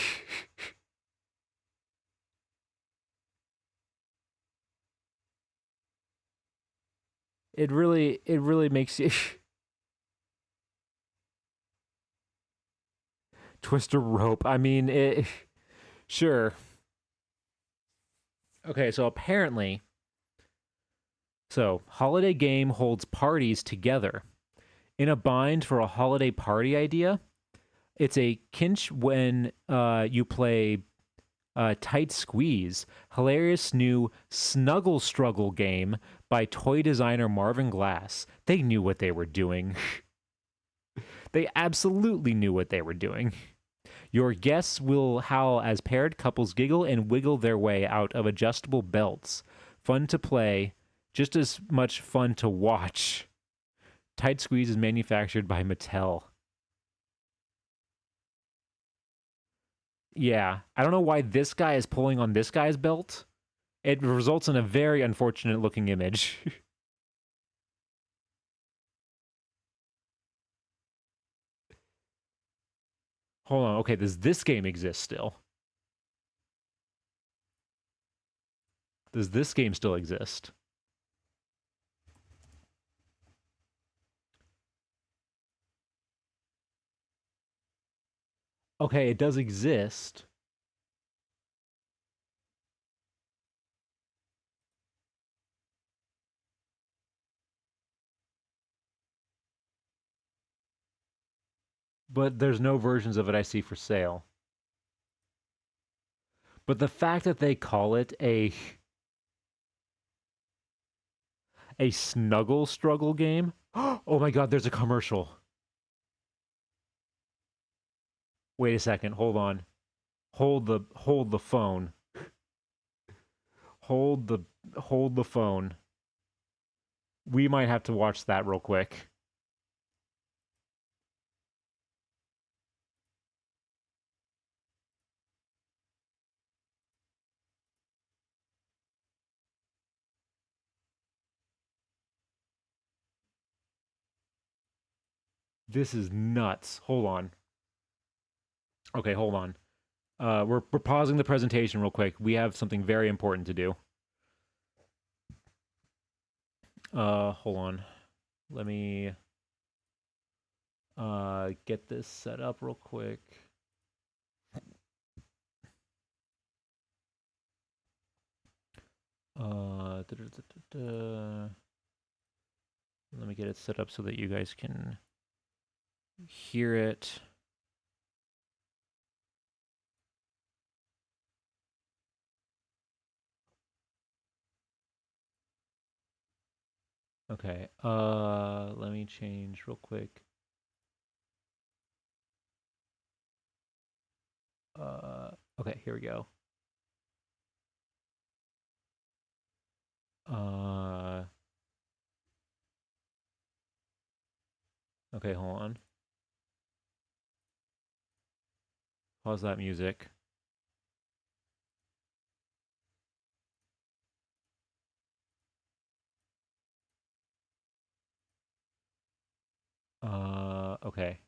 S1: it really makes you twist a rope. I mean, sure. Okay, so apparently So, holiday game holds parties together. In a bind for a holiday party idea, it's a kinch when you play Tight Squeeze, hilarious new snuggle struggle game by toy designer Marvin Glass. They knew what they were doing. They absolutely knew what they were doing. Your guests will howl as paired couples giggle and wiggle their way out of adjustable belts. Fun to play, just as much fun to watch. Tight Squeeze is manufactured by Mattel. Yeah, I don't know why this guy is pulling on this guy's belt. It results in a very unfortunate looking image. Hold on, okay, does this game exist still? Does this game still exist? Okay, it does exist. But there's no versions of it I see for sale. But the fact that they call it a snuggle struggle game. Oh my god, there's a commercial. Wait a second, hold on. Hold the phone. Hold the hold the phone. We might have to watch that real quick. This is nuts. Hold on. Okay, hold on. We're pausing the presentation real quick. We have something very important to do. Hold on. Let me get this set up real quick. Let me get it set up so that you guys can hear it. Okay. Let me change real quick. Okay, here we go. Uh, okay, hold on. Pause that music. Okay.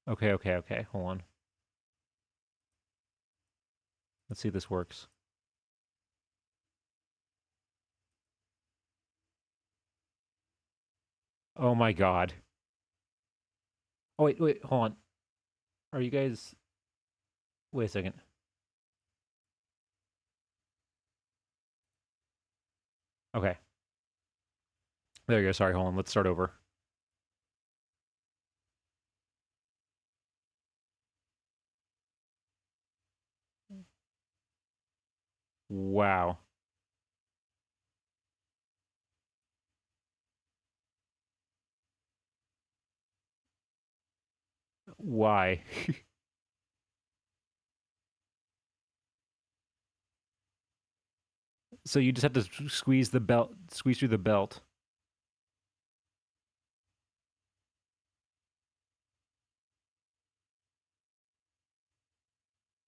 S1: Okay. Hold on. Let's see if this works. Oh my god. Oh wait, hold on. Are you guys wait a second. Okay. There you go. Sorry, hold on. Let's start over. Wow. Why? So you just have to squeeze the belt, squeeze through the belt.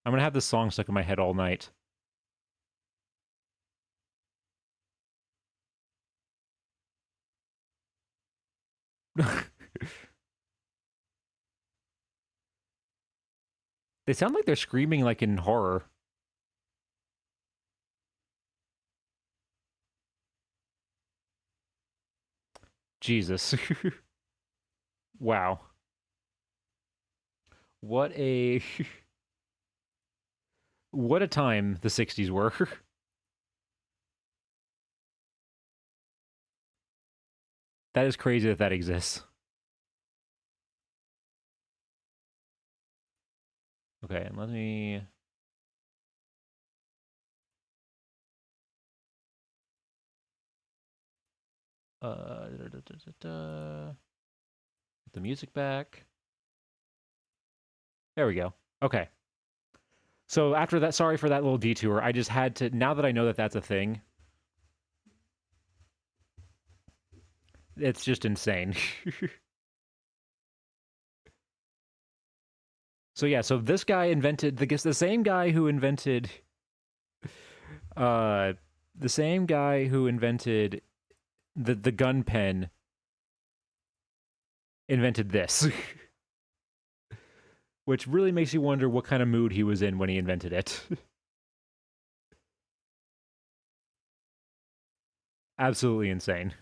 S1: I'm gonna have this song stuck in my head all night. They sound like they're screaming like in horror. Jesus. Wow. What a what a time the 60s were. That is crazy that that exists. Okay, and let me get the music back. There we go. Okay. So after that, sorry for that little detour. I just had to, now that I know that that's a thing, it's just insane. So yeah, so this guy invented the same guy who invented uh the same guy who invented the gun pen invented this, which really makes you wonder what kind of mood he was in when he invented it. Absolutely insane.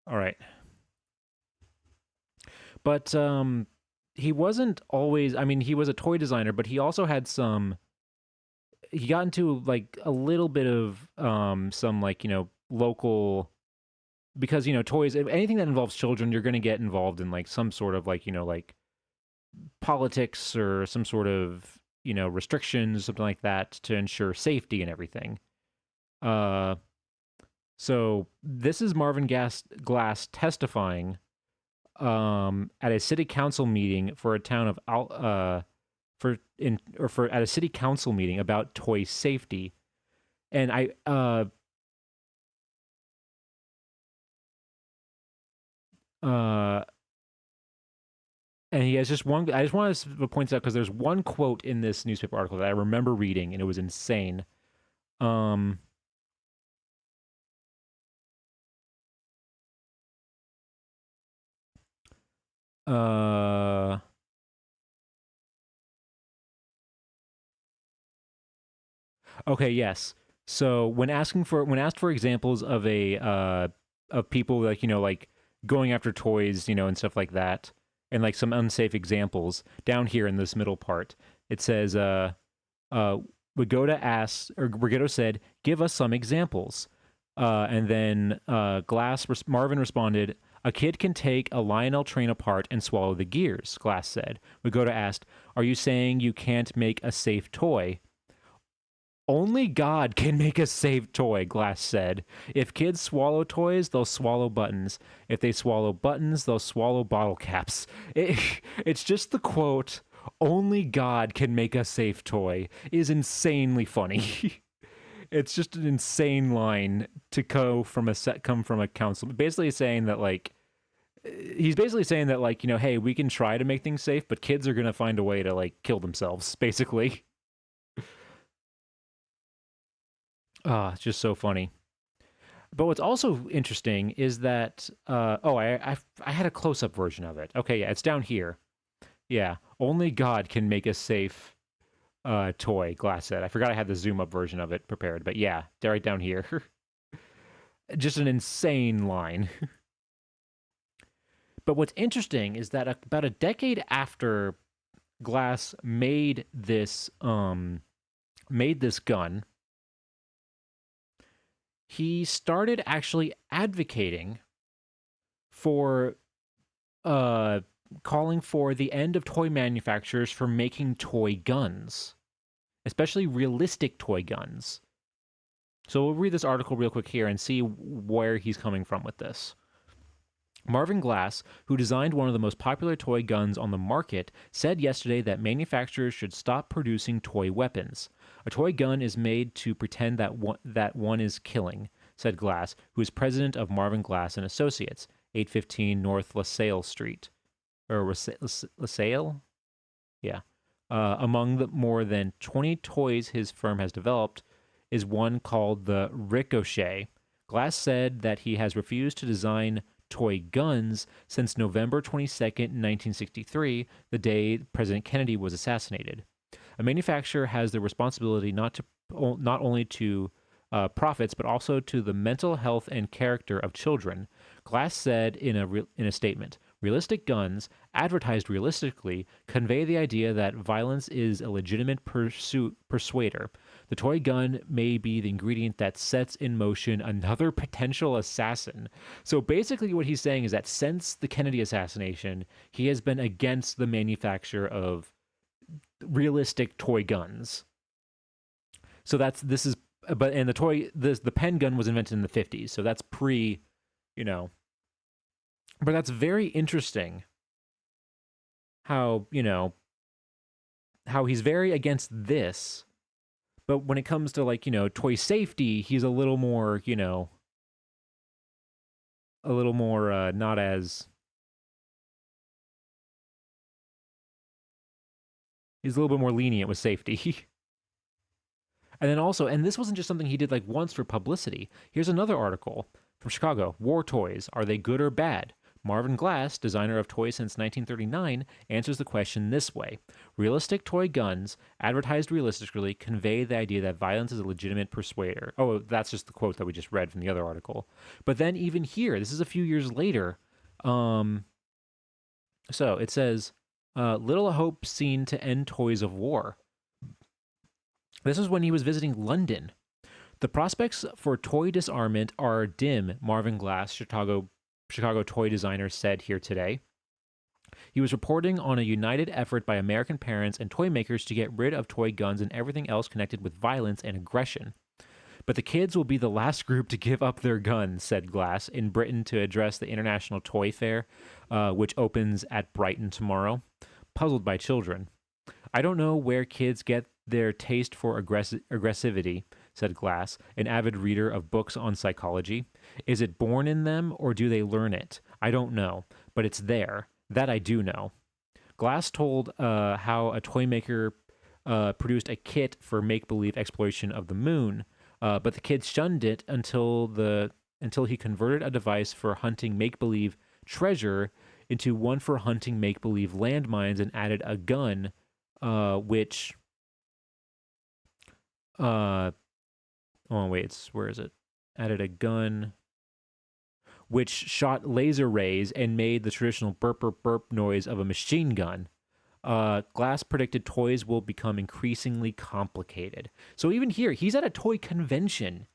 S1: All right. But he wasn't always, I mean, he was a toy designer, but he also had some he got into like a little bit of some like, local, because toys, anything that involves children, you're going to get involved in like some sort of like, like politics or some sort of, restrictions, something like that to ensure safety and everything. Uh so this is Marvin Glass testifying at a city council meeting for a town of for in or for at a city council meeting about toy safety. And uh and he has just one, I just want to point out because there's one quote in this newspaper article that I remember reading and it was insane. Um uh okay, yes. So when asked for examples of people like, like going after toys, and stuff like that, and like some unsafe examples down here in this middle part, it says uh Rigoto said, "Give us some examples." And then Marvin responded, "A kid can take a Lionel train apart and swallow the gears." Glass said. Rigoto asked, "Are you saying you can't make a safe toy?" "Only God can make a safe toy," Glass said. "If kids swallow toys, they'll swallow buttons. If they swallow buttons, they'll swallow bottle caps." It's just the quote, "Only God can make a safe toy," is insanely funny. It's just an insane line to come from a council. Basically saying that like he's basically saying that like, hey, we can try to make things safe, but kids are gonna find a way to like kill themselves, basically. Ah, it's just so funny. But what's also interesting is that I had a close up version of it. Okay, yeah, it's down here. Yeah, only God can make a safe toy. Glass said. I forgot I had the zoom up version of it prepared, but yeah, they're right down here. Just an insane line. But what's interesting is that about a decade after Glass made this gun, he started actually advocating for uh calling for the end of toy manufacturers for making toy guns, especially realistic toy guns. So we'll read this article real quick here and see where he's coming from with this. Marvin Glass, who designed one of the most popular toy guns on the market, said yesterday that manufacturers should stop producing toy weapons. "A toy gun is made to pretend that one is killing," said Glass, who is president of Marvin Glass and Associates, 815 North LaSalle Street. Or LaSalle? Yeah. Among the more than 20 toys his firm has developed is one called the Ricochet. Glass said that he has refused to design toy guns since November 22nd, 1963, the day President Kennedy was assassinated. A manufacturer has the responsibility not only to profits, but also to the mental health and character of children. Glass said in a statement, Realistic guns, advertised realistically, convey the idea that violence is a legitimate persuader. The toy gun may be the ingredient that sets in motion another potential assassin. So basically, what he's saying is that since the Kennedy assassination, he has been against the manufacture of realistic toy guns. So this is, but and the pen gun was invented in the 50s, so that's pre, you know, but that's very interesting how, how he's very against this, but when it comes to like, toy safety, he's a little more, not as, he's a little bit more lenient with safety. And then also, and this wasn't just something he did like once for publicity. Here's another article from Chicago. War toys, are they good or bad? Marvin Glass, designer of toys since 1939, answers the question this way. Realistic toy guns, advertised realistically, convey the idea that violence is a legitimate persuader. Oh, that's just the quote that we just read from the other article. But then even here, this is a few years later. So it says, little hope seen to end toys of war. This was when he was visiting London. The prospects for toy disarmament are dim, Marvin Glass, Chicago toy designer, said here today. He was reporting on a united effort by American parents and toy makers to get rid of toy guns and everything else connected with violence and aggression. But the kids will be the last group to give up their guns, said Glass, in Britain to address the International Toy Fair, which opens at Brighton tomorrow. Puzzled by children. I don't know where kids get their taste for aggressivity, said Glass, an avid reader of books on psychology. Is it born in them or do they learn it? I don't know, but it's there. That I do know. Glass told how a toy maker produced a kit for make-believe exploration of the moon, but the kids shunned it until he converted a device for hunting make-believe treasure into one for hunting make-believe landmines and added a gun, which where is it? Added a gun which shot laser rays and made the traditional burp burp burp noise of a machine gun. Glass predicted toys will become increasingly complicated. So even here, he's at a toy convention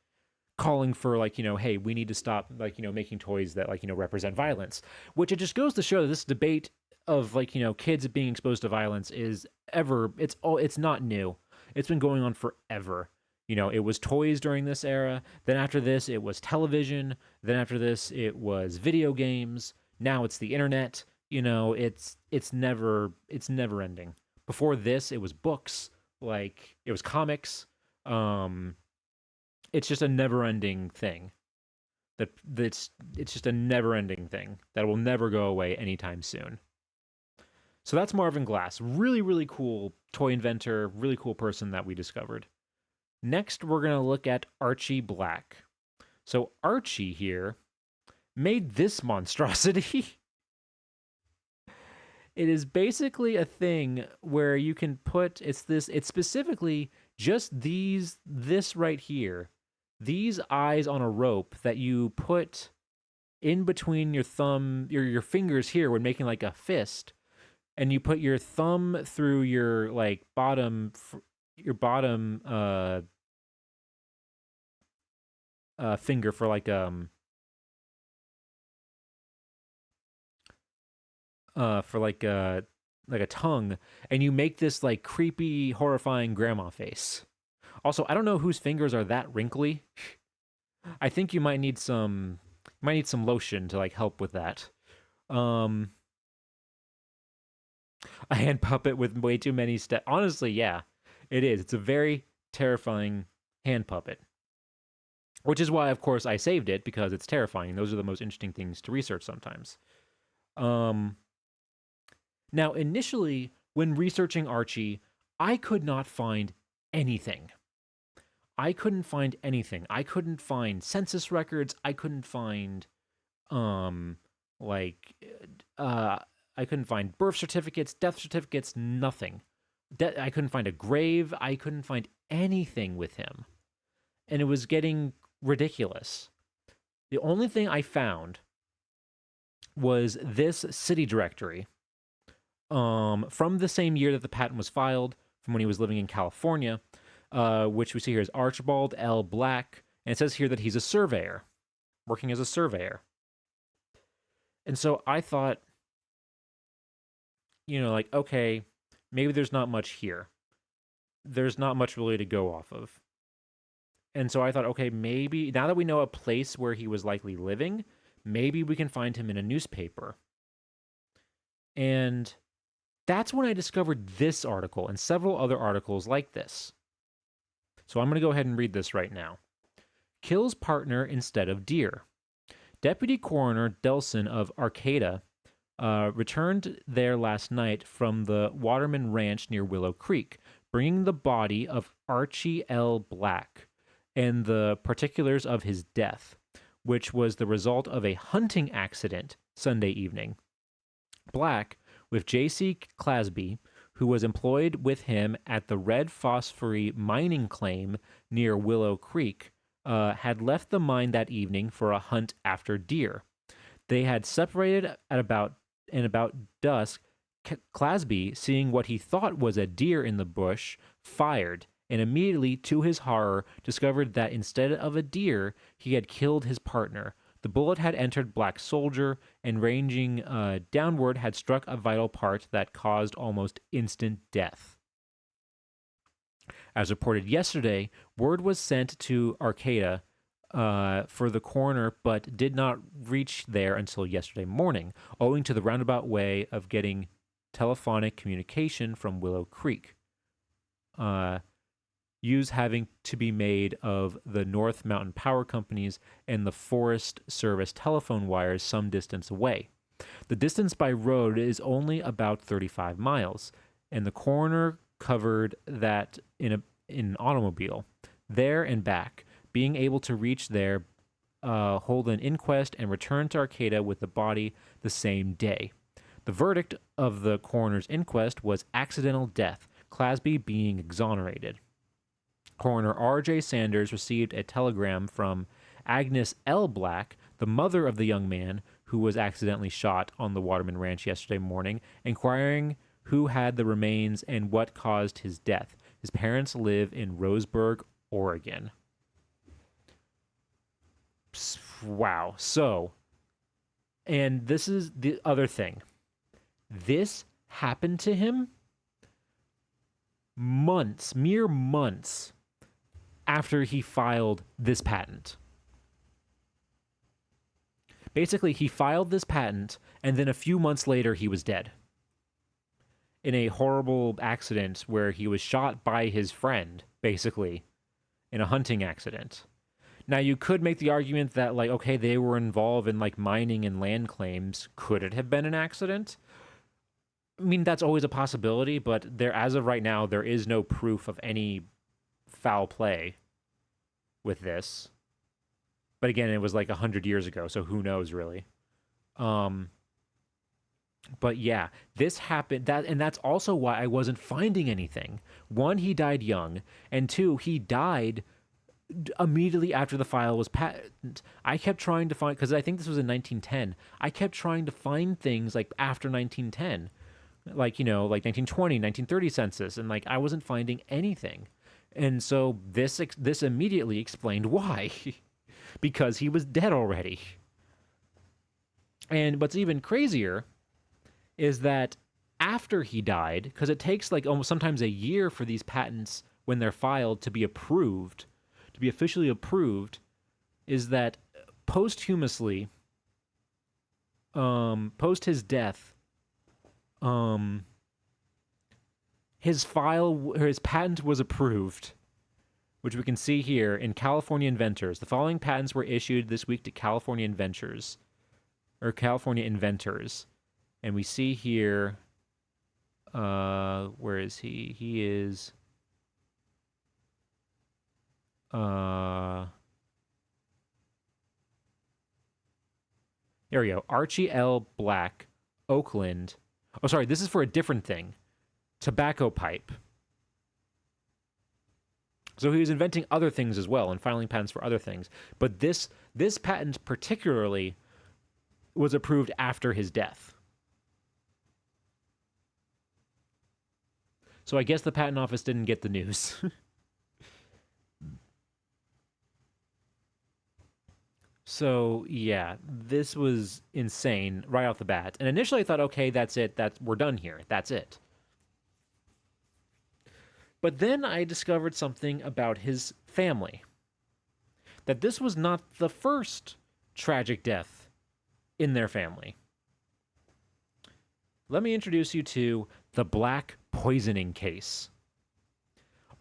S1: calling for hey, we need to stop making toys that represent violence, which it just goes to show that this debate of kids being exposed to violence it's not new. It's been going on forever. It was toys during this era. Then after this, it was television. Then after this, it was video games. Now it's the internet. It's never ending. Before this, it was books. It was comics. It's just a never ending thing. It's just a never ending thing that will never go away anytime soon. So that's Marvin Glass. Really, really cool toy inventor. Really cool person that we discovered. Next, we're going to look at Archie Black. So Archie here made this monstrosity. It is basically a thing where you can put, it's specifically just this right here. These eyes on a rope that you put in between your thumb, your fingers here when making like a fist, and you put your thumb through your bottom finger for like a tongue, and you make this creepy, horrifying grandma face. Also, I don't know whose fingers are that wrinkly. I think you might need some lotion to help with that. A hand puppet with way too many steps. Honestly, yeah, it is. It's a very terrifying hand puppet. Which is why, of course, I saved it, because it's terrifying. Those are the most interesting things to research sometimes. Now, initially, when researching Archie, I could not find anything. I couldn't find anything. I couldn't find census records. I couldn't find, I couldn't find birth certificates, death certificates, nothing. I couldn't find a grave. I couldn't find anything with him. And it was getting ridiculous. The only thing I found was this city directory from the same year that the patent was filed, from when he was living in California, which we see here is Archibald L. Black. And it says here that he's a surveyor, working as a surveyor. And so I thought, like, okay, maybe there's not much here. There's not much really to go off of. And so I thought, okay, maybe now that we know a place where he was likely living, maybe we can find him in a newspaper. And that's when I discovered this article and several other articles like this. So I'm going to go ahead and read this right now. Kills partner instead of deer. Deputy Coroner Delson of Arcata returned there last night from the Waterman Ranch near Willow Creek, bringing the body of Archie L. Black and the particulars of his death, which was the result of a hunting accident Sunday evening. Black, with J.C. Clasby, who was employed with him at the Red Phosphorus mining claim near Willow Creek, had left the mine that evening for a hunt after deer. They had separated at about dusk. Clasby, seeing what he thought was a deer in the bush, fired, and immediately, to his horror, discovered that instead of a deer, he had killed his partner. The bullet had entered Black's shoulder and, ranging downward, had struck a vital part that caused almost instant death. As reported yesterday, word was sent to Arcata for the coroner, but did not reach there until yesterday morning, owing to the roundabout way of getting telephonic communication from Willow Creek. Use having to be made of the North Mountain Power Companies and the Forest Service telephone wires some distance away. The distance by road is only about 35 miles, and the coroner covered that in an automobile, there and back, being able to reach there, hold an inquest, and return to Arcata with the body the same day. The verdict of the coroner's inquest was accidental death, Clasby being exonerated. Coroner R.J. Sanders received a telegram from Agnes L. Black, the mother of the young man who was accidentally shot on the Waterman Ranch yesterday morning, inquiring who had the remains and what caused his death. His parents live in Roseburg, Oregon. Wow. So, and this is the other thing. This happened to him mere months after he filed this patent. Basically, he filed this patent, and then a few months later, he was dead in a horrible accident where he was shot by his friend, basically, in a hunting accident. Now, you could make the argument that, like, okay, they were involved in, like, mining and land claims. Could it have been an accident? I mean, that's always a possibility, but as of right now, there is no proof of any foul play with this. But again, it was like 100 years ago, so who knows, really. But yeah, this happened, and that's also why I wasn't finding anything. One, he died young, and two, he died immediately after the file was patent. I kept trying to find, because I think this was in 1910, I kept trying to find things like after 1910, like, like 1920, 1930 census, and like I wasn't finding anything. And so this immediately explained why. Because he was dead already. And what's even crazier is that after he died, because it takes like almost sometimes a year for these patents when they're filed to be approved, to be officially approved, is that posthumously, post his death, his patent was approved, which we can see here in California Inventors. The following patents were issued this week to California inventors. And we see here, where is he? He is, here we go. Archie L. Black, Oakland. Oh, sorry, this is for a different thing. Tobacco pipe. So he was inventing other things as well and filing patents for other things. But this patent particularly was approved after his death. So I guess the patent office didn't get the news. So yeah, this was insane right off the bat. And initially I thought, okay, that's it. We're done here. That's it. But then I discovered something about his family. That this was not the first tragic death in their family. Let me introduce you to the black poisoning case.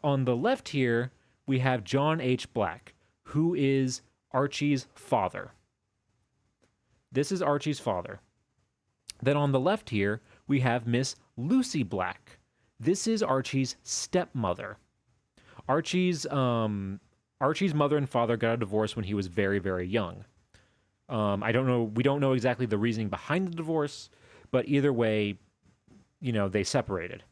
S1: On the left here, we have John H. Black, who is Archie's father. This is Archie's father. Then on the left here, we have Miss Lucy Black. This is Archie's stepmother. Archie's mother and father got a divorce when he was very, very young. I don't know. We don't know exactly the reasoning behind the divorce, but either way, they separated.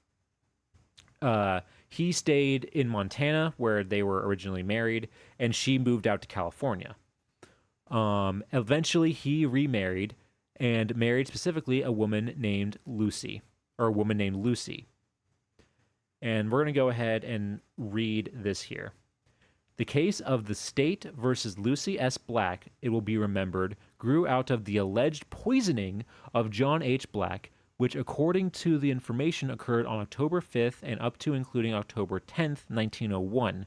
S1: He stayed in Montana where they were originally married, and she moved out to California. Eventually, he remarried and married specifically a woman named Lucy. And we're going to go ahead and read this here. The case of the state versus Lucy S. Black, it will be remembered, grew out of the alleged poisoning of John H. Black, which according to the information occurred on October 5th and up to including October 10th, 1901.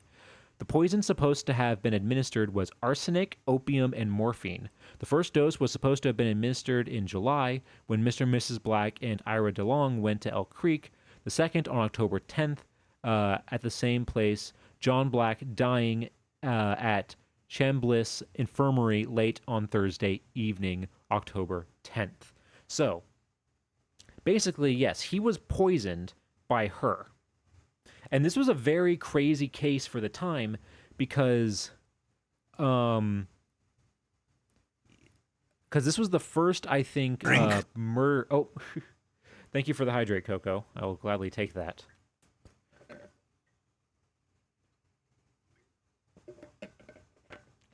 S1: The poison supposed to have been administered was arsenic, opium, and morphine. The first dose was supposed to have been administered in July when Mr. and Mrs. Black and Ira DeLong went to Elk Creek. The second on October 10th at the same place, John Black dying at Chambliss Infirmary late on Thursday evening, October 10th. So, basically, yes, he was poisoned by her. And this was a very crazy case for the time because this was the first, I think, murder. Oh, thank you for the hydrate, Coco. I will gladly take that.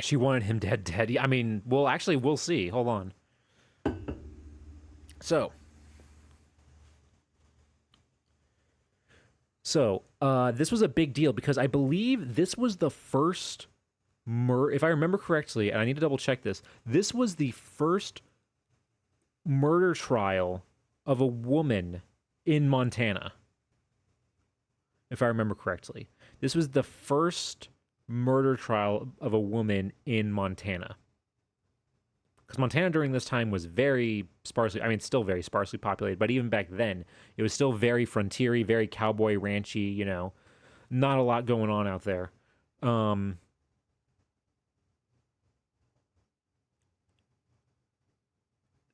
S1: She wanted him dead. I mean, we'll see. Hold on. So, this was a big deal because I believe this was the first murder, if I remember correctly, and I need to double check this, this was the first murder trial of a woman in Montana. If I remember correctly. This was the first murder trial of a woman in Montana. Because Montana during this time was very sparsely, still very sparsely populated, but even back then, it was still very frontiery, very cowboy ranchy, not a lot going on out there.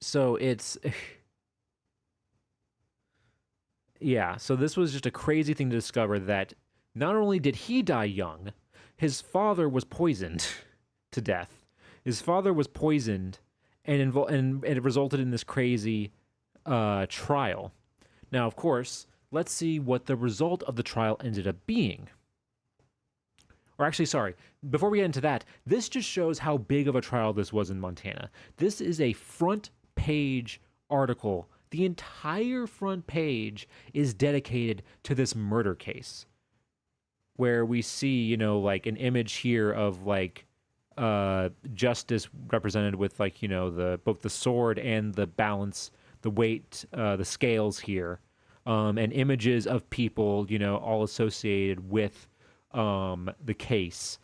S1: So it's, yeah, so this was just a crazy thing to discover that not only did he die young, his father was poisoned to death. His father was poisoned, and it resulted in this crazy trial. Now, of course, let's see what the result of the trial ended up being. Or actually, sorry, before we get into that, this just shows how big of a trial this was in Montana. This is a front page article. The entire front page is dedicated to this murder case, where we see, like an image here of like justice represented with like, both the sword and the balance, the weight, the scales here, and images of people, all associated with the case.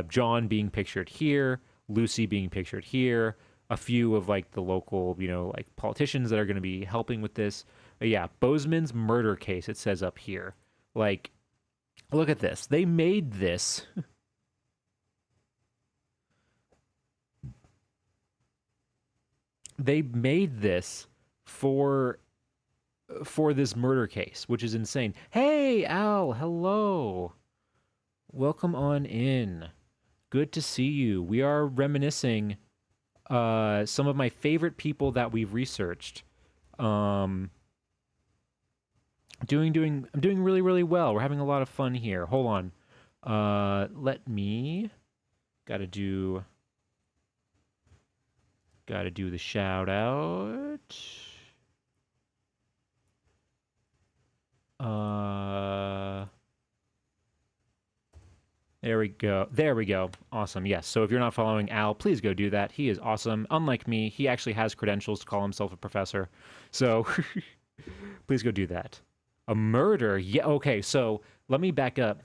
S1: John being pictured here, Lucy being pictured here, a few of like the local, like politicians that are going to be helping with this. But yeah, Bozeman's murder case, it says up here. Like, look at this. They made this. They made this for this murder case, which is insane. Hey, Al, hello. Welcome on in. Good to see you. We are reminiscing some of my favorite people that we've researched. I'm doing really, really well. We're having a lot of fun here. Hold on. Gotta Gotta do the shout out. Uh, there we go. There we go. Awesome. Yes. So if you're not following Al, please go do that. He is awesome. Unlike me, he actually has credentials to call himself a professor. So please go do that. A murder? Yeah. Okay. So let me back up.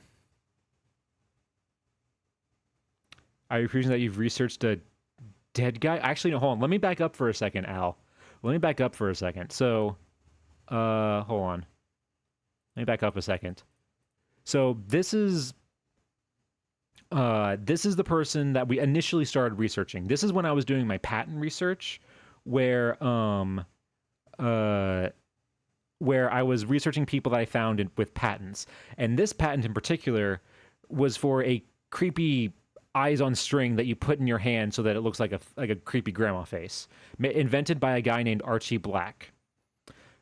S1: I appreciate that you've researched a dead guy. Actually, no. Hold on. Let me back up for a second, Al. Let me back up for a second. So, hold on. Let me back up a second. So this is the person that we initially started researching. This is when I was doing my patent research, where uh, where I was researching people that I found with patents, and this patent in particular was for a creepy eyes on string that you put in your hand so that it looks like a creepy grandma face, invented by a guy named Archie Black.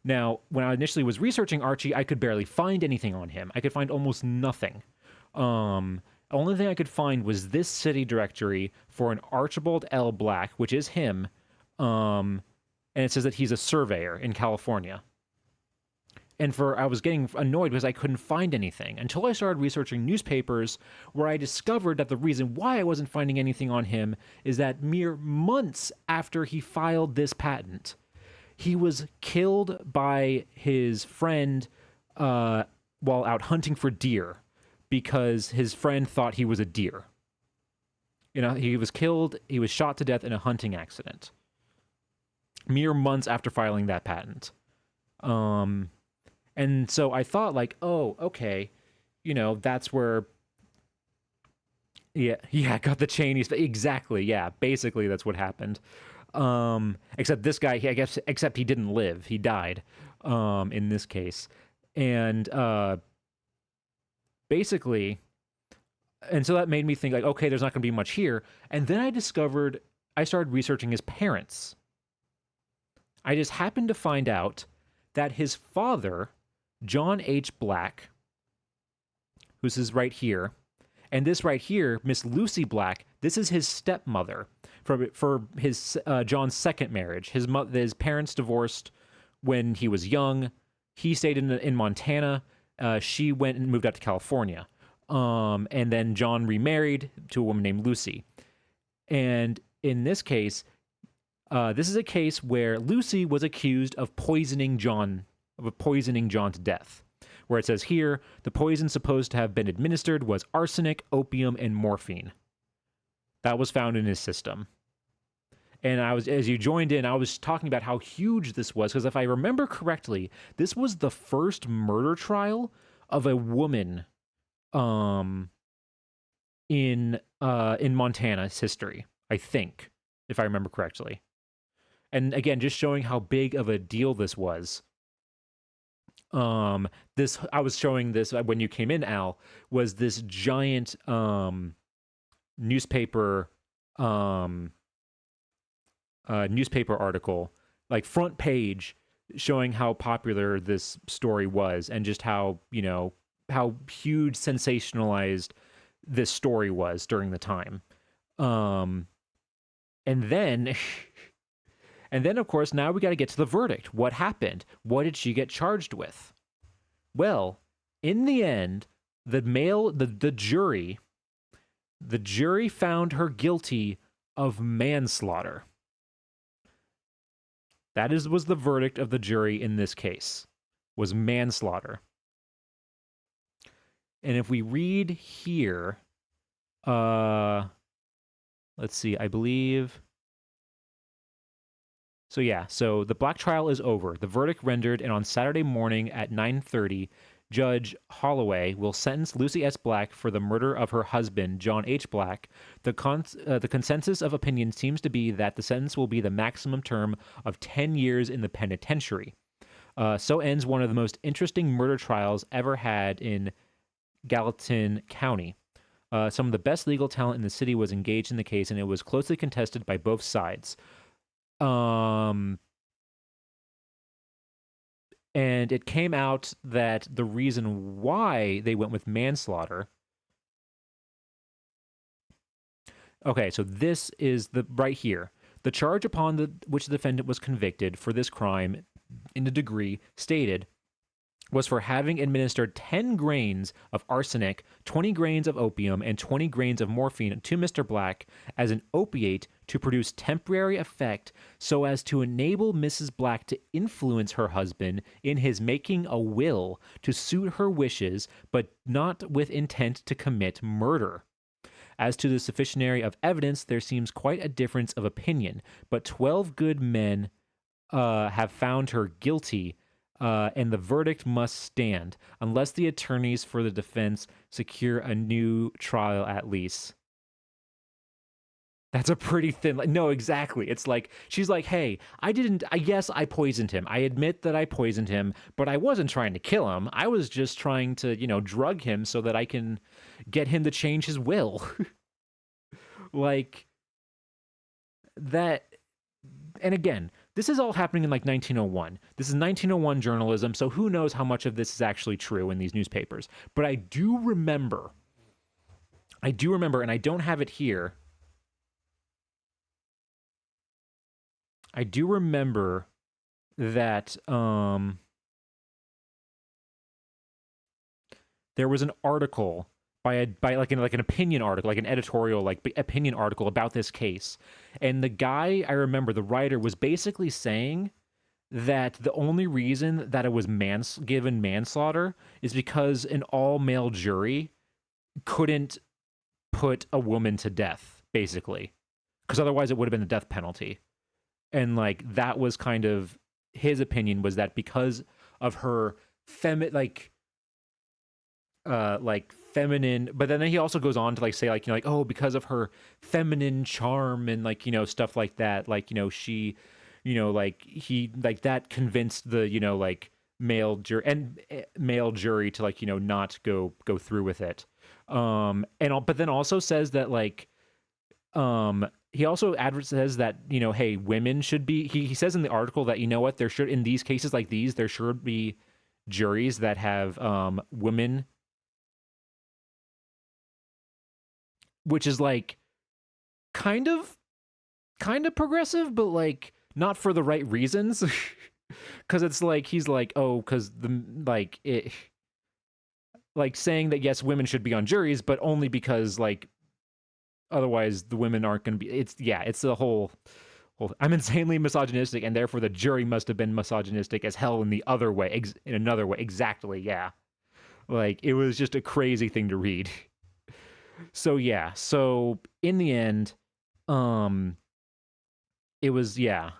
S1: Now, when I initially was researching Archie, I could barely find anything on him. I could find almost nothing. Only thing I could find was this city directory for an Archibald L. Black, which is him, and it says that he's a surveyor in California. And I was getting annoyed because I couldn't find anything until I started researching newspapers, where I discovered that the reason why I wasn't finding anything on him is that mere months after he filed this patent, he was killed by his friend while out hunting for deer because his friend thought he was a deer. You know, he was killed, he was shot to death in a hunting accident. Mere months after filing that patent. And so I thought, like, oh, okay, you know, that's where. Yeah, got the Cheney's. Exactly, yeah, basically that's what happened. Except this guy, except he didn't live. He died, in this case. And, basically, and so that made me think, like, okay, there's not going to be much here. And then I started researching his parents. I just happened to find out that his father, John H. Black, who's his right here, and this right here, Miss Lucy Black, this is his stepmother for his John's second marriage. His parents divorced when he was young. He stayed in Montana. She went and moved out to California. And then John remarried to a woman named Lucy. And in this case, this is a case where Lucy was accused of poisoning John to death. Where it says here, the poison supposed to have been administered was arsenic, opium, and morphine. That was found in his system. And as you joined in, I was talking about how huge this was, because if I remember correctly, this was the first murder trial of a woman in Montana's history, I think, if I remember correctly. And again, just showing how big of a deal this was. I was showing this when you came in, Al, was this giant newspaper article, like front page, showing how popular this story was and just how, you know, how huge sensationalized this story was during the time. And then And then, of course, now we got to get to the verdict. What happened? What did she get charged with? Well, in the end, the jury found her guilty of manslaughter. Was the verdict of the jury in this case, was manslaughter. And if we read here, let's see, I believe. So yeah, so the Black trial is over. The verdict rendered, and on Saturday morning at 9:30, Judge Holloway will sentence Lucy S. Black for the murder of her husband, John H. Black. The consensus of opinion seems to be that the sentence will be the maximum term of 10 years in the penitentiary. So ends one of the most interesting murder trials ever had in Gallatin County. Some of the best legal talent in the city was engaged in the case, and it was closely contested by both sides. And it came out that the reason why they went with manslaughter. Okay, so this is right here. The charge upon which the defendant was convicted for this crime in the degree stated was for having administered 10 grains of arsenic, 20 grains of opium, and 20 grains of morphine to Mr. Black as an opiate to produce temporary effect so as to enable Mrs. Black to influence her husband in his making a will to suit her wishes, but not with intent to commit murder. As to the sufficiency of evidence, there seems quite a difference of opinion, but 12 good men have found her guilty, and the verdict must stand unless the attorneys for the defense secure a new trial at least. That's a pretty thin. No, exactly. It's like she's like, "Hey, yes, I poisoned him. I admit that I poisoned him, but I wasn't trying to kill him. I was just trying to, drug him so that I can get him to change his will." Like that. And again, this is all happening in like 1901. This is 1901 journalism, so who knows how much of this is actually true in these newspapers. But I do remember, and I don't have it here. I do remember that there was an article by an opinion article, like an editorial opinion article about this case, and the guy, I remember, the writer was basically saying that the only reason that it was given manslaughter is because an all male jury couldn't put a woman to death, basically, because otherwise it would have been the death penalty. And like that was kind of his opinion, was that because of her feminine, but then he also goes on to like say oh, because of her feminine charm and stuff like that, she, that convinced the male jury to not go through with it, but then also says that he also says that hey, women should be, he says in the article that what, there should, in these cases like these, there should be juries that have women, which is kind of progressive, but not for the right reasons. Because it's he's oh, because it saying that yes, women should be on juries, but only because otherwise the women aren't going to be. It's the whole I'm insanely misogynistic, and therefore the jury must have been misogynistic as hell in the other way, in another way. Exactly, yeah. It was just a crazy thing to read. So yeah, so in the end, it was, yeah.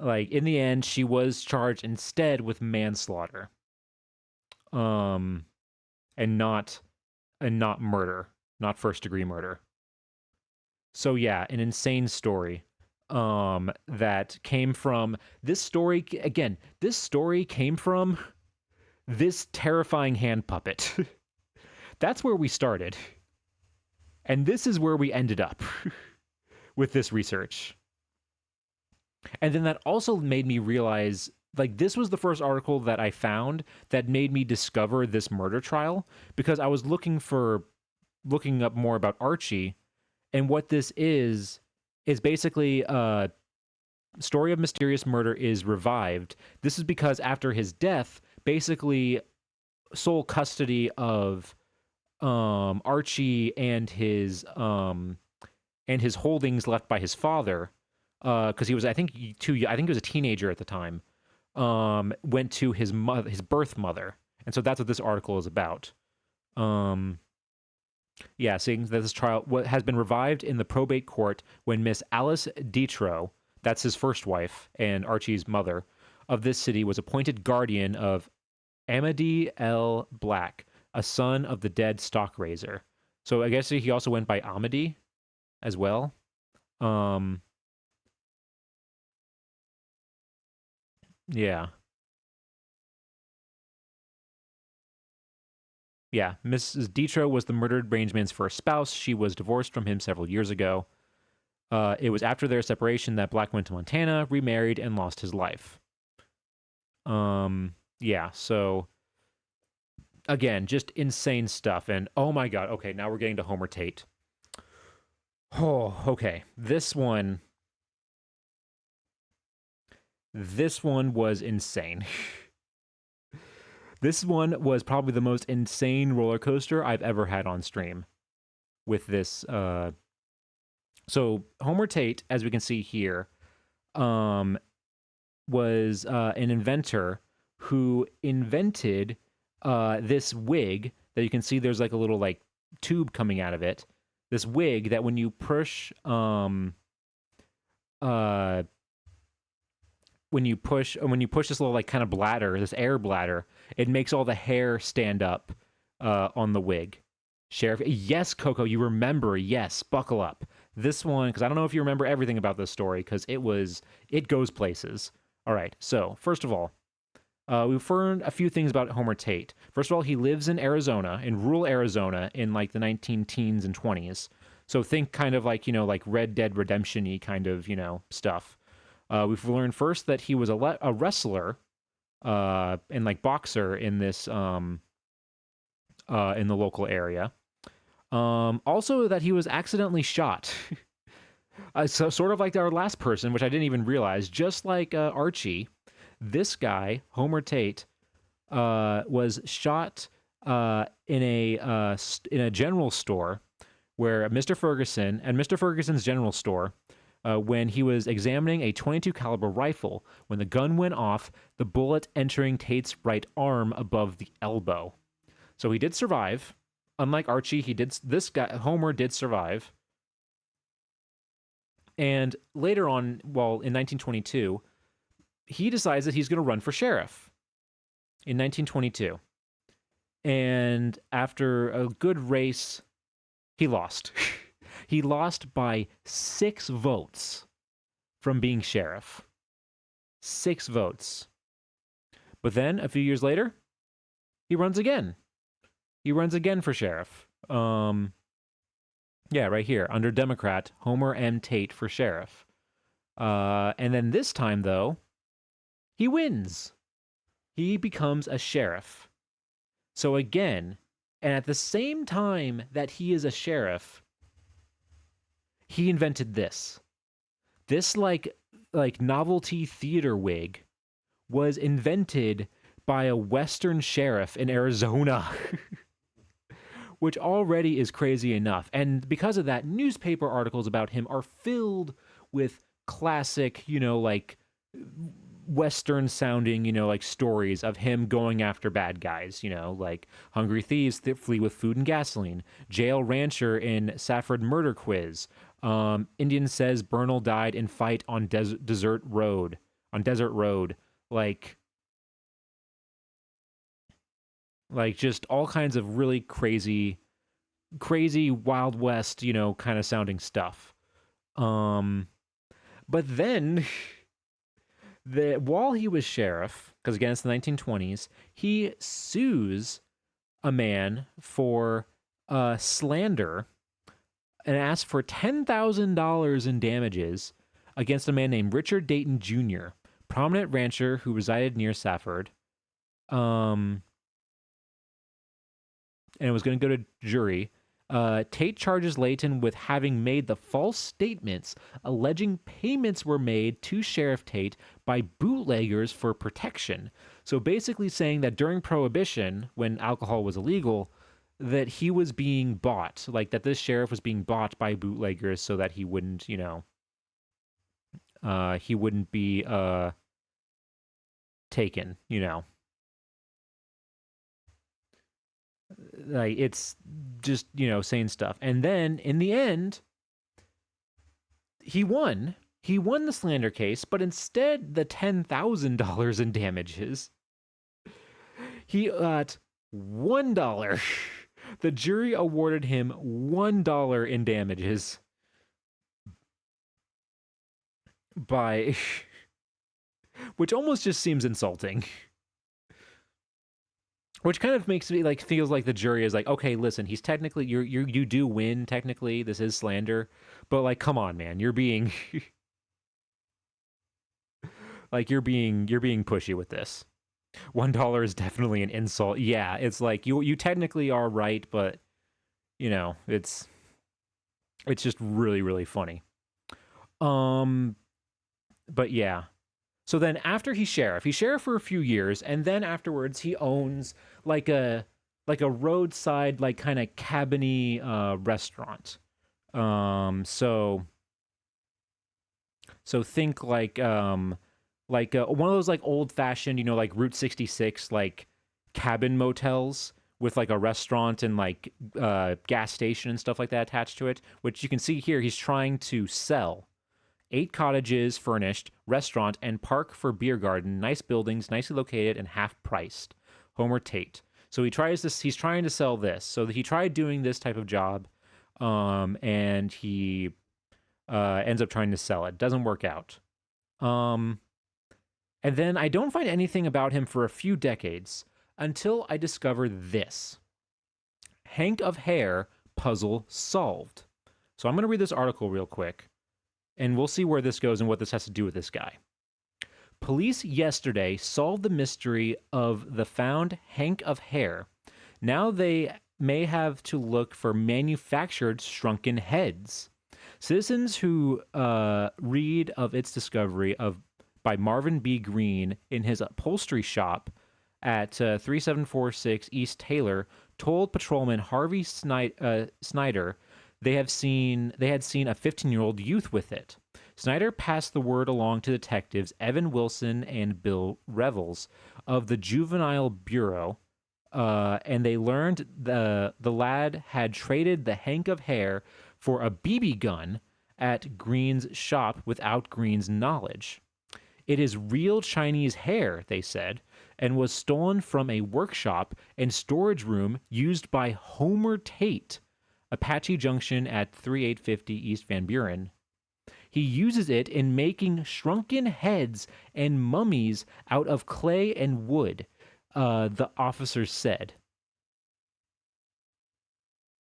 S1: In the end, she was charged instead with manslaughter. And not murder, not first degree murder. So yeah, an insane story. That came from this story again. This story came from this terrifying hand puppet. That's where we started. And this is where we ended up with this research. And then that also made me realize, this was the first article that I found that made me discover this murder trial, because I was looking up more about Archie, and what this is basically a story of mysterious murder is revived. This is because after his death, basically sole custody of Archie and his holdings left by his father, because he was, I think he was a teenager at the time, went to his birth mother, and so that's what this article is about. Yeah, saying that this trial has been revived in the probate court when Miss Alice Detro, that's his first wife and Archie's mother, of this city, was appointed guardian of Amity L. Black, a son of the dead stock raiser. So I guess he also went by Amity as well. Yeah. Yeah, Mrs. Detro was the murdered Rangeman's first spouse. She was divorced from him several years ago. It was after their separation that Black went to Montana, remarried, and lost his life. Yeah, so again, just insane stuff. And oh my god, okay, now we're getting to Homer Tate. Oh, okay. This one was insane. This one was probably the most insane roller coaster I've ever had on stream with this. So Homer Tate, as we can see here, um, was an inventor who invented this wig that you can see. There's like a little like tube coming out of it. This wig that when you push uh when you push this little like kind of bladder, this air bladder, it makes all the hair stand up on the wig. Sheriff, yes, Coco, you remember? Yes, buckle up. This one, because I don't know if you remember everything about this story, because it goes places. All right, so first of all, we've learned a few things about Homer Tate. First of all, he lives in Arizona, in rural Arizona, in like the 19 teens and 20s. So think kind of like, like Red Dead Redemption-y kind of, stuff. We've learned first that he was a wrestler and like boxer in this in the local area. Also that he was accidentally shot. So sort of like our last person, which I didn't even realize, just like Archie, this guy, Homer Tate, was shot in a general store where Mr. Ferguson and Mr. Ferguson's general store, when he was examining a 22 caliber rifle, when the gun went off, the bullet entering Tate's right arm above the elbow. So he did survive. Unlike Archie, Homer did survive. And later on, in 1922, he decides that he's going to run for sheriff in 1922. And after a good race, he lost. He lost by 6 votes from being sheriff. 6 votes. But then, a few years later, he runs again. He runs again for sheriff. Yeah, right here. Under Democrat, Homer M. Tate for sheriff. And then this time, though, he wins. He becomes a sheriff. So again, and at the same time that he is a sheriff, he invented this. This like novelty theater wig was invented by a Western sheriff in Arizona. Which already is crazy enough. And because of that, newspaper articles about him are filled with classic, like Western sounding, like stories of him going after bad guys, like hungry thieves flee with food and gasoline, jail rancher in Safford murder quiz, Indian says Bernal died in fight on desert road, like just all kinds of really crazy Wild West, kind of sounding stuff. But then while he was sheriff, because again it's the 1920s, he sues a man for slander and asks for $10,000 in damages against a man named Richard Dayton Jr., prominent rancher who resided near Safford. And it was going to go to jury. Tate charges Layton with having made the false statements alleging payments were made to Sheriff Tate by bootleggers for protection. So basically saying that during Prohibition, when alcohol was illegal, that he was being bought, like that this sheriff was being bought by bootleggers so that he wouldn't, he wouldn't be taken, Like it's just, saying stuff. And then in the end, he won. He won the slander case, but instead the $10,000 in damages, he got $1. The jury awarded him $1 in damages which almost just seems insulting. Which kind of makes me feels like the jury is like, okay, listen, he's technically you do win technically. This is slander, but come on, man, you're being you're being pushy with this. $1 is definitely an insult. Yeah, it's like you technically are right, but it's It's just really, really funny. Um, but yeah. So then after he's sheriff for a few years, and then afterwards he owns like a roadside like kind of cabiny restaurant. So think like one of those like old fashioned, like Route 66 like cabin motels with like a restaurant and like gas station and stuff like that attached to it, which you can see here he's trying to sell. 8 cottages furnished, restaurant, and park for beer garden. Nice buildings, nicely located, and half priced. Homer Tate. So he's trying to sell this. So he tried doing this type of job, and he ends up trying to sell it. Doesn't work out. Um, and then I don't find anything about him for a few decades until I discover this Hank of Hair puzzle solved. So I'm going to read this article real quick, and we'll see where this goes and what this has to do with this guy. Police yesterday solved the mystery of the found Hank of Hair. Now they may have to look for manufactured shrunken heads. Citizens who read of its discovery by Marvin B. Green in his upholstery shop at 3746 East Taylor told patrolman Harvey Snyder they had seen a 15-year-old youth with it. Snyder passed the word along to detectives Evan Wilson and Bill Revels of the Juvenile Bureau, and they learned the lad had traded the hank of hair for a BB gun at Green's shop without Green's knowledge. It is real Chinese hair, they said, and was stolen from a workshop and storage room used by Homer Tate, Apache Junction at 3850 East Van Buren. He uses it in making shrunken heads and mummies out of clay and wood, the officers said.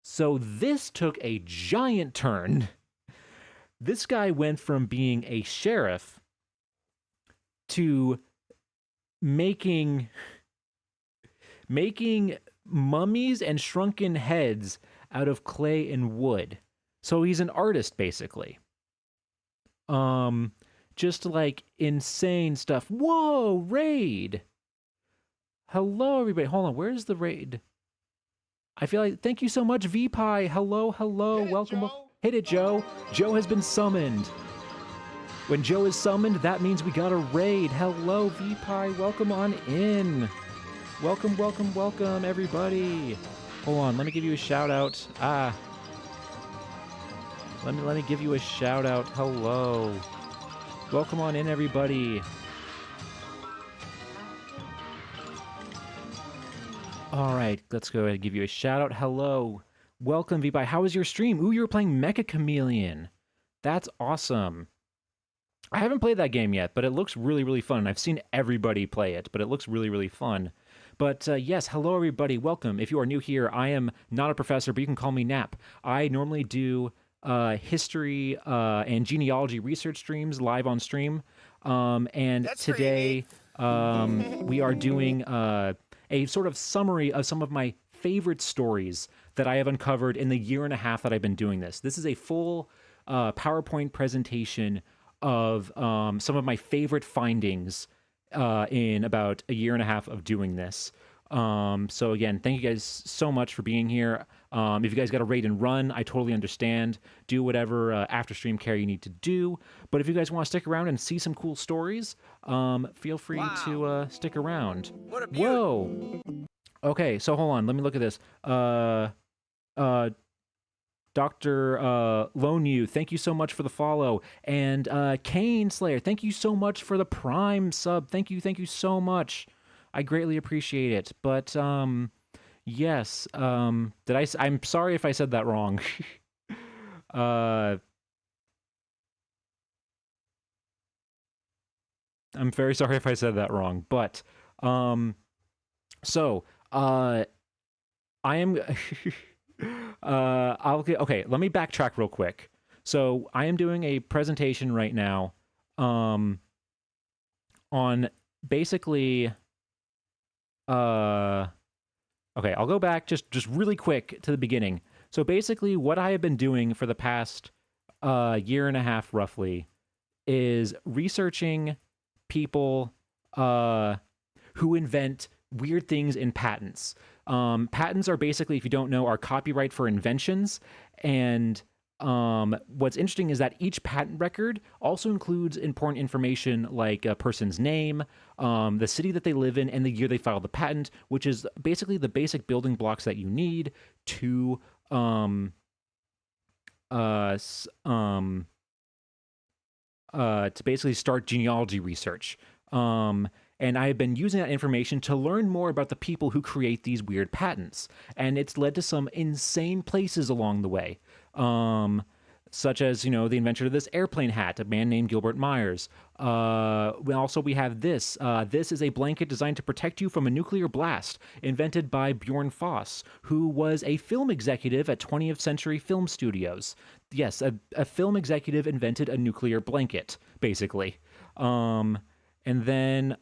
S1: So this took a giant turn. This guy went from being a sheriff to making mummies and shrunken heads out of clay and wood. So he's an artist basically. Just like insane stuff. Whoa, raid. Hello everybody. Hold on, where's the raid? I feel like thank you so much VPie. Hello, welcome. Hit it, Joe. Joe has been summoned. When Joe is summoned, that means we got a raid. Hello, VPie. Welcome on in. Welcome, everybody. Hold on, let me give you a shout out. Let me give you a shout out. Hello. Welcome on in, everybody. All right, let's go ahead and give you a shout out. Hello. Welcome, VPie. How was your stream? Ooh, you were playing Mecha Chameleon. That's awesome. I haven't played that game yet, but it looks really, really fun. I've seen everybody play it, but it looks really, really fun. But yes, hello, everybody. Welcome. If you are new here, I am not a professor, but you can call me Nap. I normally do history and genealogy research streams live on stream. And
S3: That's
S1: today we are doing a sort of summary of some of my favorite stories that I have uncovered in the year and a half that I've been doing this. This is a full PowerPoint presentation of some of my favorite findings in about a year and a half of doing this. So again, thank you guys so much for being here. If you guys got to raid and run, I totally understand. Do whatever after stream care you need to do. But if you guys want to stick around and see some cool stories, feel free to stick around.
S3: What a
S1: Whoa. Okay, so hold on. Let me look at this. Dr. Lone You, thank you so much for the follow. And Kane Slayer, thank you so much for the Prime sub. Thank you so much. I greatly appreciate it. But yes, I'm sorry if I said that wrong. I'm very sorry if I said that wrong. But so I am okay, let me backtrack real quick. So I am doing a presentation right now on basically okay, I'll go back just really quick to the beginning. So basically, what I have been doing for the past year and a half, roughly, is researching people uh, who invent weird things in patents. Patents are basically, if you don't know, are copyright for inventions. And what's interesting is that each patent record also includes important information like a person's name, the city that they live in, and the year they filed the patent, which is basically the basic building blocks that you need to um, uh, s- um, to basically start genealogy research. And I have been using that information to learn more about the people who create these weird patents. And it's led to some insane places along the way. Um, Such as, the invention of this airplane hat, a man named Gilbert Myers. We have this. This is a blanket designed to protect you from a nuclear blast, invented by Bjorn Foss, who was a film executive at 20th Century Film Studios. Yes, a film executive invented a nuclear blanket, basically. Um, and then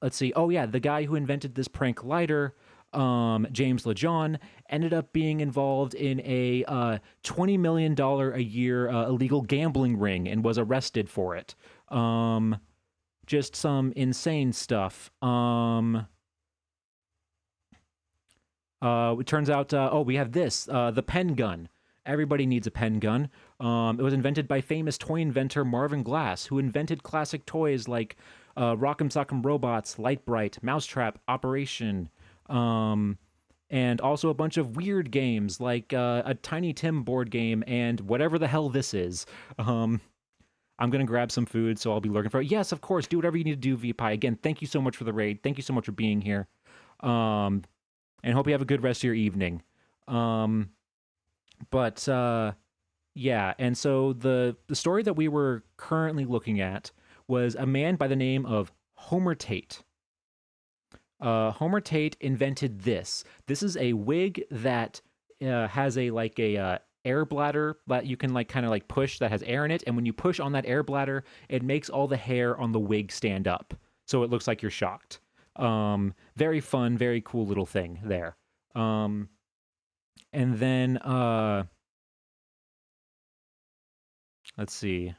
S1: let's see. Oh yeah, the guy who invented this prank lighter, James LeJean, ended up being involved in a $20 million a year illegal gambling ring and was arrested for it. Just some insane stuff. It turns out, we have this, the pen gun. Everybody needs a pen gun. It was invented by famous toy inventor Marvin Glass, who invented classic toys like Rock'em Sock'em Robots, Light Bright, Mousetrap, Operation, and also a bunch of weird games like a Tiny Tim board game and whatever the hell this is. I'm gonna grab some food, so I'll be lurking for it. Yes, of course. Do whatever you need to do, VPie. Again, thank you so much for the raid. Thank you so much for being here. Um, and hope you have a good rest of your evening. Um, but yeah, and so the story that we were currently looking at was a man by the name of Homer Tate. Homer Tate invented this. This is a wig that has a air bladder that you can like kind of like push that has air in it, and when you push on that air bladder, it makes all the hair on the wig stand up, so it looks like you're shocked. Very fun, very cool little thing there. Um, and then let's see.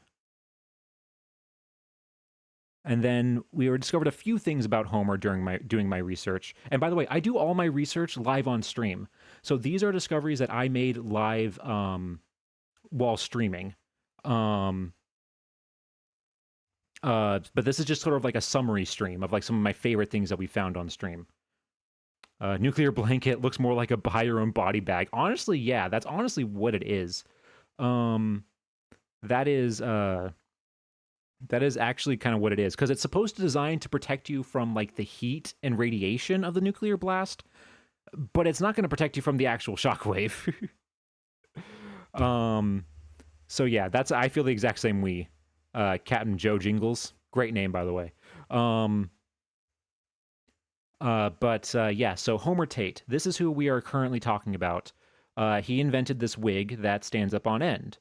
S1: And then we were discovered a few things about Homer during my doing my research. And by the way, I do all my research live on stream. So these are discoveries that I made live while streaming. Um, but this is just sort of like a summary stream of like some of my favorite things that we found on stream. Nuclear blanket looks more like a buy your own body bag. Honestly, yeah, that's honestly what it is. Um, that is that is actually kind of what it is, because it's supposed to design to protect you from like the heat and radiation of the nuclear blast, but it's not going to protect you from the actual shockwave. um, so yeah, that's I feel the exact same way. Captain Joe Jingles, great name by the way. Um, yeah, so Homer Tate, this is who we are currently talking about. He invented this wig that stands up on end.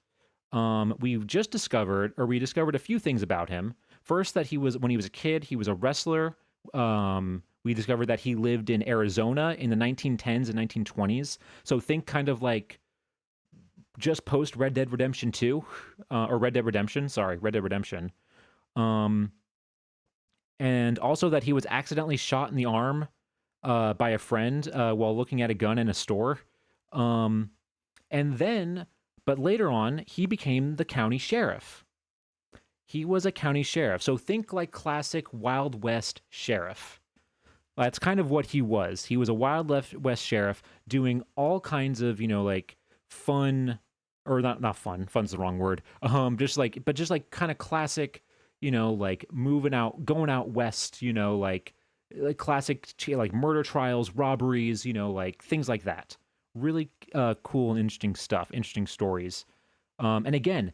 S1: We discovered a few things about him. First, that when he was a kid, he was a wrestler. We discovered that he lived in Arizona in the 1910s and 1920s. So think kind of like just post Red Dead Redemption 2, or Red Dead Redemption. Sorry, Red Dead Redemption. Um, and also that he was accidentally shot in the arm by a friend while looking at a gun in a store. Um, and then, but later on, he became the county sheriff. He was a county sheriff. So think like classic Wild West sheriff. That's kind of what he was. He was a Wild West sheriff doing all kinds of, like fun, or not fun. Fun's the wrong word. Just like kind of classic, like going out west, like classic like murder trials, robberies, like things like that. Really cool and interesting stuff, interesting stories. And again,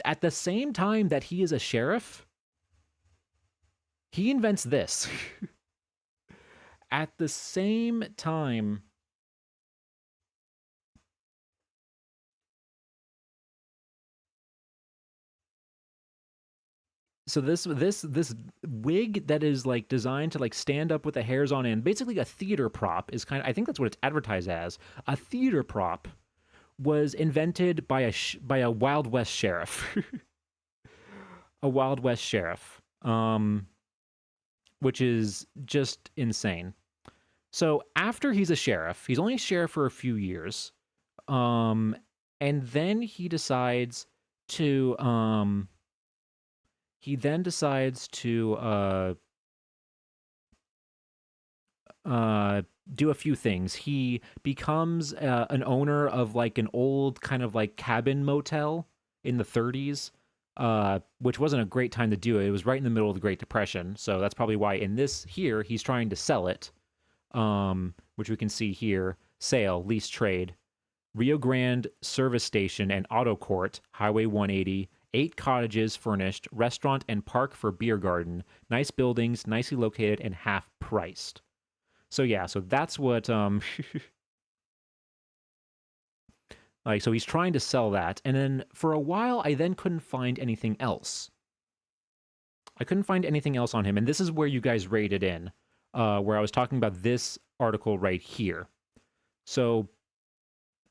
S1: at the same time that he is a sheriff, he invents this. At the same time, so this wig that is like designed to like stand up with the hairs on end, basically a theater prop is I think that's what it's advertised as, a theater prop. was invented by by a Wild West sheriff. A Wild West sheriff. Which is just insane. So after he's a sheriff, he's only a sheriff for a few years. Um and then he then decides to do a few things. He becomes an owner of like an old kind of like cabin motel in the 30s, which wasn't a great time to do it. It was right in the middle of the Great Depression, so that's probably why in this here he's trying to sell it, which we can see here: sale, lease, trade, Rio Grande Service Station and Auto Court, Highway 180. 8 cottages furnished, restaurant and park for beer garden. Nice buildings, nicely located, and half priced. So yeah, so that's what like, so he's trying to sell that, and then for a while I then couldn't find anything else. I couldn't find anything else on him, and this is where you guys rated in, where I was talking about this article right here. So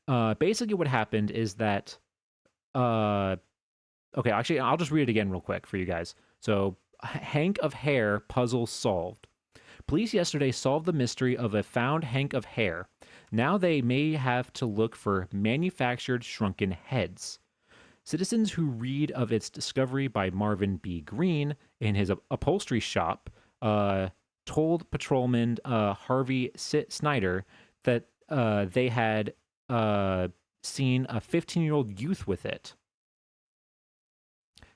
S1: basically what happened is that okay, actually I'll just read it again real quick for you guys. So hank of hair puzzle solved. Police yesterday solved the mystery of a found hank of hair. Now they may have to look for manufactured shrunken heads. Citizens who read of its discovery by Marvin B. Green in his upholstery shop told patrolman Harvey Snyder that they had seen a 15-year-old youth with it.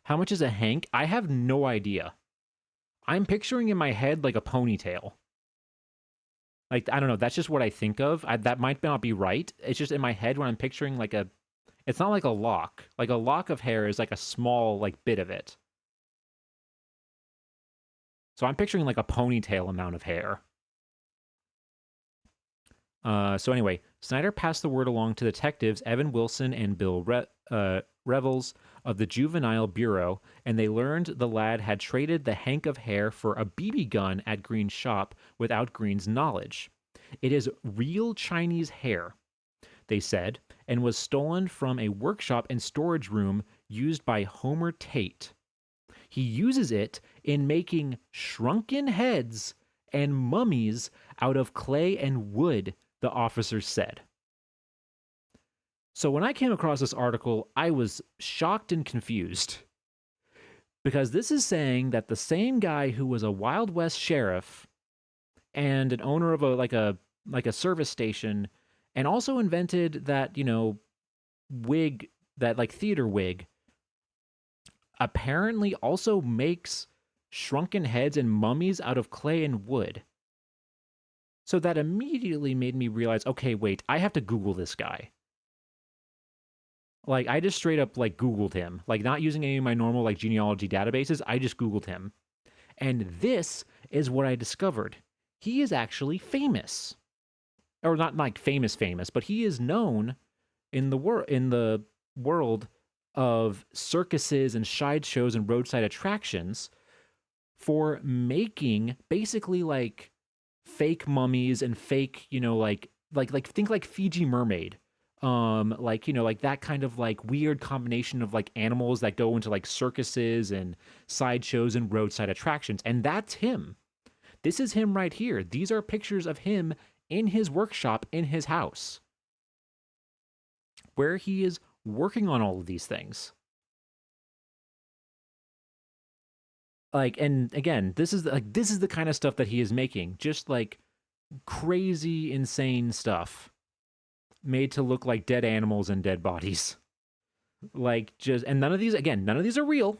S1: How much is a hank? I have no idea. I'm picturing in my head like a ponytail. Like, I don't know, that's just what I think of. That might not be right. It's just in my head when I'm picturing like a... It's not like a lock. Like a lock of hair is like a small like bit of it. So I'm picturing like a ponytail amount of hair. So anyway, Snyder passed the word along to detectives Evan Wilson and Bill Revels of the Juvenile Bureau, and they learned the lad had traded the hank of hair for a BB gun at Green's shop without Green's knowledge. It is real Chinese hair, they said, and was stolen from a workshop and storage room used by Homer Tate. He uses it in making shrunken heads and mummies out of clay and wood, the officers said. So when I came across this article, I was shocked and confused. Because this is saying that the same guy who was a Wild West sheriff and an owner of a service station, and also invented that, you know, wig, that like theater wig, apparently also makes shrunken heads and mummies out of clay and wood. So that immediately made me realize, okay, wait, I have to Google this guy. Like, I just straight up, like, Googled him. Like, not using any of my normal, like, genealogy databases, I just Googled him. And this is what I discovered. He is actually famous. Or not, like, famous, but he is known in the world of circuses and sideshows and roadside attractions for making, basically, like, fake mummies and fake, you know, like think like Fiji mermaid. Like, you know, like that kind of like weird combination of like animals that go into like circuses and sideshows and roadside attractions. And that's him. This is him right here. These are pictures of him in his workshop in his house, where he is working on all of these things. Like, and again, this is the kind of stuff that he is making. Just like crazy, insane stuff made to look like dead animals and dead bodies. Like, just, and none of these are real.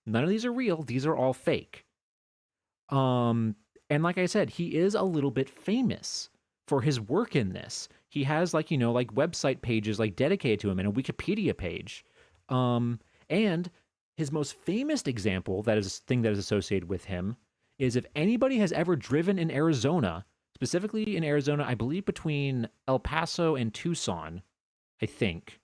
S1: None of these are real. These are all fake. And like I said, he is a little bit famous for his work in this. He has like, you know, like website pages like dedicated to him and a Wikipedia page. And his most famous example, that is thing that is associated with him, is if anybody has ever driven in Arizona, specifically in Arizona, I believe between El Paso and Tucson, I think,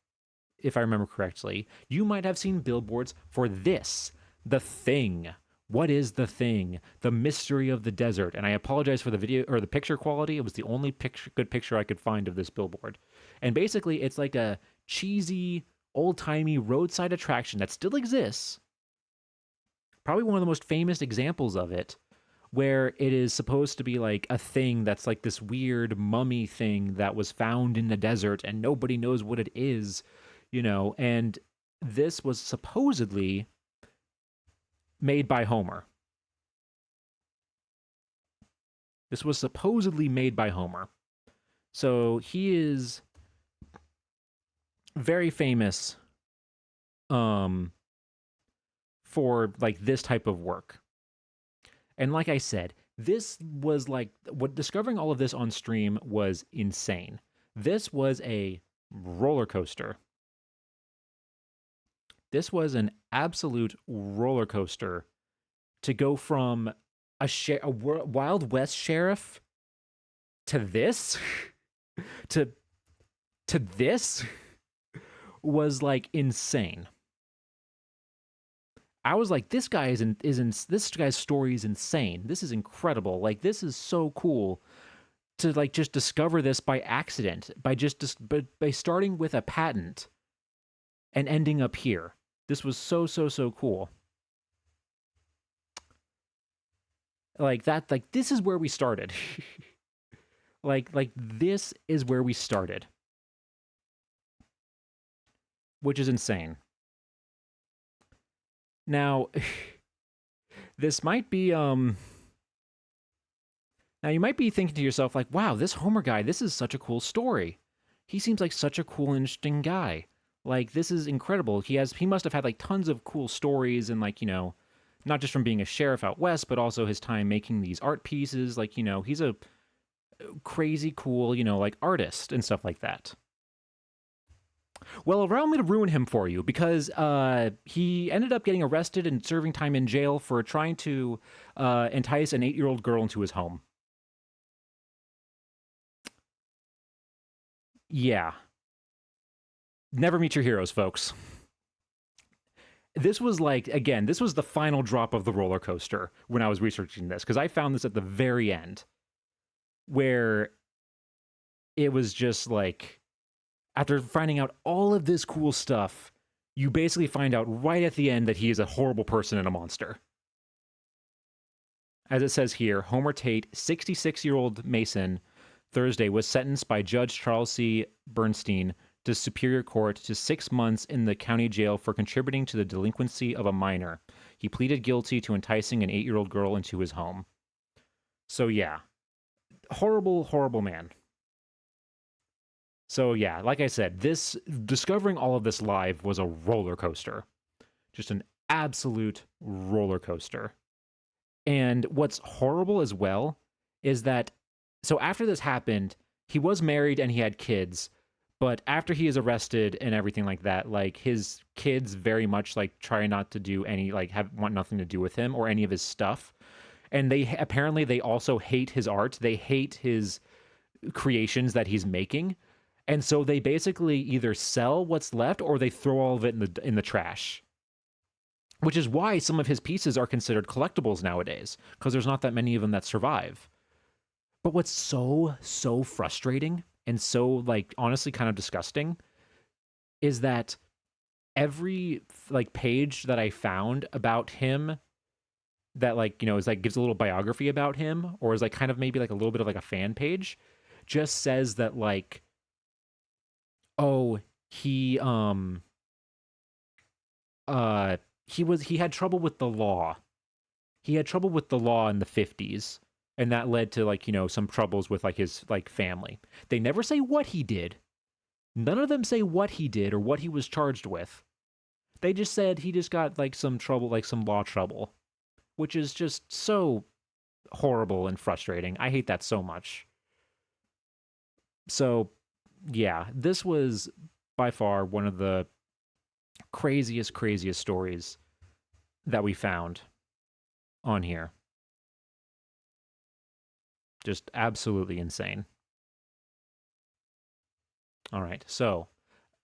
S1: if I remember correctly, you might have seen billboards for this, The Thing. What is The Thing? The Mystery of the Desert. And I apologize for the video or the picture quality. It was the only good picture I could find of this billboard. And basically, it's like a cheesy, old-timey roadside attraction that still exists. Probably one of the most famous examples of it, where it is supposed to be like a thing that's like this weird mummy thing that was found in the desert and nobody knows what it is, and this was supposedly made by Homer. This was supposedly made by Homer. So he is very famous for like this type of work. And like I said, this was like what discovering all of this on stream was insane. This was a roller coaster. This was an absolute roller coaster to go from a Wild West sheriff to this to this was like insane. I was like, this guy's story is insane. This is incredible. Like, this is so cool to like just discover this by accident, by starting with a patent and ending up here. This was so cool. Like that, like this is where we started. like this is where we started, which is insane. Now, this might be now you might be thinking to yourself like, wow, this Homer guy, this is such a cool story. He seems like such a cool, interesting guy. Like, this is incredible. He must have had like tons of cool stories and like, not just from being a sheriff out west, but also his time making these art pieces. Like, he's a crazy cool, like artist and stuff like that. Well, allow me to ruin him for you, because he ended up getting arrested and serving time in jail for trying to entice an 8-year-old girl into his home. Yeah. Never meet your heroes, folks. This was like, again, this was the final drop of the roller coaster when I was researching this, because I found this at the very end, where it was just like, after finding out all of this cool stuff, you basically find out right at the end that he is a horrible person and a monster. As it says here, Homer Tate, 66-year-old Mason, Thursday was sentenced by Judge Charles C. Bernstein to Superior Court to 6 months in the county jail for contributing to the delinquency of a minor. He pleaded guilty to enticing an 8-year-old girl into his home. So yeah, horrible, horrible man. So yeah, like I said, this discovering all of this live was a roller coaster. Just an absolute roller coaster. And what's horrible as well is that, so after this happened, he was married and he had kids, but after he is arrested and everything like that, like his kids very much like try not to do any, like want nothing to do with him or any of his stuff. And they also hate his art. They hate his creations that he's making. And so they basically either sell what's left or they throw all of it in the trash. Which is why some of his pieces are considered collectibles nowadays, because there's not that many of them that survive. But what's so frustrating and so like honestly kind of disgusting is that every like page that I found about him that like, is like gives a little biography about him, or is like kind of maybe like a little bit of like a fan page, just says that like, oh, he had trouble with the law. He had trouble with the law in the 50s, and that led to like, some troubles with like his like family. They never say what he did. None of them say what he did or what he was charged with. They just said he just got like some trouble, like some law trouble, which is just so horrible and frustrating. I hate that so much. So yeah, this was by far one of the craziest stories that we found on here. Just absolutely insane. All right, so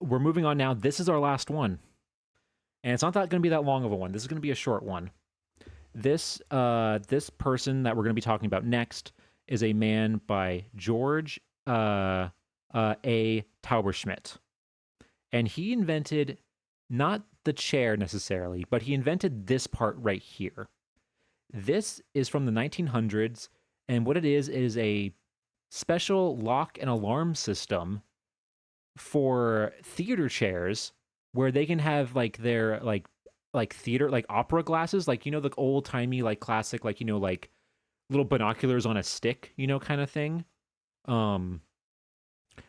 S1: we're moving on now. This is our last one. And it's not going to be that long of a one. This is going to be a short one. This person that we're going to be talking about next is a man by George A. Tauberschmidt. And he invented not the chair necessarily, but he invented this part right here. This is from the 1900s, and what it is a special lock and alarm system for theater chairs where they can have like their like theater like opera glasses, like the old timey like classic like like little binoculars on a stick, kind of thing. Um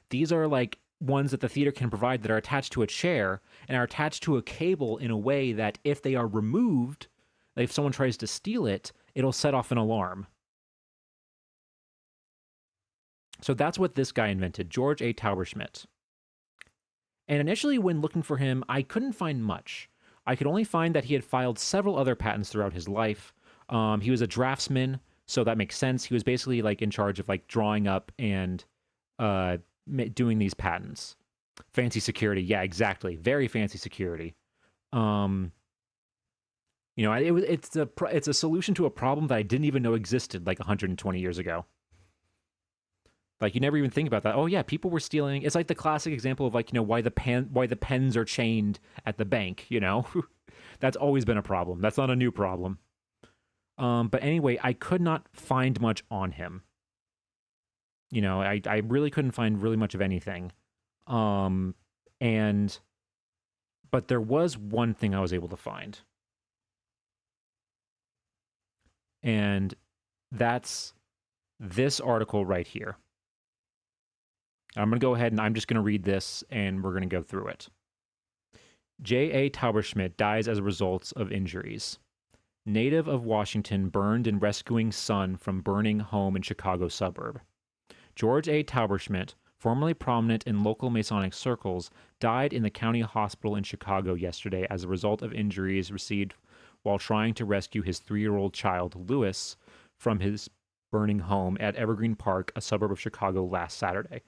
S1: these are like ones that the theater can provide that are attached to a chair and are attached to a cable in a way that if they are removed, like if someone tries to steal it, it'll set off an alarm. So that's what this guy invented, George A. Tauberschmidt. And initially, when looking for him, I couldn't find much. I could only find that he had filed several other patents throughout his life. He was a draftsman, so that makes sense. He was basically like in charge of like drawing up and doing these patents. Fancy security, yeah, exactly. Very fancy security. Um, it's a solution to a problem that I didn't even know existed like 120 years ago. Like you never even think about that. Oh yeah, people were stealing. It's like the classic example of like why the pens are chained at the bank. That's always been a problem. That's not a new problem. But anyway, I could not find much on him. I really couldn't find really much of anything. Um, and but there was one thing I was able to find, and that's this article right here. I'm going to go ahead and I'm just going to read this and we're going to go through it. J.A. Tauberschmidt dies as a result of injuries. Native of Washington burned in rescuing son from burning home in Chicago suburb. George A. Tauberschmidt, formerly prominent in local Masonic circles, died in the county hospital in Chicago yesterday as a result of injuries received while trying to rescue his 3-year-old child, Lewis, from his burning home at Evergreen Park, a suburb of Chicago, last Saturday.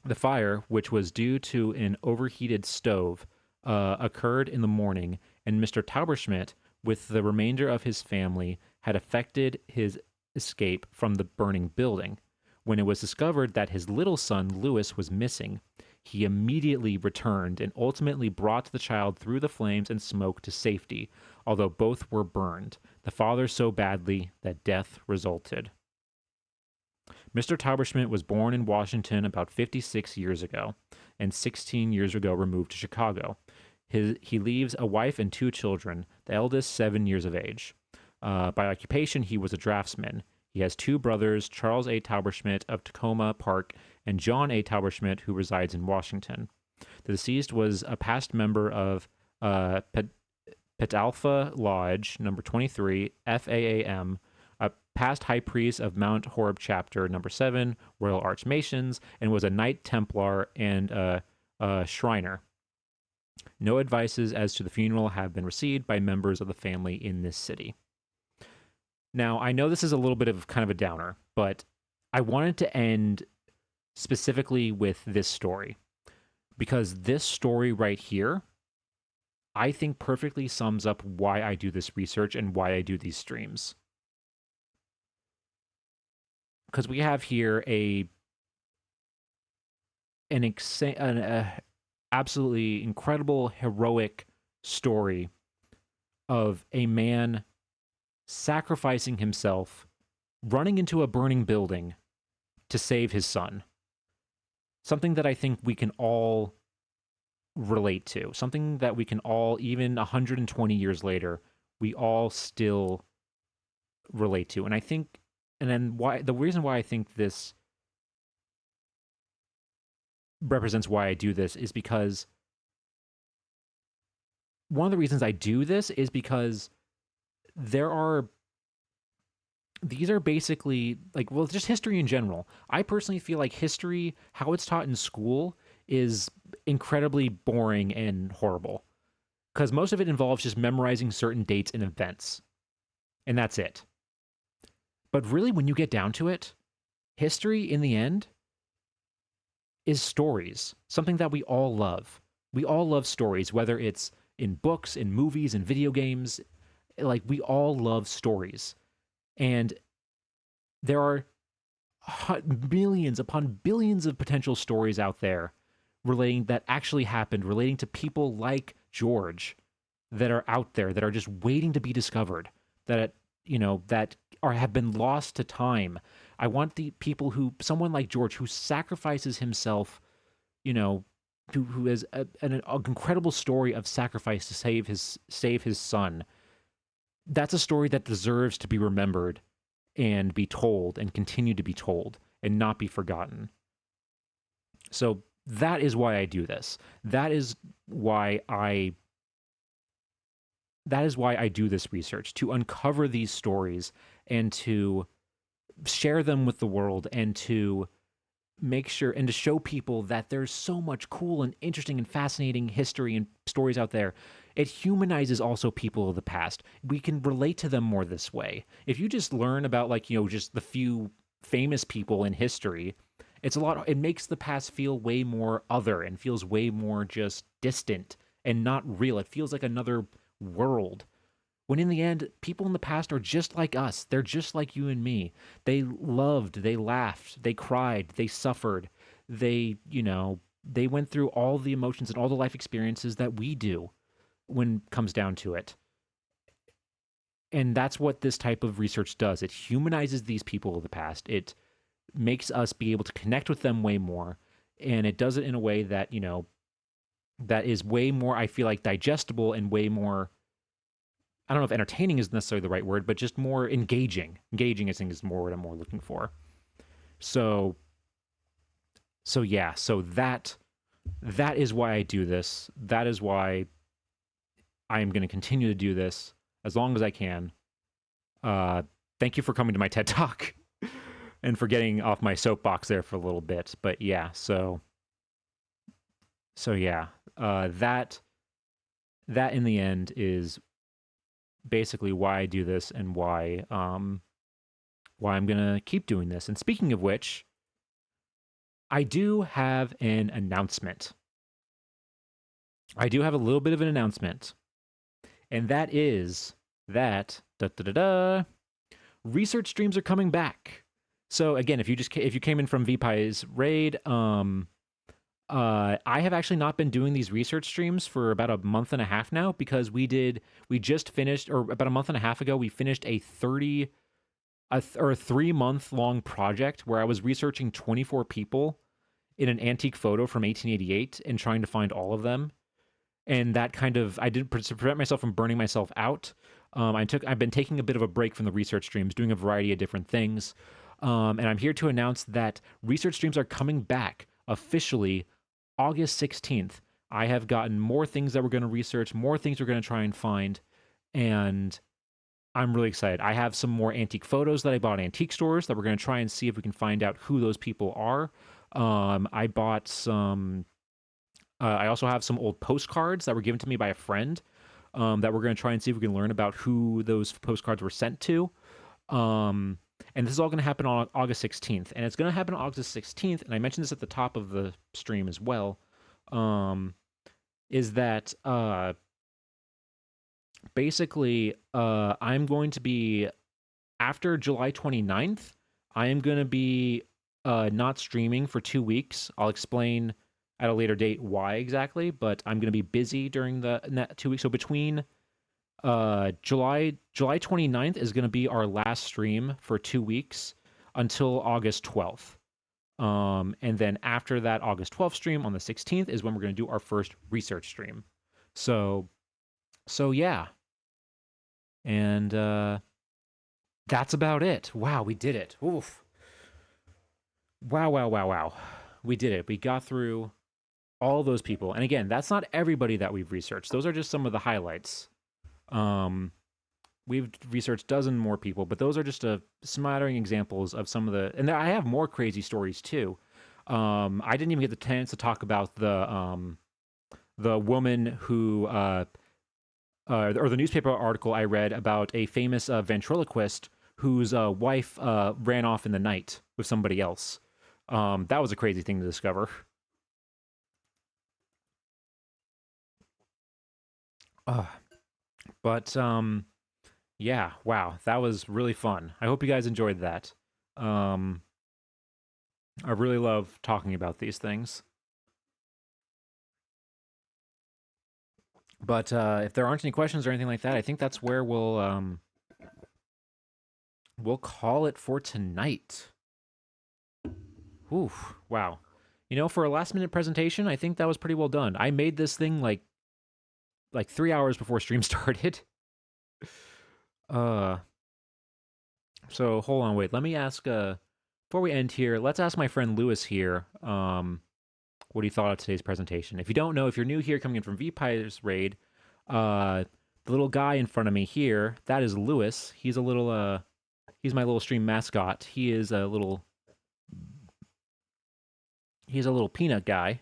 S1: The fire, which was due to an overheated stove, occurred in the morning, and Mr. Tauberschmidt, with the remainder of his family, had effected his escape from the burning building. When it was discovered that his little son, Lewis, was missing, he immediately returned and ultimately brought the child through the flames and smoke to safety, although both were burned, the father so badly that death resulted. Mr. Tauberschmidt was born in Washington about 56 years ago, and 16 years ago removed to Chicago. He leaves a wife and 2 children, the eldest 7 years of age. By occupation, he was a draftsman. He has 2 brothers, Charles A. Tauberschmidt of Tacoma Park and John A. Tauberschmidt, who resides in Washington. The deceased was a past member of Petalpha Lodge, number 23, FAAM, a past high priest of Mount Horeb Chapter number 7, Royal Arch Masons, and was a Knight Templar and a Shriner. No advices as to the funeral have been received by members of the family in this city. Now, I know this is a little bit of kind of a downer, but I wanted to end specifically with this story because this story right here, I think perfectly sums up why I do this research and why I do these streams. Because we have here an absolutely incredible, heroic story of a man sacrificing himself, running into a burning building to save his son. Something that I think we can all relate to. Something that we can all, even 120 years later, we all still relate to. And I think, and then the reason why I think this represents why I do this is because one of the reasons I do this is because these are basically like, well, just history in general. I personally feel like history, how it's taught in school, is incredibly boring and horrible because most of it involves just memorizing certain dates and events, and that's it. But really, when you get down to it, history in the end is stories, something that we all love. We all love stories, whether it's in books, in movies, in video games. Like, we all love stories. And there are millions upon billions of potential stories out there relating that actually happened, relating to people like George that are out there that are just waiting to be discovered, that that are have been lost to time. I want the people who someone like George who sacrifices himself, you know, who has an incredible story of sacrifice to save his son. That's a story that deserves to be remembered and be told and continue to be told and not be forgotten. So that is why I do this. Why I that is why I do this research, to uncover these stories and to share them with the world and to make sure and to show people that there's so much cool and interesting and fascinating history and stories out there. It humanizes also people of the past. We can relate to them more this way. If you just learn about just the few famous people in history, it makes the past feel way more other and feels way more just distant and not real. It feels like another world. When in the end, people in the past are just like us. They're just like you and me. They loved, they laughed, they cried, they suffered. They went through all the emotions and all the life experiences that we do when it comes down to it. And that's what this type of research does. It humanizes these people of the past. It makes us be able to connect with them way more. And it does it in a way that, that is way more, I feel like, digestible and way more, I don't know if entertaining is necessarily the right word, but just more engaging. Engaging, I think, is more what I'm more looking for. So, so that is why I do this. That is why I am going to continue to do this as long as I can. Thank you for coming to my TED Talk and for getting off my soapbox there for a little bit. But yeah, yeah, that in the end is basically why I do this and why I'm gonna keep doing this. And speaking of which, I do have an announcement. I do have a little bit of an announcement, and that is that research streams are coming back. So again, if you came in from VPie's raid, I have actually not been doing these research streams for about a month and a half now because we just finished, or about a month and a half ago, we finished a 3-month long project where I was researching 24 people in an antique photo from 1888 and trying to find all of them. And that kind of, I did to prevent myself from burning myself out. I've been taking a bit of a break from the research streams, doing a variety of different things. And I'm here to announce that research streams are coming back officially August 16th. I have gotten more things that we're going to research, more things we're going to try and find, and I'm really excited. I have some more antique photos that I bought at antique stores that we're going to try and see if we can find out who those people are. I bought some. I also have some old postcards that were given to me by a friend that we're going to try and see if we can learn about who those postcards were sent to. And this is all going to happen on August 16th. And it's going to happen on August 16th. And I mentioned this at the top of the stream as well. Is that basically I'm going to be, after July 29th, I am going to be not streaming for 2 weeks. I'll explain at a later date why exactly, but I'm going to be busy during that 2 weeks. So between July 29th is going to be our last stream for 2 weeks until August 12th. And then after that August 12th stream on the 16th is when we're going to do our first research stream. So yeah. And that's about it. Wow, we did it. Oof. Wow. We did it. We got through all those people. And again, that's not everybody that we've researched. Those are just some of the highlights. We've researched dozen more people, but those are just a smattering examples of some of the, and I have more crazy stories too. I didn't even get the chance to talk about the woman who, or the newspaper article I read about a famous ventriloquist whose wife ran off in the night with somebody else. That was a crazy thing to discover. But yeah, wow, that was really fun. I hope you guys enjoyed that. I really love talking about these things. But if there aren't any questions or anything like that, I think that's where we'll call it for tonight. Oof, wow. You know, for a last minute presentation, I think that was pretty well done. I made this thing like 3 hours before stream started. Uh, so hold on, wait. Let me ask. Before we end here, let's ask my friend Lewis here. What he thought of today's presentation. If you don't know, if you're new here, coming in from VPy's raid, the little guy in front of me here, that is Lewis. He's my little stream mascot. He's a little peanut guy,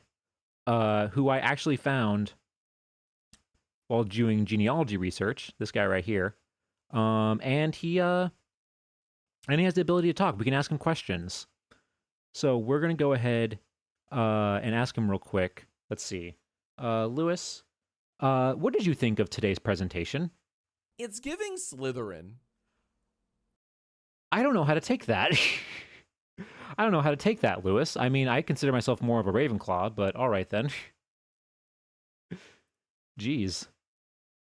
S1: who I actually found while doing genealogy research. This guy right here, and he has the ability to talk. We can ask him questions. So we're gonna go ahead and ask him real quick. Let's see, Lewis, what did you think of today's presentation?
S2: It's giving Slytherin.
S1: I don't know how to take that. I don't know how to take that, Lewis. I mean, I consider myself more of a Ravenclaw, but all right then. Jeez.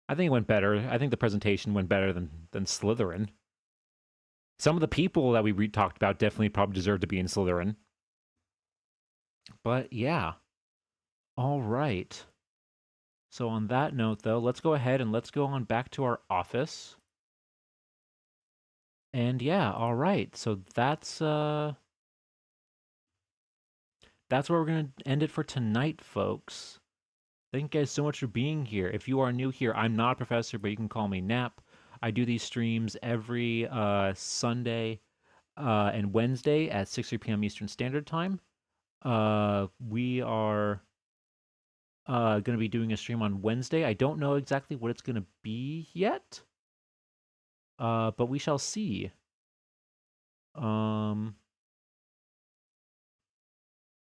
S1: I think it went better. I think the presentation went better than Slytherin. Some of the people that we talked about definitely probably deserve to be in Slytherin. But yeah. All right. So on that note, though, let's go ahead and let's go on back to our office. And yeah, all right. So that's where we're gonna end it for tonight, folks. Thank you guys so much for being here. If you are new here, I'm not a professor, but you can call me Nap. I do these streams every Sunday and Wednesday at 6 p.m. Eastern Standard Time. We are going to be doing a stream on Wednesday. I don't know exactly what it's going to be yet, but we shall see. Um,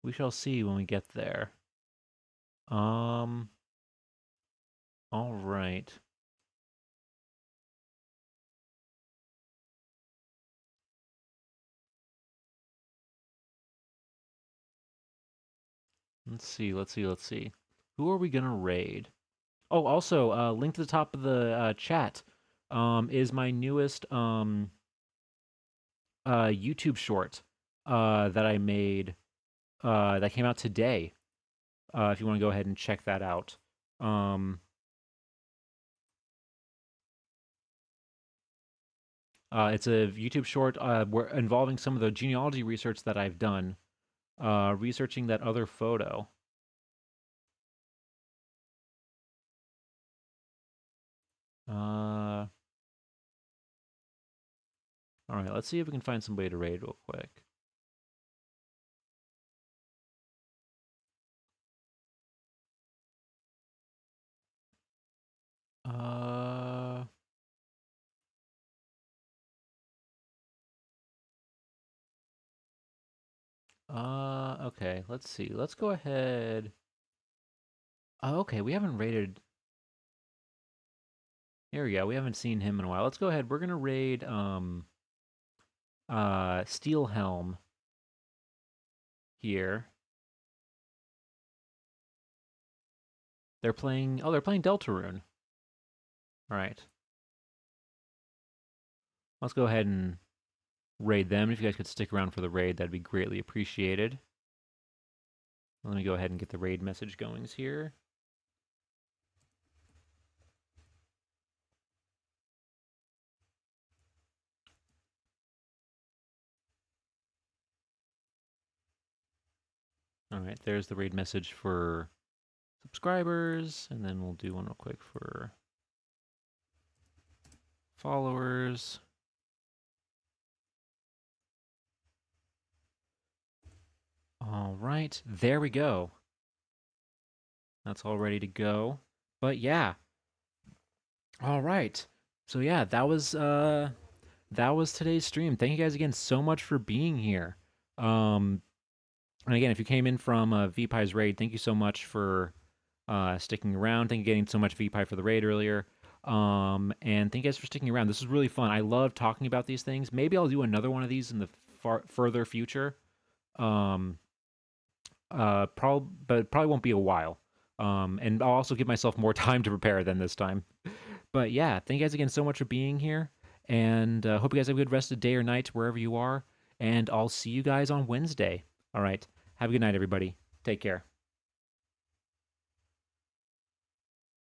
S1: we shall see when we get there. All right. Let's see. Who are we gonna raid? Oh, also, link to the top of the chat is my newest YouTube short that I made that came out today. If you want to go ahead and check that out. It's a YouTube short involving some of the genealogy research that I've done, researching that other photo. All right, let's see if we can find somebody to raid real quick. Uh, okay, let's see. Let's go ahead. Oh, okay, we haven't raided. Here we go. We haven't seen him in a while. Let's go ahead. We're gonna raid Steel Helm here. They're playing Deltarune. All right. Let's go ahead and raid them. If you guys could stick around for the raid, that'd be greatly appreciated. Let me go ahead and get the raid message goings here. All right, there's the raid message for subscribers, and then we'll do one real quick for followers. All right, there we go. That's all ready to go. But yeah. All right. So yeah, that was today's stream. Thank you guys again so much for being here. And again, if you came in from VPie's raid, thank you so much for sticking around. Thank you getting so much VPie for the raid earlier. And thank you guys for sticking around. This was really fun. I love talking about these things. Maybe I'll do another one of these in the further future. But probably won't be a while. And I'll also give myself more time to prepare than this time. But yeah, thank you guys again so much for being here, and hope you guys have a good rest of the day or night wherever you are. And I'll see you guys on Wednesday. All right, have a good night, everybody. Take care.